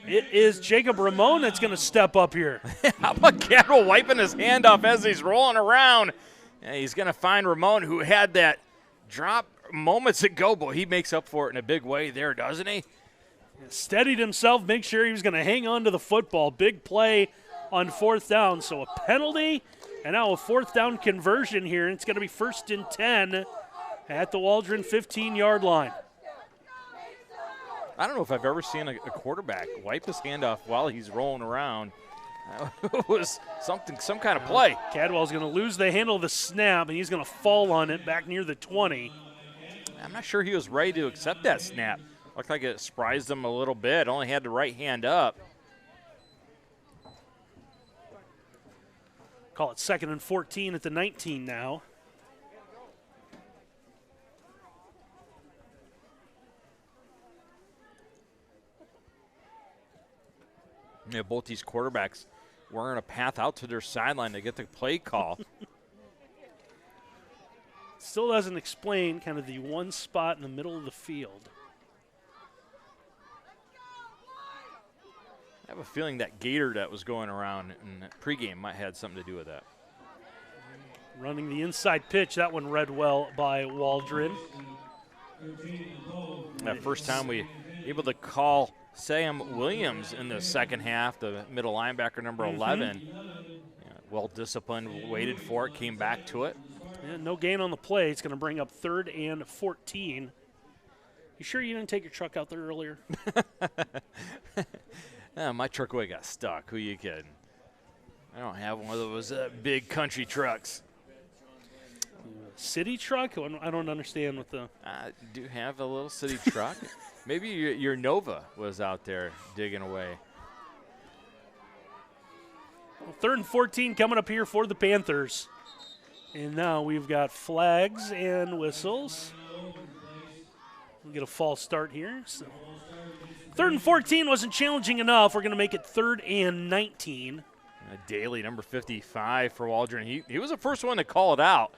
It is Jacob Ramon that's going to step up here. How about Cadwell wiping his hand off as he's rolling around? And he's going to find Ramon, who had that drop moments ago, but he makes up for it in a big way there, doesn't he? Steadied himself, make sure he was going to hang on to the football. Big play on 4th down. So a penalty and now a 4th down conversion here. And it's going to be 1st and 10 at the Waldron 15-yard line. I don't know if I've ever seen a quarterback wipe his hand off while he's rolling around. That was some kind of play. Cadwell's going to lose the handle of the snap, and he's going to fall on it back near the 20. I'm not sure he was ready to accept that snap. Looked like it surprised him a little bit. Only had the right hand up. Call it 2nd and 14 at the 19 now. Yeah, both these quarterbacks wearing a path out to their sideline to get the play call. Still doesn't explain kind of the one spot in the middle of the field. I have a feeling that gator that was going around in that pregame might have had something to do with that. Running the inside pitch, that one read well by Waldron. That first time we able to call Sam Williams in the second half, the middle linebacker, number 11. Yeah, well disciplined, waited for it, came back to it. Yeah, no gain on the play. It's going to bring up 3rd and 14. You sure you didn't take your truck out there earlier? My truck way got stuck. Who you kidding? I don't have one of those big country trucks. City truck? I don't understand what the... I do have a little city truck. Maybe your Nova was out there digging away. Well, 3rd and 14 coming up here for the Panthers. And now we've got flags and whistles. We'll get a false start here. So 3rd and 14 wasn't challenging enough. We're going to make it 3rd and 19. Daly, number 55 for Waldron. He was the first one to call it out.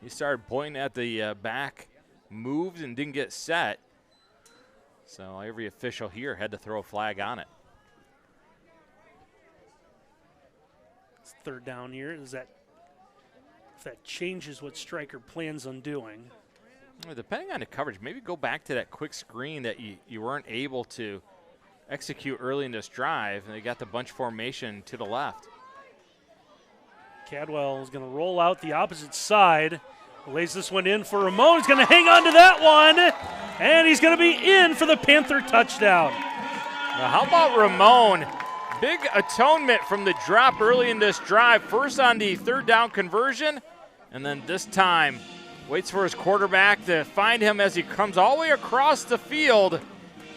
He started pointing at the back, moved and didn't get set. So every official here had to throw a flag on it. It's 3rd down here. If that changes what Stryker plans on doing. Well, depending on the coverage, maybe go back to that quick screen that you weren't able to execute early in this drive, and they got the bunch formation to the left. Cadwell is going to roll out the opposite side. Lays this one in for Ramon. He's going to hang on to that one. And he's going to be in for the Panther touchdown. Now, how about Ramon? Big atonement from the drop early in this drive. First on the 3rd down conversion. And then this time waits for his quarterback to find him as he comes all the way across the field.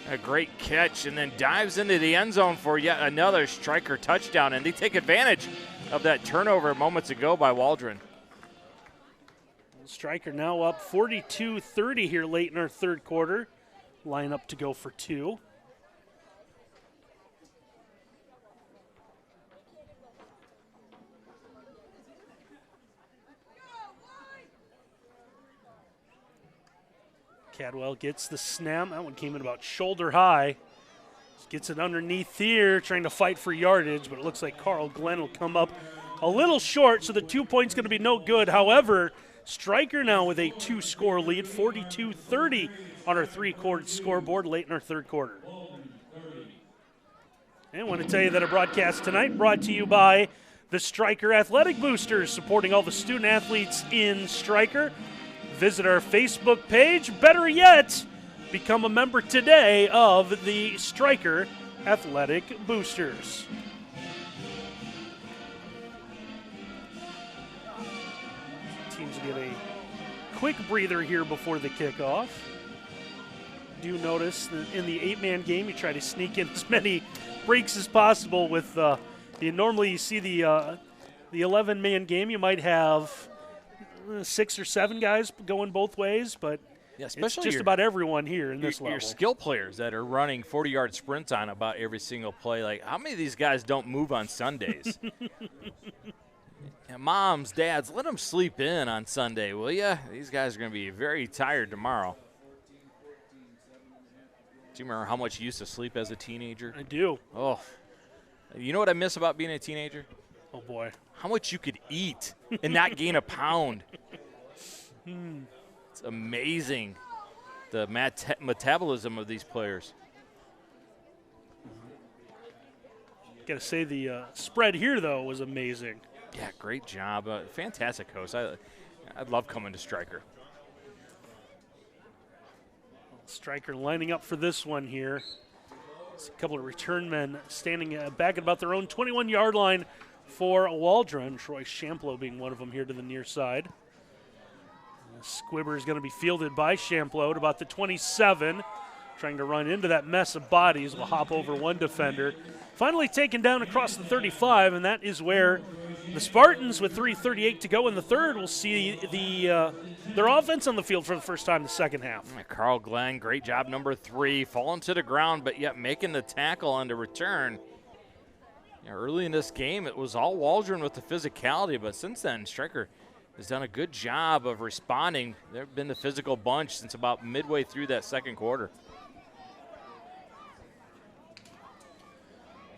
A great catch, and then dives into the end zone for yet another Stryker touchdown. And they take advantage of that turnover moments ago by Waldron. Stryker now up 42-30 here late in our 3rd quarter. Line up to go for 2. Cadwell gets the snap. That one came in about shoulder high. Gets it underneath here, trying to fight for yardage, but it looks like Carl Glenn will come up a little short, so the 2 points going to be no good. However, Stryker now with a 2-score lead, 42-30 on our 3-quarter scoreboard late in our 3rd quarter. And I want to tell you that our broadcast tonight brought to you by the Stryker Athletic Boosters, supporting all the student athletes in Stryker. Visit our Facebook page. Better yet, become a member today of the Stryker Athletic Boosters. Teams get a quick breather here before the kickoff. Do notice that in the 8-man game, you try to sneak in as many breaks as possible with Normally you see the 11-man game, you might have 6 or 7 guys going both ways, but especially it's just about everyone here in this level. Your skill players that are running 40-yard sprints on about every single play. Like, how many of these guys don't move on Sundays? And moms, dads, let them sleep in on Sunday, will ya? These guys are going to be very tired tomorrow. Do you remember how much you used to sleep as a teenager? I do. Oh, you know what I miss about being a teenager? Oh, boy. How much you could eat and not gain a pound. It's amazing, the metabolism of these players. Got to say the spread here, though, was amazing. Yeah, great job. Fantastic host. I love coming to Stryker. Stryker lining up for this one here. It's a couple of return men standing back at about their own 21-yard line for Waldron. Troy Shamplo being one of them here to the near side. Squibber is going to be fielded by Shamplo at about the 27, trying to run into that mess of bodies. Will hop over one defender. Finally taken down across the 35, and that is where the Spartans, with 3:38 to go in the third, will see their offense on the field for the first time in the second half. Carl Glenn, great job, number 3, falling to the ground, but yet making the tackle on the return. Early in this game, it was all Waldron with the physicality, but since then, Stryker has done a good job of responding. They've been the physical bunch since about midway through that second quarter.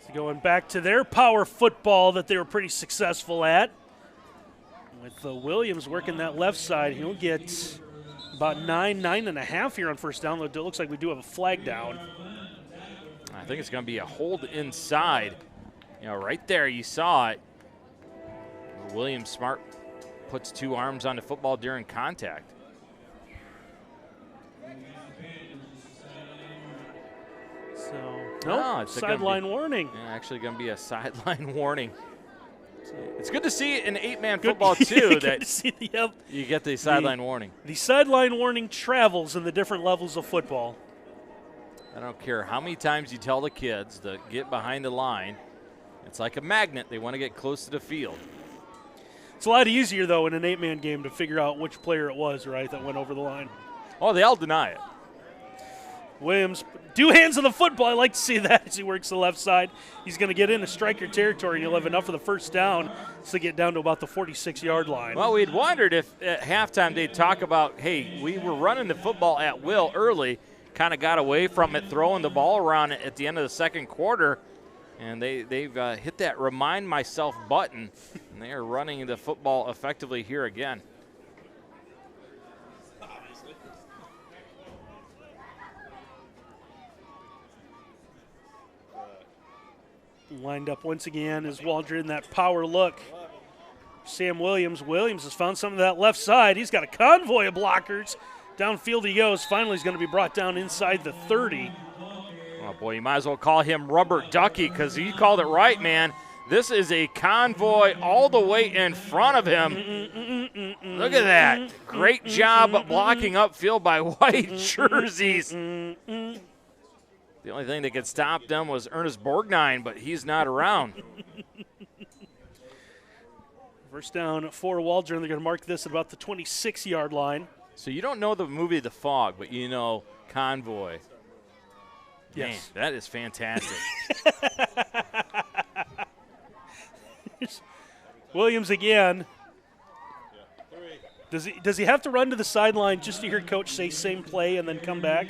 So going back to their power football that they were pretty successful at. With Williams working that left side, he'll get about 9.5 here on first down. It looks like we do have a flag down. I think it's going to be a hold inside. Right there, you saw it. Williams smart puts 2 arms on the football during contact. So, it's sideline warning. Actually going to be a sideline warning. It's good to see in 8-man football, too, that to see you get the sideline warning. The sideline warning travels in the different levels of football. I don't care how many times you tell the kids to get behind the line. It's like a magnet. They want to get close to the field. It's a lot easier, though, in an 8-man game to figure out which player it was, right, that went over the line. Oh, they all deny it. Williams, 2 hands on the football. I like to see that as he works the left side. He's going to get into Stryker territory, and he'll have enough for the first down to get down to about the 46-yard line. Well, we'd wondered if at halftime they'd talk about, hey, we were running the football at will early, kind of got away from it, throwing the ball around at the end of the second quarter, and they've hit that remind myself button, and they are running the football effectively here again. Lined up once again is Waldron, that power look. Sam Williams. Williams has found some of that left side. He's got a convoy of blockers. Downfield he goes. Finally, he's going to be brought down inside the 30. Oh, boy, you might as well call him Rubber Ducky because he called it right, man. This is a convoy all the way in front of him. Look at that. Great job blocking upfield by white jerseys. The only thing that could stop them was Ernest Borgnine, but he's not around. First down for Waldron. They're going to mark this at about the 26-yard line. So you don't know the movie The Fog, but you know Convoy. Yes. Man, that is fantastic. Williams again. Does he have to run to the sideline just to hear Coach say same play and then come back?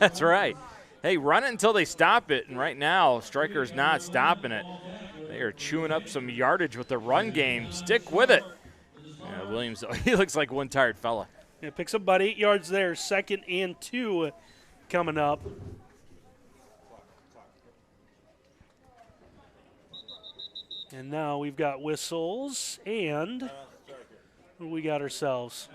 That's right. Hey, run it until they stop it, and right now Stryker's not stopping it. They are chewing up some yardage with the run game. Stick with it. Yeah, Williams, he looks like one tired fella. Yeah, picks up about 8 yards there. 2nd and 2 coming up. And now we've got whistles, and we got ourselves.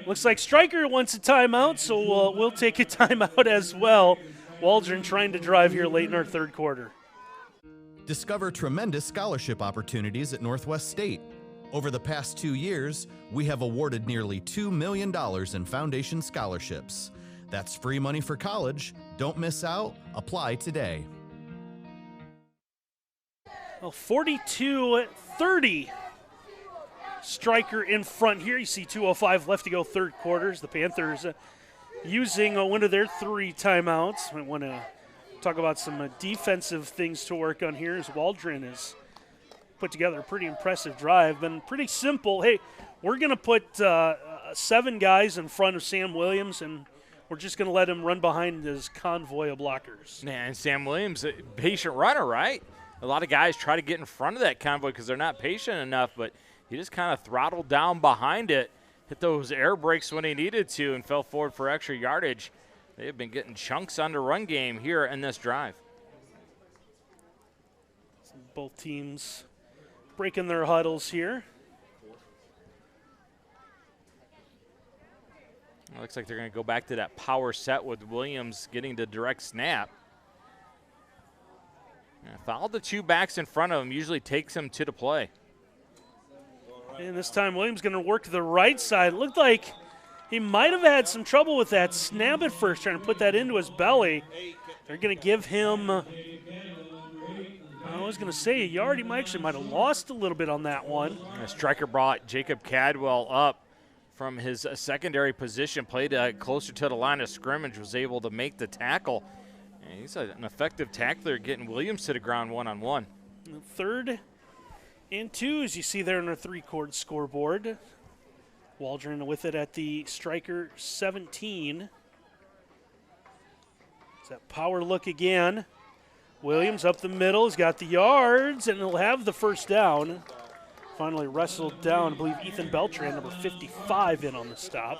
Looks like Stryker wants a timeout, so we'll take a timeout as well. Waldron trying to drive here late in our third quarter. Discover tremendous scholarship opportunities at Northwest State. Over the past 2 years, we have awarded nearly $2 million in foundation scholarships. That's free money for college. Don't miss out. Apply today. Well, 42-30. Stryker in front here. You see 2:05 left to go third quarters. The Panthers using one of their 3 timeouts. I want to talk about some defensive things to work on here as Waldron has put together a pretty impressive drive. Been pretty simple. Hey, we're going to put 7 guys in front of Sam Williams, and we're just going to let him run behind his convoy of blockers. Man, Sam Williams, a patient runner, right? A lot of guys try to get in front of that convoy because they're not patient enough, but he just kind of throttled down behind it, hit those air brakes when he needed to, and fell forward for extra yardage. They've been getting chunks on the run game here in this drive. Both teams breaking their huddles here. It looks like they're going to go back to that power set with Williams getting the direct snap. Follow the 2 backs in front of him, usually takes him to the play. And this time Williams going to work to the right side. It looked like he might have had some trouble with that snap at first, trying to put that into his belly. They're going to give him, I was going to say, a yard. He might have lost a little bit on that one. Stryker brought Jacob Cadwell up from his secondary position, played closer to the line of scrimmage, was able to make the tackle. And he's an effective tackler, getting Williams to the ground one-on-one. 3rd and 2, as you see there on our 3-chord scoreboard. Waldron with it at the Stryker 17. It's that power look again. Williams up the middle, he's got the yards, and he'll have the first down. Finally wrestled down, I believe Ethan Beltran, number 55, in on the stop.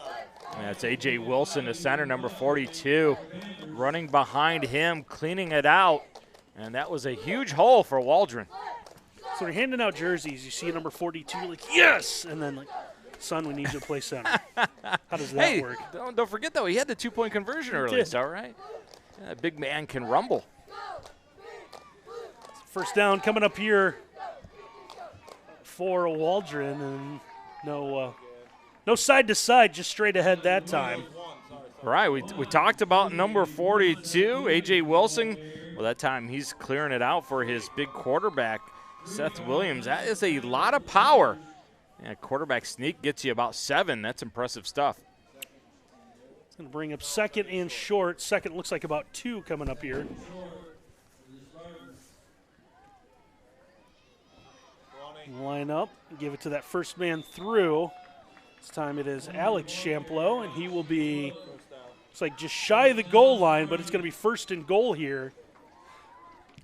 That's A.J. Wilson, the center, number 42, running behind him, cleaning it out, and that was a huge hole for Waldron. So they're handing out jerseys. You see number 42, like, yes! And then, like, son, we need you to play center. How does that work? Don't forget, though, he had the 2-point conversion early. It's all right. Yeah, that big man can rumble. First down coming up here for Waldron, and no side to side, just straight ahead that time. Right, we talked about number 42, A.J. Wilson. Well, that time he's clearing it out for his big quarterback, Seth Williams. That is a lot of power. Yeah, quarterback sneak gets you about 7. That's impressive stuff. It's going to bring up 2nd and short. 2nd looks like about 2 coming up here. Line up, give it to that first man through. This time it is Alex Champlow, and he will be, looks like just shy of the goal line, but it's going to be 1st and goal here.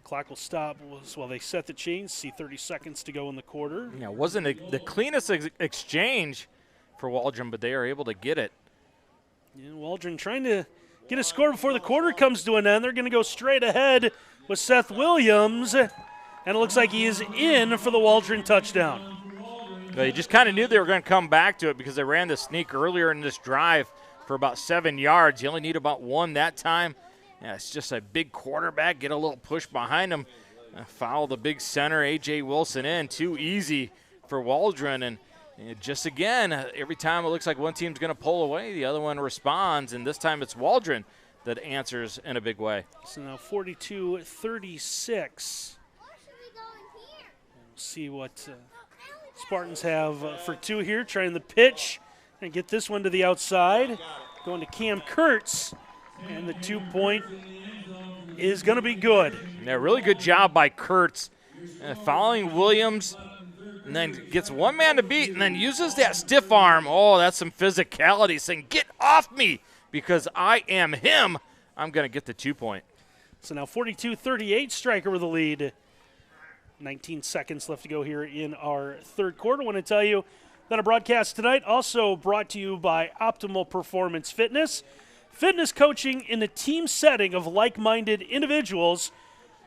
Clock will stop while they set the chains. See 30 seconds to go in the quarter. Yeah, it wasn't the cleanest exchange for Waldron, but they are able to get it. Yeah, Waldron trying to get a score before the quarter comes to an end. They're going to go straight ahead with Seth Williams, and it looks like he is in for the Waldron touchdown. Well, you just kind of knew they were going to come back to it because they ran the sneak earlier in this drive for about 7 yards. You only need about 1 that time. Yeah, it's just a big quarterback. Get a little push behind him. Foul the big center, A.J. Wilson, in. Too easy for Waldron. And just again, every time it looks like one team's going to pull away, the other one responds. And this time it's Waldron that answers in a big way. So now 42-36. We'll see what Spartans have for 2 here. Trying the pitch and get this one to the outside. Going to Cam Kurtz. And the 2-point is going to be good. Yeah, really good job by Kurtz. Following Williams, and then gets one man to beat, and then uses that stiff arm. Oh, that's some physicality, saying, get off me, because I am him. I'm going to get the 2-point. So now 42-38, Stryker with the lead. 19 seconds left to go here in our third quarter. I want to tell you that our broadcast tonight also brought to you by Optimal Performance Fitness. Fitness coaching in a team setting of like-minded individuals.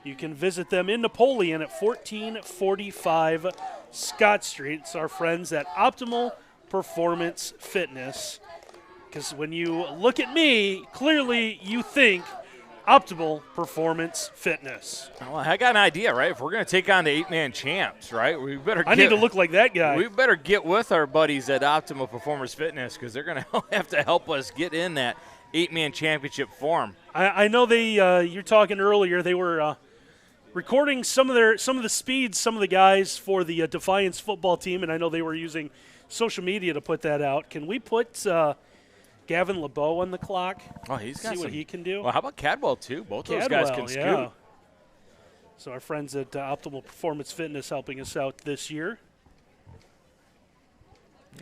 You can visit them in Napoleon at 1445 Scott Street. It's our friends at Optimal Performance Fitness. Because when you look at me, clearly you think Optimal Performance Fitness. Well, I got an idea, right? If we're going to take on the 8-man champs, right, we better I need to look like that guy. We better get with our buddies at Optimal Performance Fitness because they're going to have to help us get in that 8-man championship form. I know they. You're talking earlier. They were recording some of the speeds, some of the guys for the Defiance football team, and I know they were using social media to put that out. Can we put Gavin LeBeau on the clock? Oh, he's got see what he can do. Well, how about Cadwell too? Both those guys can scoot. Yeah. So our friends at Optimal Performance Fitness helping us out this year.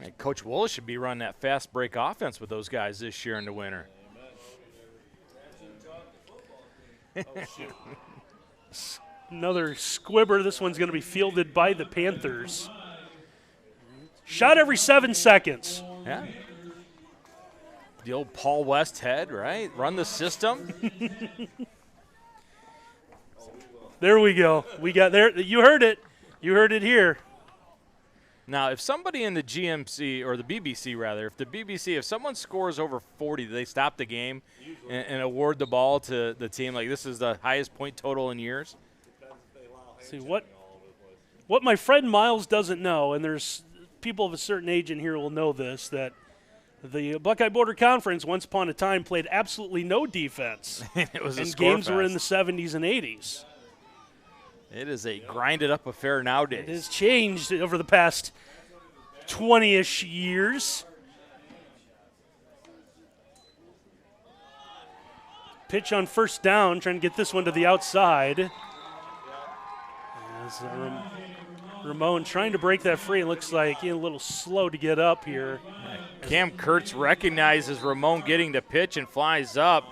And Coach Willis should be running that fast break offense with those guys this year in the winter. Another squibber. This one's going to be fielded by the Panthers. Shot every 7 seconds. Yeah. The old Paul West head, right? Run the system. There we go. We got there. You heard it. You heard it here. Now, if somebody in the GMC, or the BBC rather, if someone scores over 40, do they stop the game and award the ball to the team? Like, this is the highest point total in years? See, what my friend Miles doesn't know, and there's people of a certain age in here will know this, that the Buckeye Border Conference once upon a time played absolutely no defense. It was and games were in the 70s and 80s. It is a grinded-up affair nowadays. It has changed over the past 20-ish years. Pitch on first down, trying to get this one to the outside. As Ramon trying to break that free. It looks like a little slow to get up here. Cam Kurtz recognizes Ramon getting the pitch and flies up.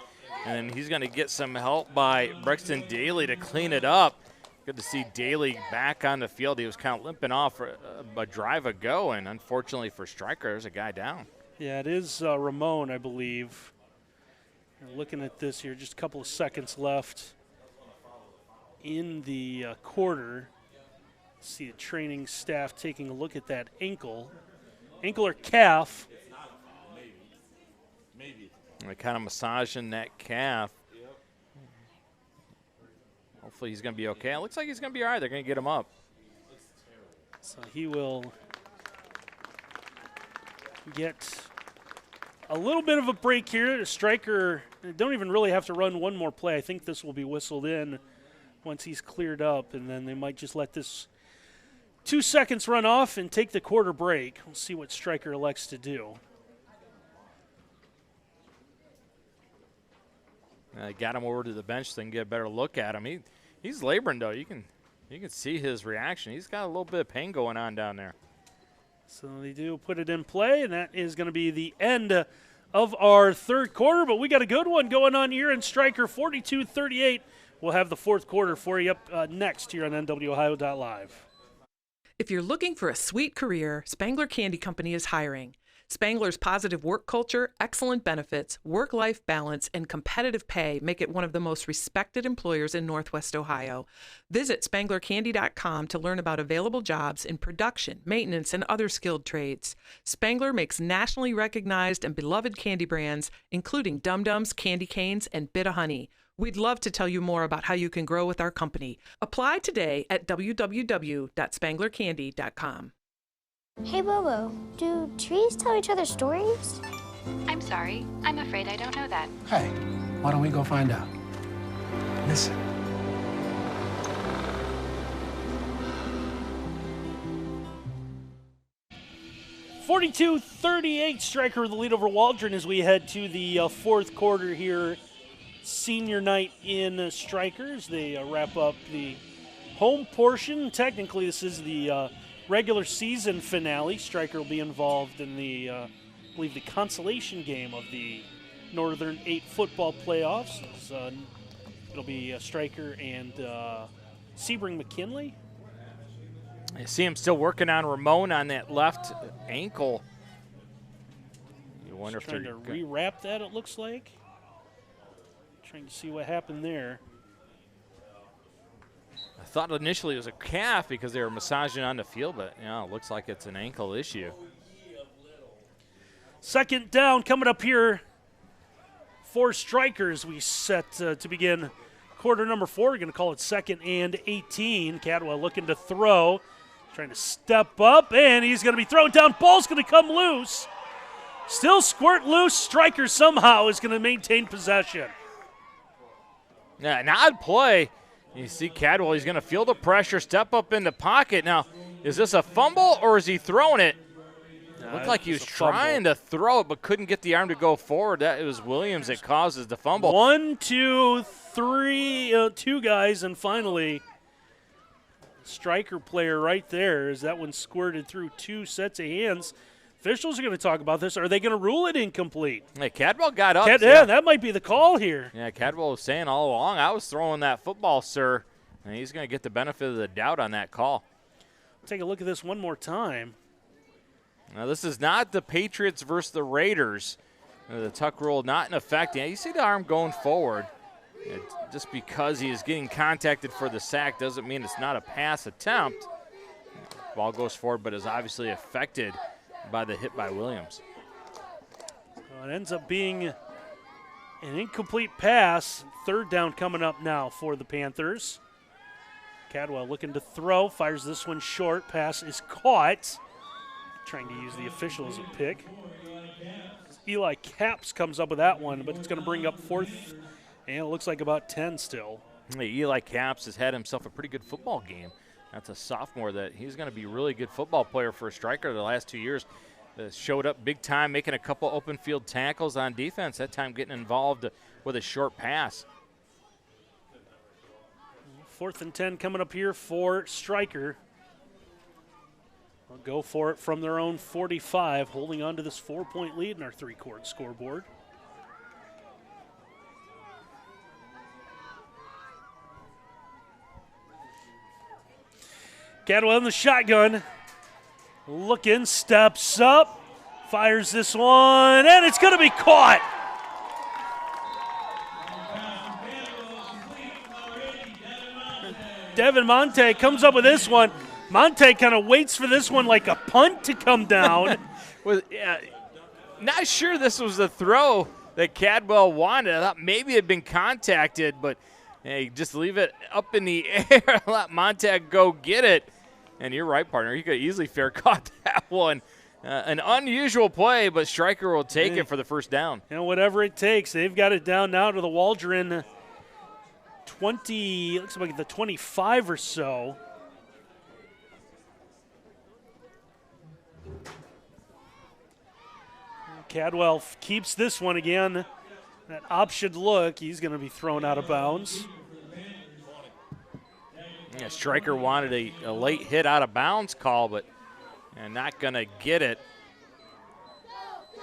And he's going to get some help by Brexton Daly to clean it up. Good to see Daly back on the field. He was kind of limping off a drive ago, and unfortunately for Stryker, there's a guy down. Yeah, it is Ramon, I believe. Looking at this here, just a couple of seconds left in the quarter. See the training staff taking a look at that ankle or calf. Maybe. They're kind of massaging that calf. Hopefully he's going to be okay. It looks like he's going to be all right. They're going to get him up. So he will get a little bit of a break here. Stryker don't even really have to run one more play. I think this will be whistled in once he's cleared up, and then they might just let this 2 seconds run off and take the quarter break. We'll see what Stryker elects to do. Got him over to the bench so they can get a better look at him. He's laboring, though. You can see his reaction. He's got a little bit of pain going on down there. So they do put it in play, and that is going to be the end of our third quarter. But we got a good one going on here in Stryker, 42-38. We'll have the fourth quarter for you up next here on NWOhio.live. If you're looking for a sweet career, Spangler Candy Company is hiring. Spangler's positive work culture, excellent benefits, work-life balance, and competitive pay make it one of the most respected employers in Northwest Ohio. Visit SpanglerCandy.com to learn about available jobs in production, maintenance, and other skilled trades. Spangler makes nationally recognized and beloved candy brands, including Dum Dums, Candy Canes, and Bit-O-Honey. We'd love to tell you more about how you can grow with our company. Apply today at www.spanglercandy.com. Hey, Bobo, do trees tell each other stories? I'm sorry. I'm afraid I don't know that. Hey, why don't we go find out? Listen. (42-38) Stryker with the lead over Waldron as we head to the fourth quarter here. Senior night in Stryker as they wrap up the home portion. Technically, this is the regular season finale. Stryker will be involved in the, I believe, the consolation game of the Northern 8 football playoffs. It'll be Stryker and Sebring-McKinley. I see him still working on Ramon on that left ankle. You wonder if they're trying to rewrap that, it looks like. Trying to see what happened there. I thought initially it was a calf because they were massaging on the field, but it looks like it's an ankle issue. Second down coming up here for Strykers. We set to begin quarter number 4. We're going to call it 2nd and 18. Cadwell looking to throw, trying to step up, and he's going to be thrown down. Ball's going to come loose. Still squirt loose. Stryker somehow is going to maintain possession. Yeah, an odd play. You see Cadwell, he's going to feel the pressure, step up in the pocket. Now, is this a fumble or is he throwing it? It looked like he was trying to throw it but couldn't get the arm to go forward. That it was Williams that causes the fumble. 1, 2, 3, 2 guys, and finally Stryker player right there as that one squirted through 2 sets of hands. Officials are going to talk about this. Are they going to rule it incomplete? Hey, Cadwell got up. Yeah, that might be the call here. Yeah, Cadwell was saying all along, I was throwing that football, sir. And he's going to get the benefit of the doubt on that call. Take a look at this one more time. Now, this is not the Patriots versus the Raiders. The tuck rule not in effect. Yeah, you see the arm going forward. Just because he is getting contacted for the sack doesn't mean it's not a pass attempt. Ball goes forward, but is obviously affected by the hit by Williams. It ends up being an incomplete pass. 3rd down coming up now for the Panthers. Cadwell looking to throw, fires this one short. Pass is caught. Trying to use the official as a pick. Eli Capps comes up with that one, but it's going to bring up 4th, and it looks like about 10 still. Eli Capps has had himself a pretty good football game. That's a sophomore that he's going to be a really good football player for a Stryker the last 2 years. Showed up big time, making a couple open field tackles on defense, that time getting involved with a short pass. 4th and 10 coming up here for Stryker. They'll go for it from their own 45, holding on to this 4-point lead in our 3-quart scoreboard. Cadwell in the shotgun. Looking, steps up, fires this one, and it's going to be caught. Devin Monte comes up with this one. Monte kind of waits for this one like a punt to come down. Not sure this was the throw that Cadwell wanted. I thought maybe it had been contacted, but hey, just leave it up in the air, let Monte go get it. And you're right, partner. You could easily fair caught that one. An unusual play, but Stryker will take it for the 1st down. And whatever it takes, they've got it down now to the Waldron 20, looks like the 25 or so. Cadwell keeps this one again. That option look, he's going to be thrown out of bounds. Yeah, Stryker wanted a late hit out of bounds call, but not going to get it.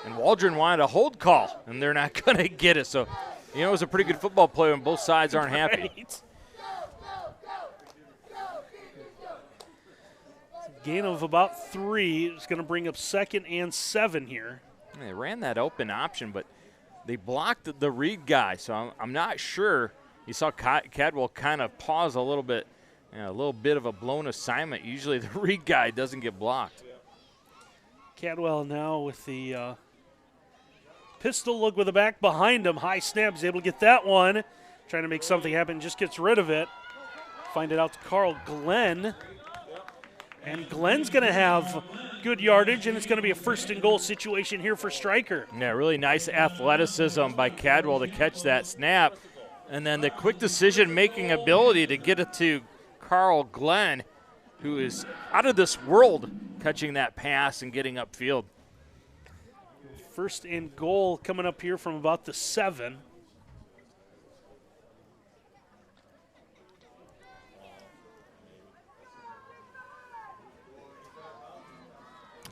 And Waldron wanted a hold call, and they're not going to get it. So, it was a pretty good football play when both sides aren't happy. Right. Gain of about 3 is going to bring up 2nd and 7 here. They ran that open option, but they blocked the read guy, so I'm not sure. You saw Cadwell kind of pause a little bit. A little bit of a blown assignment. Usually the read guy doesn't get blocked. Cadwell now with the pistol look with the back behind him. High snap, is able to get that one. Trying to make something happen, just gets rid of it. Find it out to Carl Glenn. And Glenn's going to have good yardage, and it's going to be a 1st and goal situation here for Stryker. Yeah, really nice athleticism by Cadwell to catch that snap. And then the quick decision-making ability to get it to Carl Glenn, who is out of this world catching that pass and getting upfield. 1st and goal coming up here from about the 7.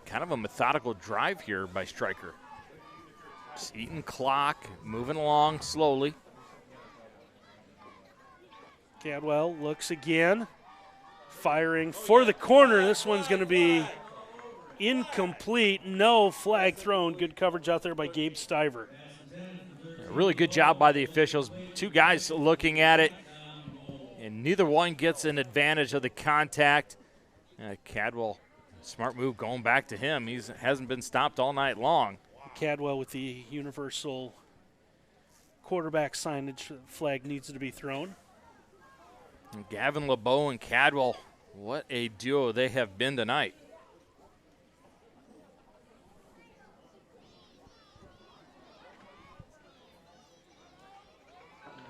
Kind of a methodical drive here by Stryker. Just eating clock, moving along slowly. Cadwell looks again, firing for the corner. This one's going to be incomplete. No flag thrown. Good coverage out there by Gabe Stiver. Really good job by the officials. 2 guys looking at it, and neither one gets an advantage of the contact. Cadwell, smart move going back to him. He hasn't been stopped all night long. Cadwell with the universal quarterback signage. Flag needs to be thrown. And Gavin LeBeau and Cadwell, what a duo they have been tonight.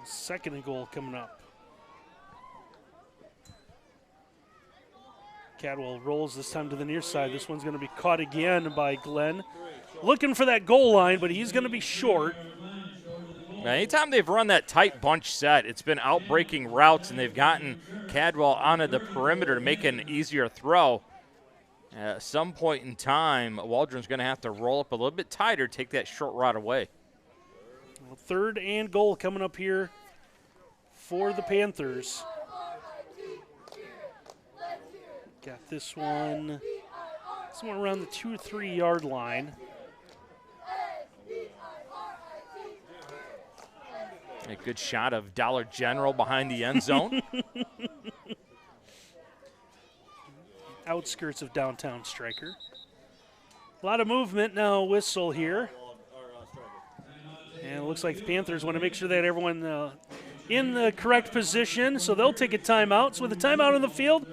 Second and goal coming up. Cadwell rolls this time to the near side. This one's going to be caught again by Glenn. Looking for that goal line, but he's going to be short. Anytime they've run that tight bunch set, it's been out-breaking routes, and they've gotten Cadwell onto the perimeter to make an easier throw. At some point in time, Waldron's going to have to roll up a little bit tighter, take that short route away. Well, 3rd and goal coming up here for the Panthers. Got this one somewhere around the 2 or 3 yard line. A good shot of Dollar General behind the end zone. Outskirts of downtown Stryker. A lot of movement now, whistle here. And it looks like the Panthers want to make sure that everyone in the correct position, so they'll take a timeout. So with a timeout on the field,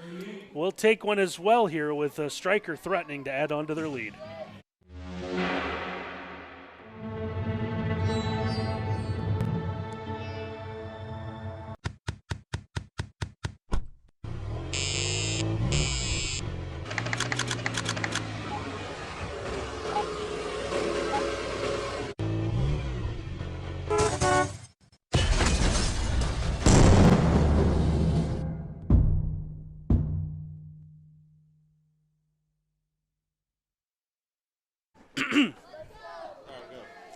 we'll take one as well here with Stryker threatening to add on to their lead.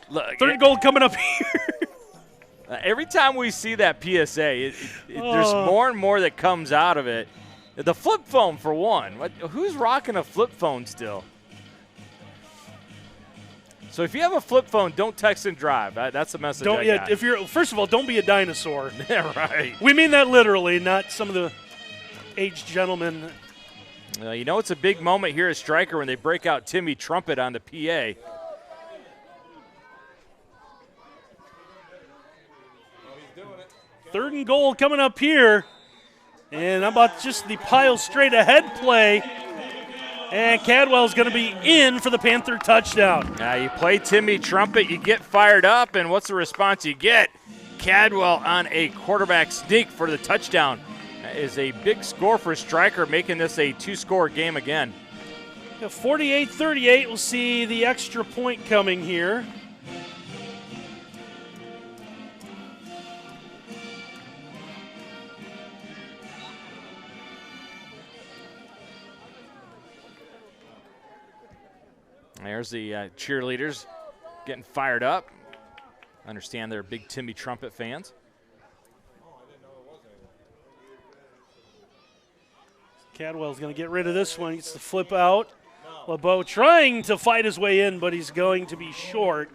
Look, 3rd goal coming up here. Every time we see that PSA, there's more and more that comes out of it. The flip phone, for one. Who's rocking a flip phone still? So if you have a flip phone, don't text and drive. That's the message I got. If you're, first of all, don't be a dinosaur. Yeah, right. We mean that literally, not some of the aged gentlemen. You know it's a big moment here at Stryker when they break out Timmy Trumpet on the PA. Third and goal coming up here. And how about just the pile straight ahead play. And Cadwell's going to be in for the Panther touchdown. Now you play Timmy Trumpet, you get fired up, and what's the response you get? Cadwell on a quarterback sneak for the touchdown. That is a big score for Stryker, making this a 2-score game again. 48-38, we'll see the extra point coming here. There's the cheerleaders getting fired up. I understand they're big Timmy Trumpet fans. Cadwell's going to get rid of this one. He gets the flip out. LeBeau trying to fight his way in, but he's going to be short.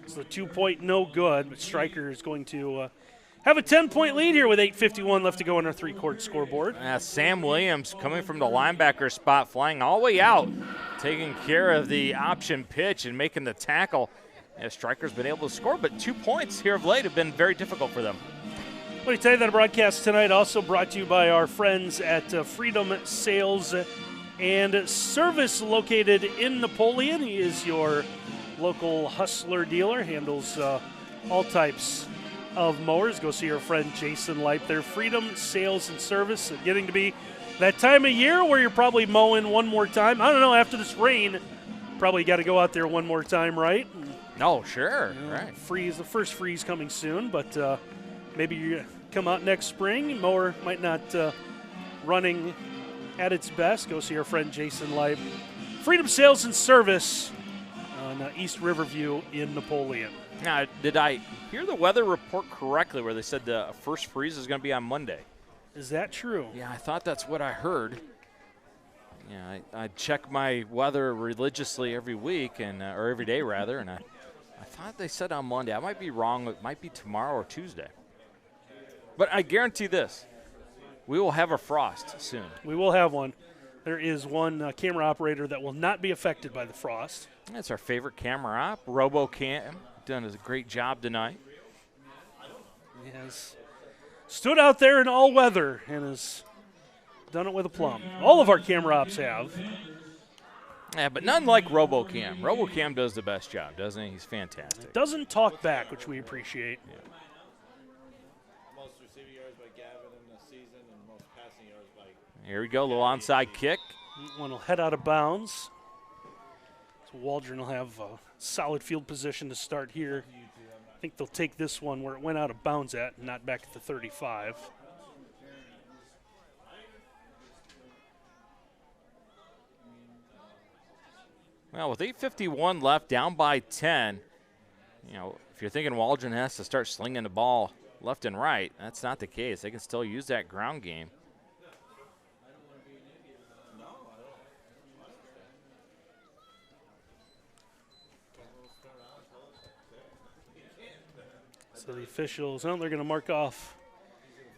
So the 2-point no good, but Stryker is going to have a 10-point lead here with 8:51 left to go on our 3-quarter scoreboard. Sam Williams coming from the linebacker spot, flying all the way out, taking care of the option pitch and making the tackle. Stryker's been able to score, but 2 points here of late have been very difficult for them. Let me tell you that our broadcast tonight also brought to you by our friends at Freedom Sales and Service located in Napoleon. He is your local hustler dealer, handles all types of mowers. Go see your friend Jason Leip there. Freedom Sales and Service. Getting to be that time of year where you're probably mowing one more time. I don't know, after this rain, probably got to go out there one more time, right? No, sure. Right. Freeze, the first freeze coming soon, but maybe you come out next spring. Mower might not running at its best. Go see our friend Jason Leip. Freedom Sales and Service on East Riverview in Napoleon. Now, did I hear the weather report correctly where they said the first freeze is going to be on Monday? Is that true? Yeah, I thought that's what I heard. Yeah, I check my weather religiously every week, or every day rather, and I thought they said on Monday. I might be wrong. It might be tomorrow or Tuesday. But I guarantee this, we will have a frost soon. We will have one. There is one camera operator that will not be affected by the frost. That's our favorite camera op, RoboCam. Done a great job tonight. He has stood out there in all weather and has done it with aplomb. All of our camera ops have. Yeah, but none like RoboCam. RoboCam does the best job, doesn't he? He's fantastic. Doesn't talk back, which we appreciate. Yeah. Most receiving yards by Gavin in the season and most passing yards by... Here we go, little onside kick. One will head out of bounds. So Waldron will have a solid field position to start here. I think they'll take this one where it went out of bounds at, not back at the 35. Well, with 8:51 left, down by 10, if you're thinking Waldron has to start slinging the ball left and right, that's not the case. They can still use that ground game. So the officials, they're going to mark off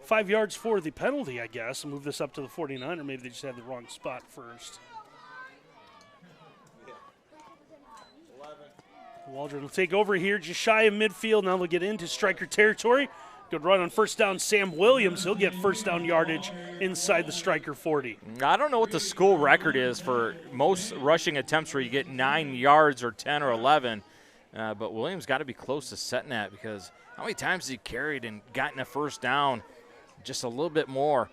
5 yards for the penalty, I guess, and move this up to the 49, or maybe they just had the wrong spot first. Waldron will take over here just shy of midfield. Now they'll get into Stryker territory. Good run on first down, Sam Williams. He'll get first down yardage inside the Stryker 40. I don't know what the school record is for most rushing attempts where you get 9 yards or 10 or 11, but Williams got to be close to setting that, because how many times has he carried and gotten a first down just a little bit more?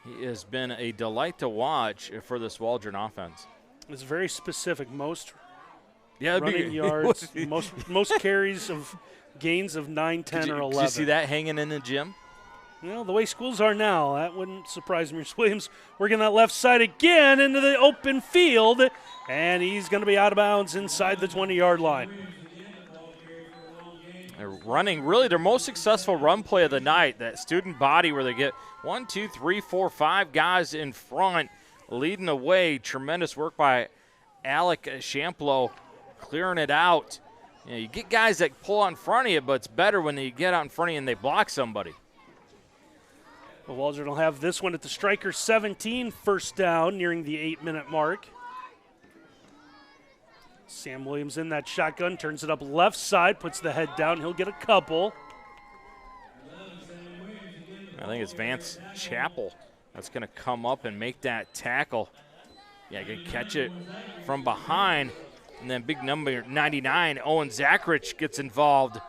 He has been a delight to watch for this Waldron offense. It's very specific. Most Yeah, running yards, most carries of gains of 9, 10, or 11. Did you see that hanging in the gym? Well, the way schools are now, that wouldn't surprise me. Williams working that left side again into the open field, and he's going to be out of bounds inside the 20-yard line. They're running really their most successful run play of the night, that student body where they get 1, 2, 3, 4, 5 guys in front leading the way. Tremendous work by Alec Champlow clearing it out. You get guys that pull out in front of you, but it's better when they get out in front of you and they block somebody. Well, Waldron will have this one at the Stryker 17, first down, nearing the 8-minute mark. Sam Williams in that shotgun, turns it up left side, puts the head down. He'll get a couple. I think it's Vance Chappell that's going to come up and make that tackle. Yeah, good catch it from behind. And then big number 99, Owen Zachrich, gets involved.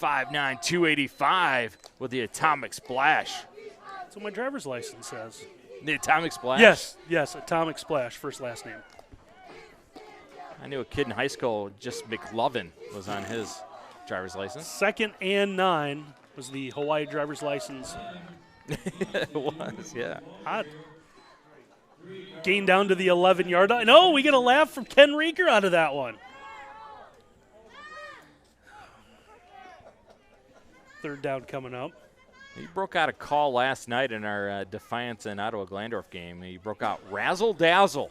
5'9", 285 with the atomic splash. That's what my driver's license says. The atomic splash? Yes, atomic splash, first, last name. I knew a kid in high school, just McLovin, was on his driver's license. 2nd and 9 was the Hawaii driver's license. It was, yeah. Odd. Gain down to the 11-yard line. No, we get a laugh from Ken Rieger out of that one. Third down coming up. He broke out a call last night in our Defiance and Ottawa-Glandorf game. He broke out razzle-dazzle.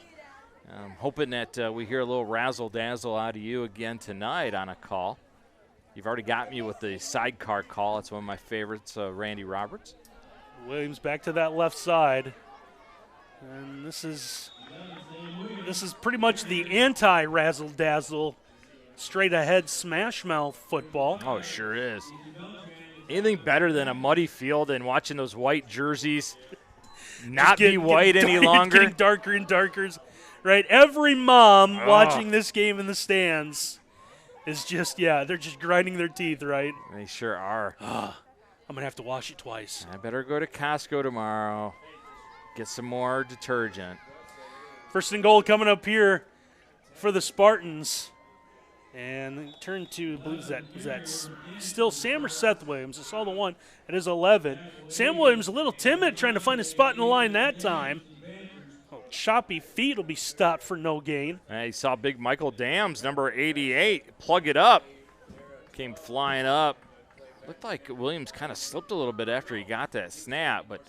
I'm hoping that we hear a little razzle-dazzle out of you again tonight on a call. You've already got me with the sidecar call. That's one of my favorites, Randy Roberts. Williams back to that left side. And this is pretty much the anti-razzle-dazzle, straight-ahead smash-mouth football. Oh, it sure is. Anything better than a muddy field and watching those white jerseys not be white any longer? Getting darker and darker. Right, every mom watching this game in the stands is just, they're just grinding their teeth, right? They sure are. I'm going to have to wash it twice. I better go to Costco tomorrow, get some more detergent. First and goal coming up here for the Spartans. And turn to, I believe, is that still Sam or Seth Williams? I saw the one. It is 11. Sam Williams a little timid, trying to find a spot in the line that time. Choppy feet will be stopped for no gain. And you saw big Michael Dams, number 88, plug it up. Came flying up. Looked like Williams kind of slipped a little bit after he got that snap, but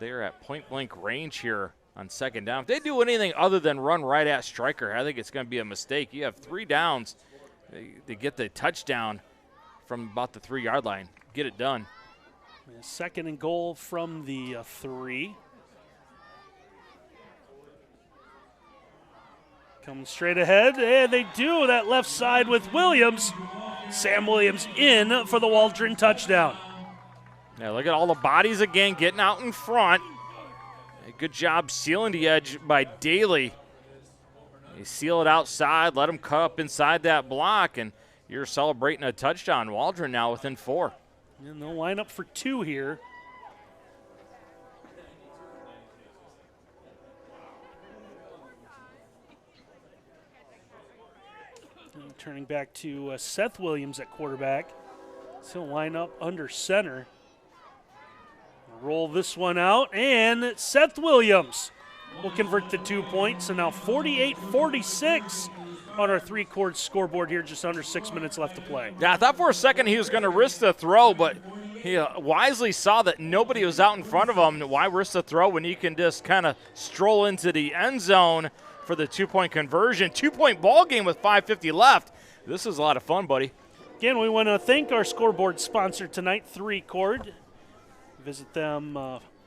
they're at point-blank range here on second down. If they do anything other than run right at Stryker, I think it's going to be a mistake. You have 3 downs. They get the touchdown from about the 3-yard line. Get it done. Second and goal from the 3. Coming straight ahead, and they do that left side with Williams. Sam Williams in for the Waldron touchdown. Yeah, look at all the bodies again getting out in front. A good job sealing the edge by Daly. You seal it outside, let them cut up inside that block, and you're celebrating a touchdown. Waldron now within 4. And they'll line up for 2 here. Turning back to Seth Williams at quarterback. He'll line up under center. Roll this one out, and Seth Williams will convert the 2 points. And now 48-46 on our three-quarter scoreboard here, just under 6 minutes left to play. Yeah, I thought for a second he was going to risk the throw, but he wisely saw that nobody was out in front of him. Why risk the throw when you can just kind of stroll into the end zone for the 2-point conversion? 2-point ball game with 5:50 left. This is a lot of fun, buddy. Again, we want to thank our scoreboard sponsor tonight, 3Chord. Visit them,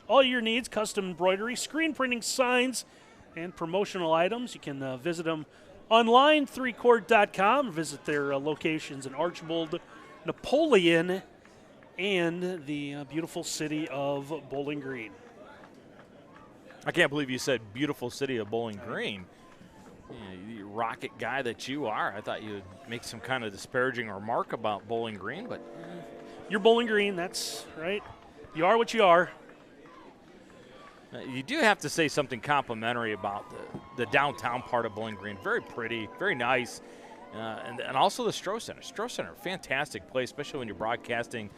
all your needs, custom embroidery, screen printing, signs, and promotional items. You can visit them online, 3chord.com. Visit their locations in Archbold, Napoleon, and the beautiful city of Bowling Green. I can't believe you said beautiful city of Bowling Green. You rocket guy that you are. I thought you would make some kind of disparaging remark about Bowling Green, but you're Bowling Green, that's right. You are what you are. You do have to say something complimentary about the downtown part of Bowling Green. Very pretty, very nice. And also the Stroh Center. Stroh Center, fantastic place, especially when you're broadcasting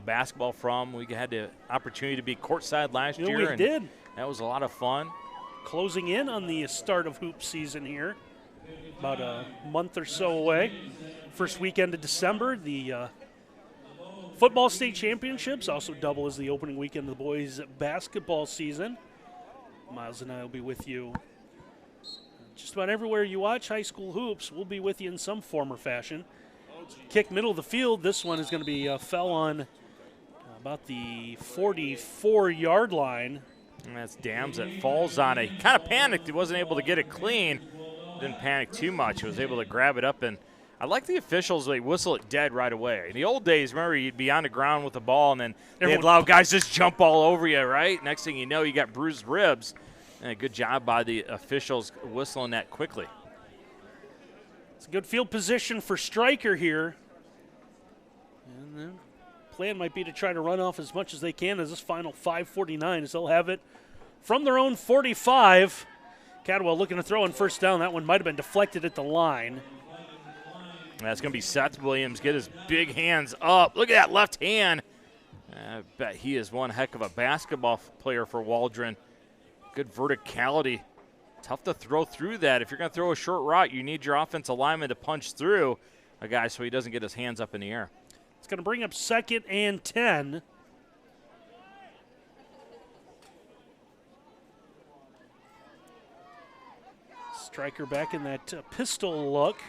basketball from. We had the opportunity to be courtside last year. We did. That was a lot of fun. Closing in on the start of hoop season here. About a month or so away. First weekend of December, the football state championships also double as the opening weekend of the boys basketball season. Miles and I will be with you just about everywhere you watch high school hoops. We'll be with you in some form or fashion. Kick middle of the field. This one is going to be fell on about the 44-yard line. And that's Dams that falls on it. He kind of panicked. He wasn't able to get it clean. Didn't panic too much. He was able to grab it up, and I like the officials. They whistle it dead right away. In the old days, remember, you'd be on the ground with the ball, and then they'd allow guys just jump all over you, right? Next thing you know, you got bruised ribs. And a good job by the officials whistling that quickly. It's a good field position for Stryker here. And the plan might be to try to run off as much as they can as this final 5:49 as they'll have it from their own 45. Cadwell looking to throw on first down. That one might have been deflected at the line. That's going to be Seth Williams. Get his big hands up. Look at that left hand. I bet he is one heck of a basketball player for Waldron. Good verticality. Tough to throw through that. If you're going to throw a short route, you need your offensive lineman to punch through a guy so he doesn't get his hands up in the air. It's going to bring up 2nd and 10. Stryker back in that pistol look.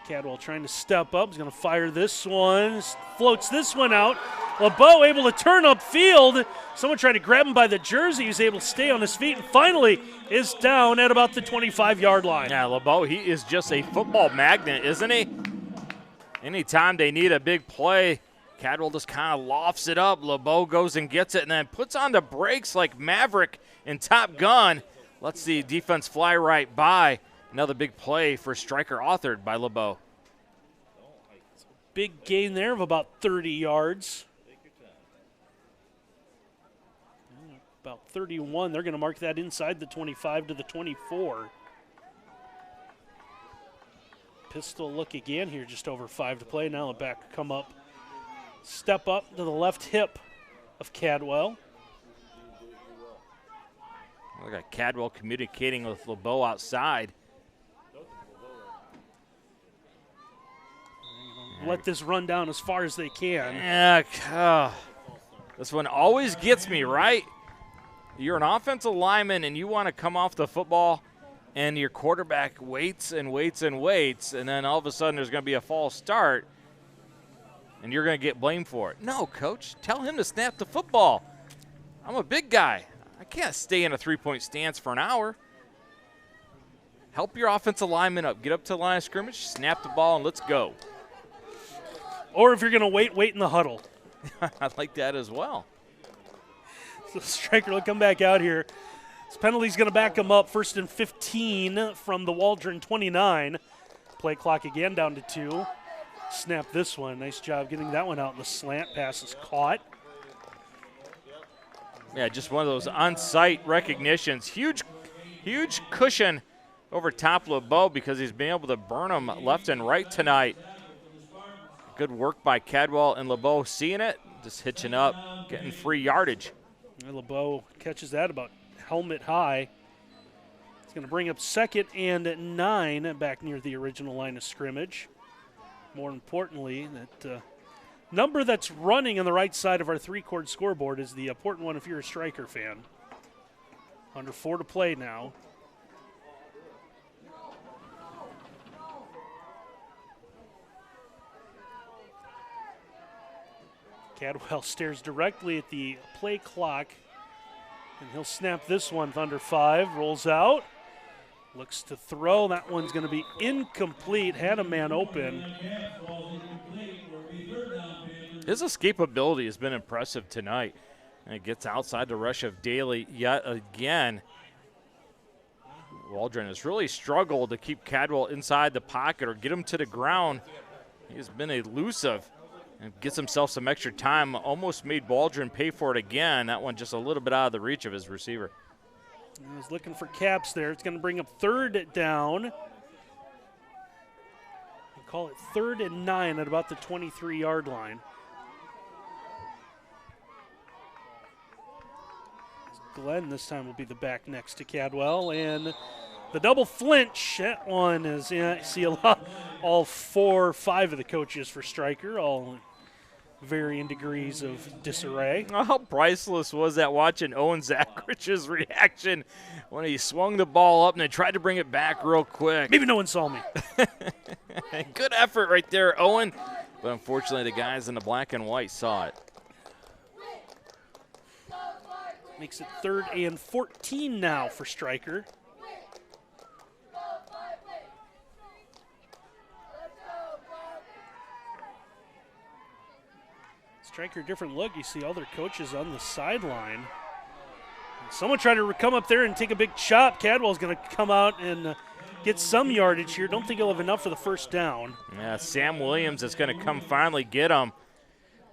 Cadwell trying to step up. He's going to fire this one. Floats this one out. LeBeau able to turn upfield. Someone tried to grab him by the jersey. He was able to stay on his feet and finally is down at about the 25-yard line. Yeah, LeBeau, he is just a football magnet, isn't he? Anytime they need a big play, Cadwell just kind of lofts it up. LeBeau goes and gets it and then puts on the brakes like Maverick in Top Gun. Lets the defense fly right by. Another big play for Stryker, authored by LeBeau. Big gain there of about 30 yards. About 31. They're going to mark that inside the 25 to the 24. Pistol look again here, just over 5 to play. Now the back come up. Step up to the left hip of Cadwell. Look at Cadwell communicating with LeBeau outside. Let this run down as far as they can. Yeah, this one always gets me, right? You're an offensive lineman and you want to come off the football and your quarterback waits and waits and waits, and then all of a sudden there's going to be a false start and you're going to get blamed for it. No, coach, tell him to snap the football. I'm a big guy. I can't stay in a three-point stance for an hour. Help your offensive lineman up. Get up to the line of scrimmage, snap the ball, and let's go. Or if you're going to wait in the huddle. I like that as well. So Stryker will come back out here. This penalty's going to back him up. 1st and 15 from the Waldron 29. Play clock again down to 2. Snap this one. Nice job getting that one out in the slant. Pass is caught. Yeah, just one of those on-site recognitions. Huge cushion over top LeBeau because he's been able to burn him left and right tonight. Good work by Cadwell and LeBeau seeing it, just hitching up, getting free yardage. LeBeau catches that about helmet high. It's going to bring up 2nd and 9 back near the original line of scrimmage. More importantly, that number that's running on the right side of our 3-chord scoreboard is the important one if you're a Stryker fan. Under 4 to play now. Cadwell stares directly at the play clock, and he'll snap this one with under 5. Rolls out, looks to throw. That one's going to be incomplete. Had a man open. His escapability has been impressive tonight. And it gets outside the rush of Daly yet again. Waldron has really struggled to keep Cadwell inside the pocket or get him to the ground. He's been elusive and gets himself some extra time. Almost made Waldron pay for it again. That one just a little bit out of the reach of his receiver. He's looking for caps there. It's going to bring up 3rd down. We'll call it 3rd and 9 at about the 23-yard line. Glenn this time will be the back next to Cadwell, and the double flinch. That one is, I see a lot. All 4 or 5 of the coaches for Stryker, all varying degrees of disarray. How priceless was that watching Owen Zacharich's reaction when he swung the ball up and then tried to bring it back real quick. Maybe no one saw me. Good effort right there, Owen. But unfortunately, the guys in the black and white saw it. Makes it 3rd and 14 now for Stryker. Stryker, different look. You see all their coaches on the sideline. Someone tried to come up there and take a big chop. Cadwell's going to come out and get some yardage here. Don't think he'll have enough for the 1st down. Yeah, Sam Williams is going to come finally get him.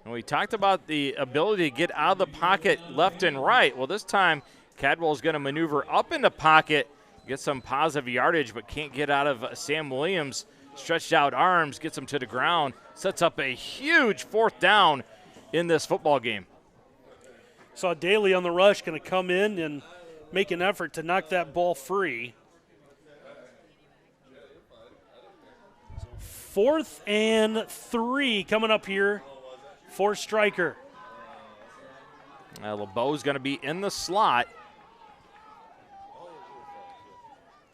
And we talked about the ability to get out of the pocket left and right. Well, this time Cadwell's going to maneuver up in the pocket, get some positive yardage, but can't get out of Sam Williams' stretched out arms, gets him to the ground, sets up a huge 4th down in this football game. Saw Daly on the rush, going to come in and make an effort to knock that ball free. So 4th and 3 coming up here for Stryker. LeBeau's going to be in the slot.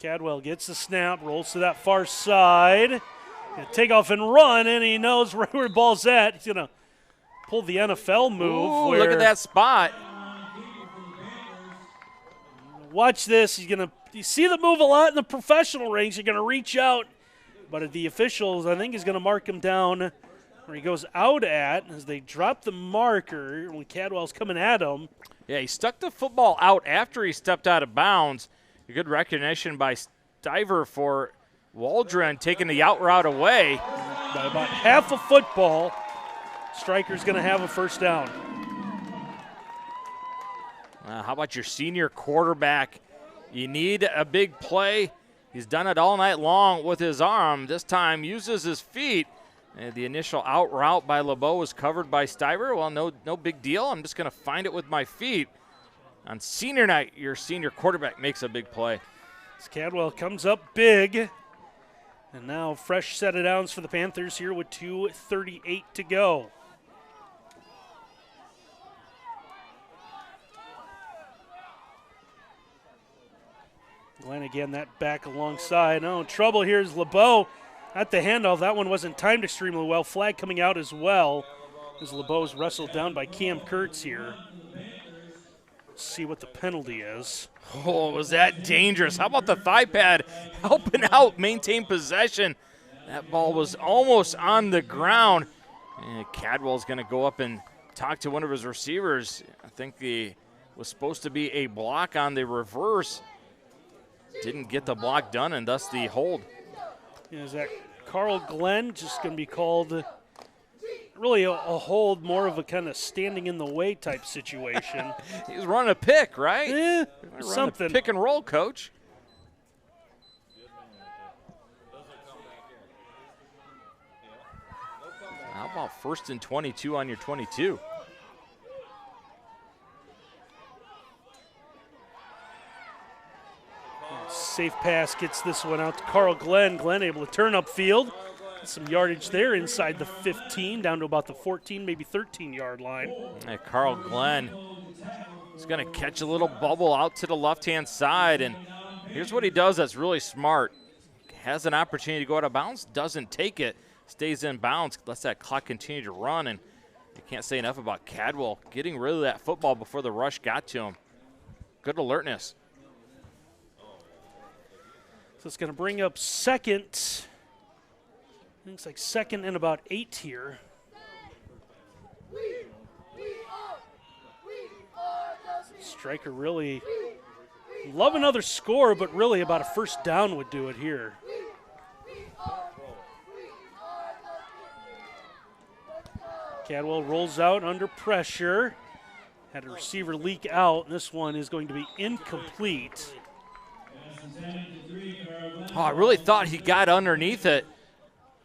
Cadwell gets the snap, rolls to that far side. Gonna take off and run, and he knows right where the ball's at. He's going to pull the NFL move. Ooh, look at that spot. Watch this. You see the move a lot in the professional ranks. You're going to reach out, but the officials, I think, is going to mark him down where he goes out at as they drop the marker when Cadwell's coming at him. Yeah, he stuck the football out after he stepped out of bounds. A good recognition by Stiver for Waldron taking the out route away. By about half a football, Stryker's going to have a 1st down. How about your senior quarterback? You need a big play. He's done it all night long with his arm. This time uses his feet. And the initial out route by LeBeau was covered by Stiver. Well, no big deal. I'm just going to find it with my feet. On senior night, your senior quarterback makes a big play. As Cadwell comes up big. And now fresh set of downs for the Panthers here with 2:38 to go. Glenn again, that back alongside. Oh, trouble here is LeBeau at the handoff. That one wasn't timed extremely well. Flag coming out as well as LeBeau's wrestled down by Cam Kurtz here. See what the penalty is. Oh, was that dangerous? How about the thigh pad helping out, maintain possession? That ball was almost on the ground. And Cadwell's going to go up and talk to one of his receivers. I think was supposed to be a block on the reverse. Didn't get the block done, and thus the hold. Yeah, is that Carl Glenn just going to be called really a hold, more of a kind of standing in the way type situation. He's running a pick, right? Yeah, something. Pick and roll, coach. How about 1st and 22 on your 22? Safe pass gets this one out to Carl Glenn. Glenn able to turn upfield. Some yardage there inside the 15, down to about the 14, maybe 13-yard line. Hey, Carl Glenn is going to catch a little bubble out to the left-hand side, and here's what he does that's really smart. Has an opportunity to go out of bounds, doesn't take it, stays in bounds, lets that clock continue to run, and you can't say enough about Cadwell getting rid of that football before the rush got to him. Good alertness. So it's going to bring up second. Looks like 2nd and about 8 here. Stryker really love another score, but really about a first down would do it here. Cadwell rolls out under pressure. Had a receiver leak out. This one is going to be incomplete. Oh, I really thought he got underneath it.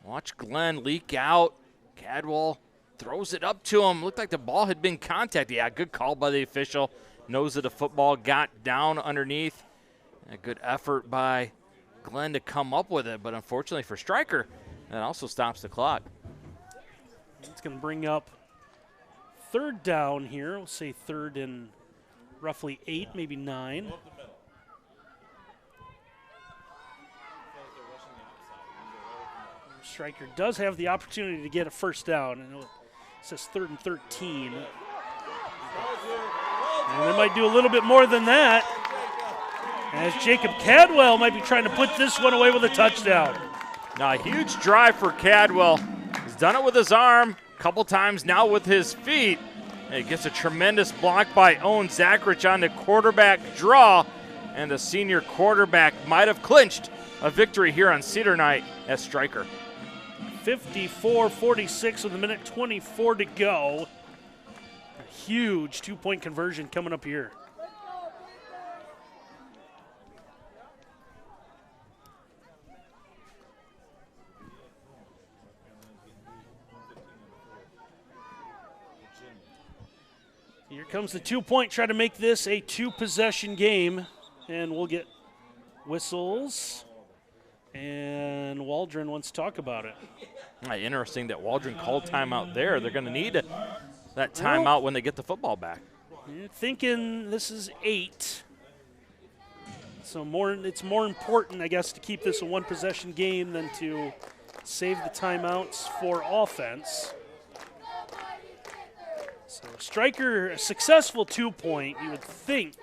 Watch Glenn leak out. Cadwell throws it up to him. Looked like the ball had been contacted. Yeah, good call by the official. Knows that the football got down underneath. A good effort by Glenn to come up with it, but unfortunately for Stryker, that also stops the clock. It's going to bring up 3rd down here. We'll say 3rd and roughly 8, maybe 9. Stryker does have the opportunity to get a first down, and it says 3rd and 13. And they might do a little bit more than that, as Jacob Cadwell might be trying to put this one away with a touchdown. Now, a huge drive for Cadwell. He's done it with his arm, a couple times now with his feet. And he gets a tremendous block by Owen Zachrich on the quarterback draw, and the senior quarterback might have clinched a victory here on Cedar Night at Stryker. 54-46 with a minute 24 to go. A huge 2-point conversion coming up here. Here comes the 2-point, try to make this a 2-possession game, and we'll get whistles. And Waldron wants to talk about it. Interesting that Waldron called timeout there. They're going to need that timeout when they get the football back. You're thinking this is 8. So it's more important, I guess, to keep this a 1-possession game than to save the timeouts for offense. So Stryker, a successful 2-point, you would think,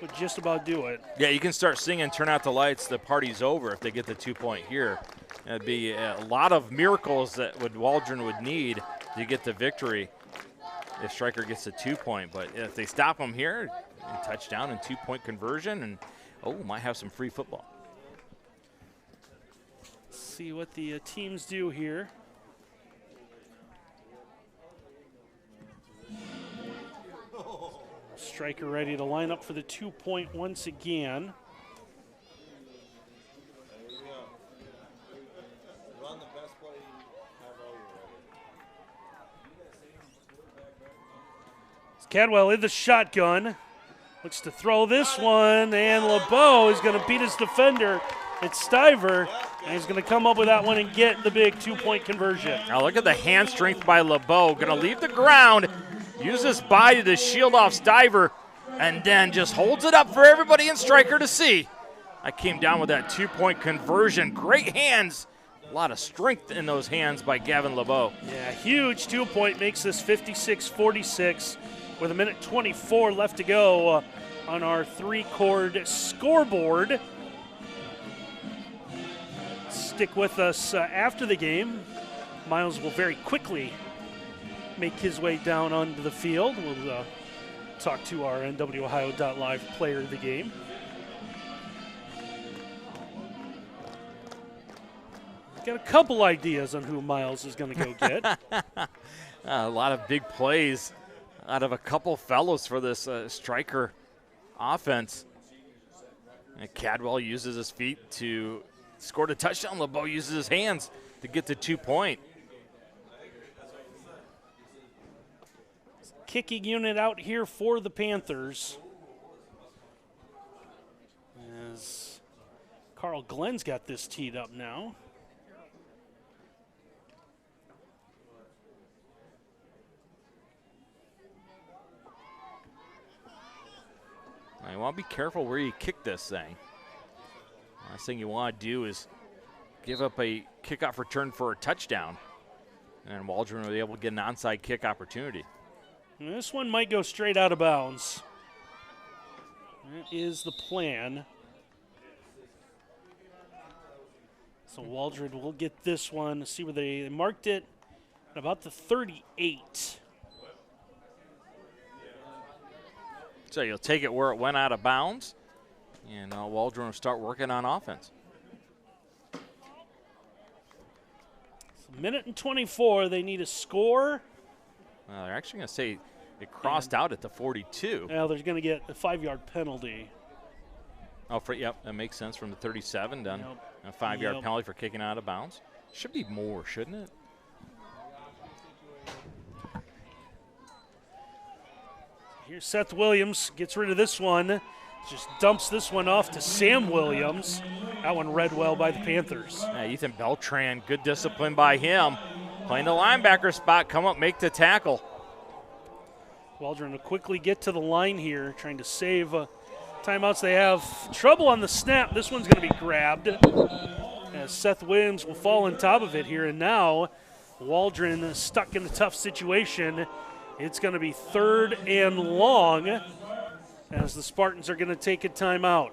would just about do it. Yeah, you can start singing "Turn Out the Lights, the Party's Over" if they get the 2-point here. It'd be a lot of miracles that Waldron would need to get the victory if Stryker gets a 2-point. But if they stop them here, touchdown and 2-point conversion, and might have some free football. Let's see what the teams do here. Stryker ready to line up for the 2-point once again. Run the best play you have all year. Cadwell in the shotgun. Looks to throw this one, and LeBeau is going to beat his defender. It's Stiver, and he's going to come up with that one and get the big 2-point conversion. Now look at the hand strength by LeBeau. Going to leave the ground, use his body to shield off Stiver, and then just holds it up for everybody in Stryker to see. I came down with that 2-point conversion. Great hands. A lot of strength in those hands by Gavin LeBeau. Yeah, huge 2-point makes this 56-46 with a minute 24 left to go on our 3-chord scoreboard. Stick with us after the game. Miles will very quickly make his way down onto the field. We'll talk to our NWOhio.live player of the game. Got a couple ideas on who Miles is going to go get. A lot of big plays out of a couple fellows for this Stryker offense. And Cadwell uses his feet to score the touchdown. LeBeau uses his hands to get the 2-point. kicking unit out here for the Panthers. As Carl Glenn's got this teed up now. You want to be careful where you kick this thing. Last thing you want to do is give up a kickoff return for a touchdown. And Waldron will be able to get an onside kick opportunity. And this one might go straight out of bounds. That is the plan. So Waldron will get this one. See where they marked it at about the 38. So you'll take it where it went out of bounds, and Waldron will start working on offense. So minute and 24, they need a score. Well, they're actually going to say it crossed out at the 42. Well, they're going to get a 5-yard penalty. Oh, yep, that makes sense from the 37 done. Yep. A 5-yard penalty for kicking out of bounds. Should be more, shouldn't it? Here's Seth Williams, gets rid of this one. Just dumps this one off to Sam Williams. That one read well by the Panthers. Yeah, Ethan Beltran, good discipline by him. Playing the linebacker spot, come up, make the tackle. Waldron will quickly get to the line here, trying to save timeouts. They have trouble on the snap. This one's going to be grabbed as Seth Williams will fall on top of it here. And now Waldron is stuck in a tough situation. It's going to be 3rd and long as the Spartans are going to take a timeout.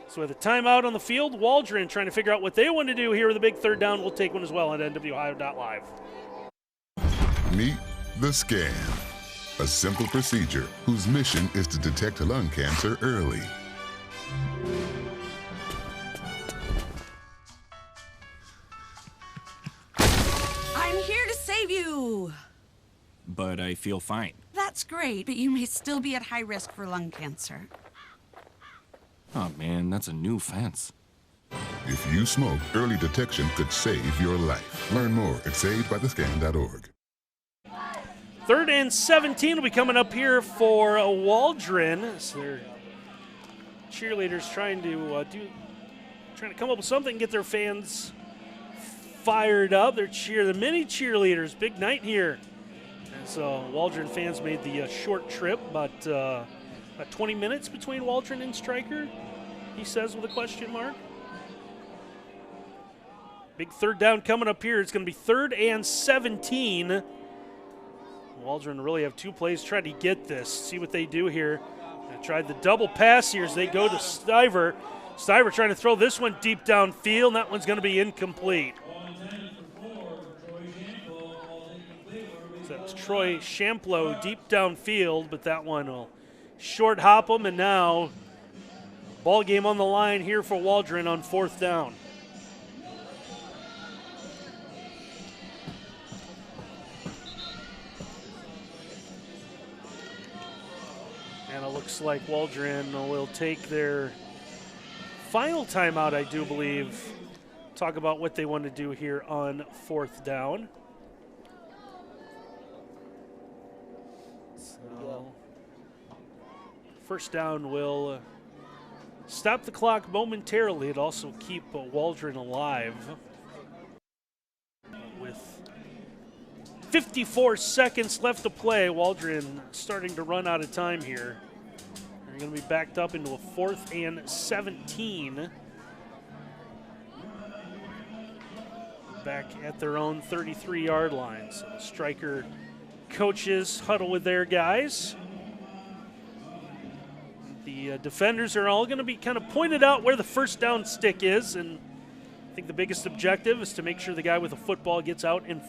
So with a timeout on the field, Waldron trying to figure out what they want to do here with a big 3rd down. We'll take one as well at NWOhio.live. Meet the Scan, a simple procedure whose mission is to detect lung cancer early. I'm here to save you. But I feel fine. That's great, but you may still be at high risk for lung cancer. Oh man, that's a new fence. If you smoke, early detection could save your life. Learn more at savedbythescan.org. 3rd and 17 will be coming up here for Waldron. So their cheerleaders trying to come up with something, get their fans fired up. The mini cheerleaders, big night here. And so Waldron fans made the short trip, but about 20 minutes between Waldron and Stryker, he says with a question mark. Big 3rd down coming up here. It's going to be 3rd and 17. Waldron really have 2 plays trying to get this. See what they do here. They tried the double pass here as they go to Stiver. Stiver trying to throw this one deep downfield, and that one's going to be incomplete. So that was Troy Champlow deep downfield, but that one will short hop them, and now ball game on the line here for Waldron on 4th down. And it looks like Waldron will take their final timeout, I do believe. Talk about what they want to do here on 4th down. So, 1st down will stop the clock momentarily. It'll also keep Waldron alive. With 54 seconds left to play, Waldron starting to run out of time here. They're going to be backed up into a 4th and 17. Back at their own 33-yard line. So the Stryker coaches huddle with their guys. The defenders are all going to be kind of pointed out where the 1st down stick is, and I think the biggest objective is to make sure the guy with the football gets out and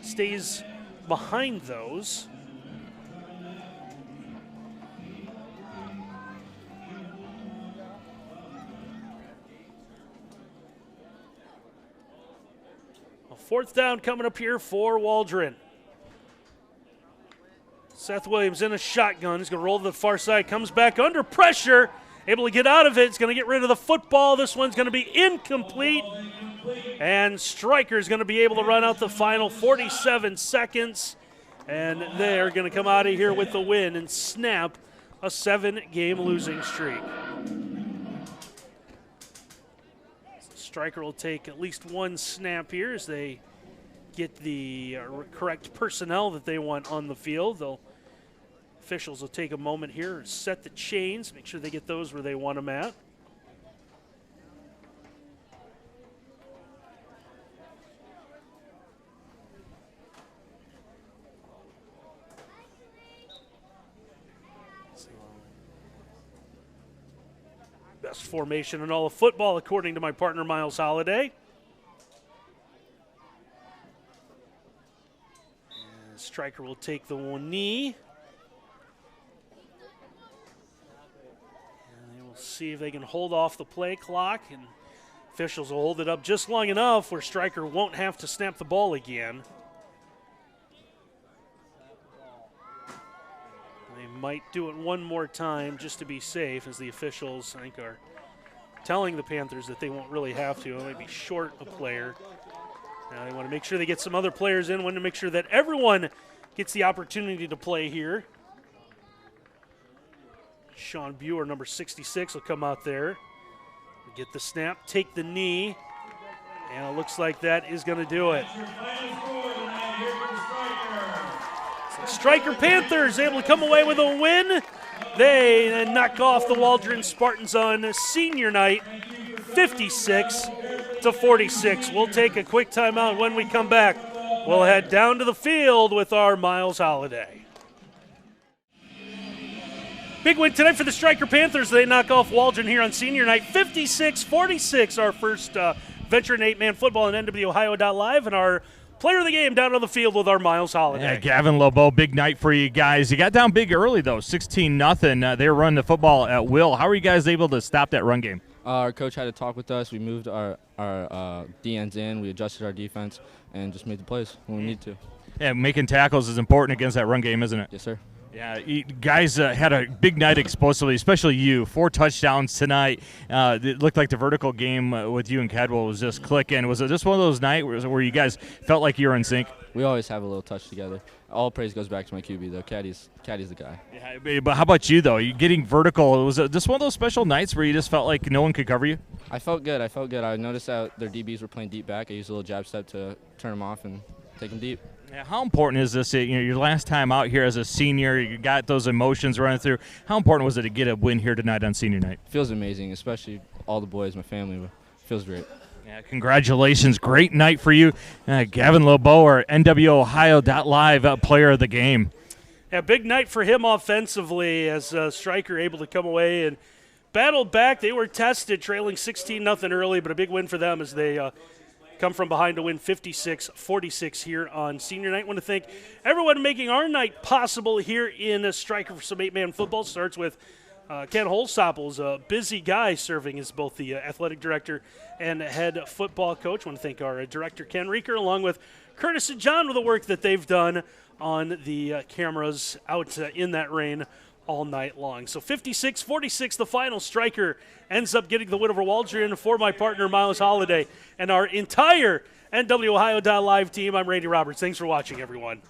stays behind those. A 4th down coming up here for Waldron. Seth Williams in a shotgun. He's going to roll to the far side. Comes back under pressure. Able to get out of it. He's going to get rid of the football. This one's going to be incomplete. And Stryker is going to be able to run out the final 47 seconds. And they're going to come out of here with the win and snap a 7-game losing streak. Stryker will take at least one snap here as they get the correct personnel that they want on the field. Officials will take a moment here, set the chains, make sure they get those where they want them at. Best formation in all of football, according to my partner, Miles Holliday. And Stryker will take the one knee. And they will see if they can hold off the play clock, and officials will hold it up just long enough where Stryker won't have to snap the ball again. They might do it one more time just to be safe, as the officials, I think, are telling the Panthers that they won't really have to. They might be short a player. Now they want to make sure they get some other players in, want to make sure that everyone gets the opportunity to play here. Sean Buer, number 66, will come out there. Get the snap, take the knee, and it looks like that is going to do it. Stryker Panthers able to come away with a win. They knock off the Waldron Spartans on senior night, 56-46. We'll take a quick timeout. When we come back, we'll head down to the field with our Miles Holliday. Big win tonight for the Stryker Panthers. They knock off Waldron here on senior night, 56-46. Our first veteran 8-man football on NWOhio.live, and our player of the game down on the field with our Miles Holliday. Yeah, Gavin LeBeau, big night for you guys. You got down big early, though, 16-0. They were running the football at will. How were you guys able to stop that run game? Our coach had to talk with us. We moved our DNs in. We adjusted our defense and just made the plays when we need to. Yeah, making tackles is important against that run game, isn't it? Yes, sir. Yeah, you guys had a big night explosively, especially you. 4 touchdowns tonight. It looked like the vertical game with you and Cadwell was just clicking. Was it just one of those nights where you guys felt like you were in sync? We always have a little touch together. All praise goes back to my QB, though. Caddy's the guy. Yeah, but how about you, though? You getting vertical. Was it just one of those special nights where you just felt like no one could cover you? I felt good. I noticed that their DBs were playing deep back. I used a little jab step to turn them off and take them deep. Yeah, how important is this? Your last time out here as a senior, you got those emotions running through. How important was it to get a win here tonight on senior night? Feels amazing, especially all the boys, my family. Feels great. Yeah, congratulations. Great night for you. Gavin LeBeau, our NWOhio.live player of the game. Yeah, big night for him offensively as Stryker able to come away and battle back. They were tested, trailing 16-0 early, but a big win for them as they come from behind to win 56-46 here on senior night. I want to thank everyone making our night possible here in Stryker for some 8-man football. Starts with Ken Holstoppel's a busy guy serving as both the athletic director and head football coach. I want to thank our director, Ken Reeker, along with Curtis and John with the work that they've done on the cameras out in that rain all night long. So 56-46, the final. Stryker ends up getting the win over Waldron. For my partner, Miles Holliday, and our entire NWOhio.live team, I'm Randy Roberts. Thanks for watching, everyone.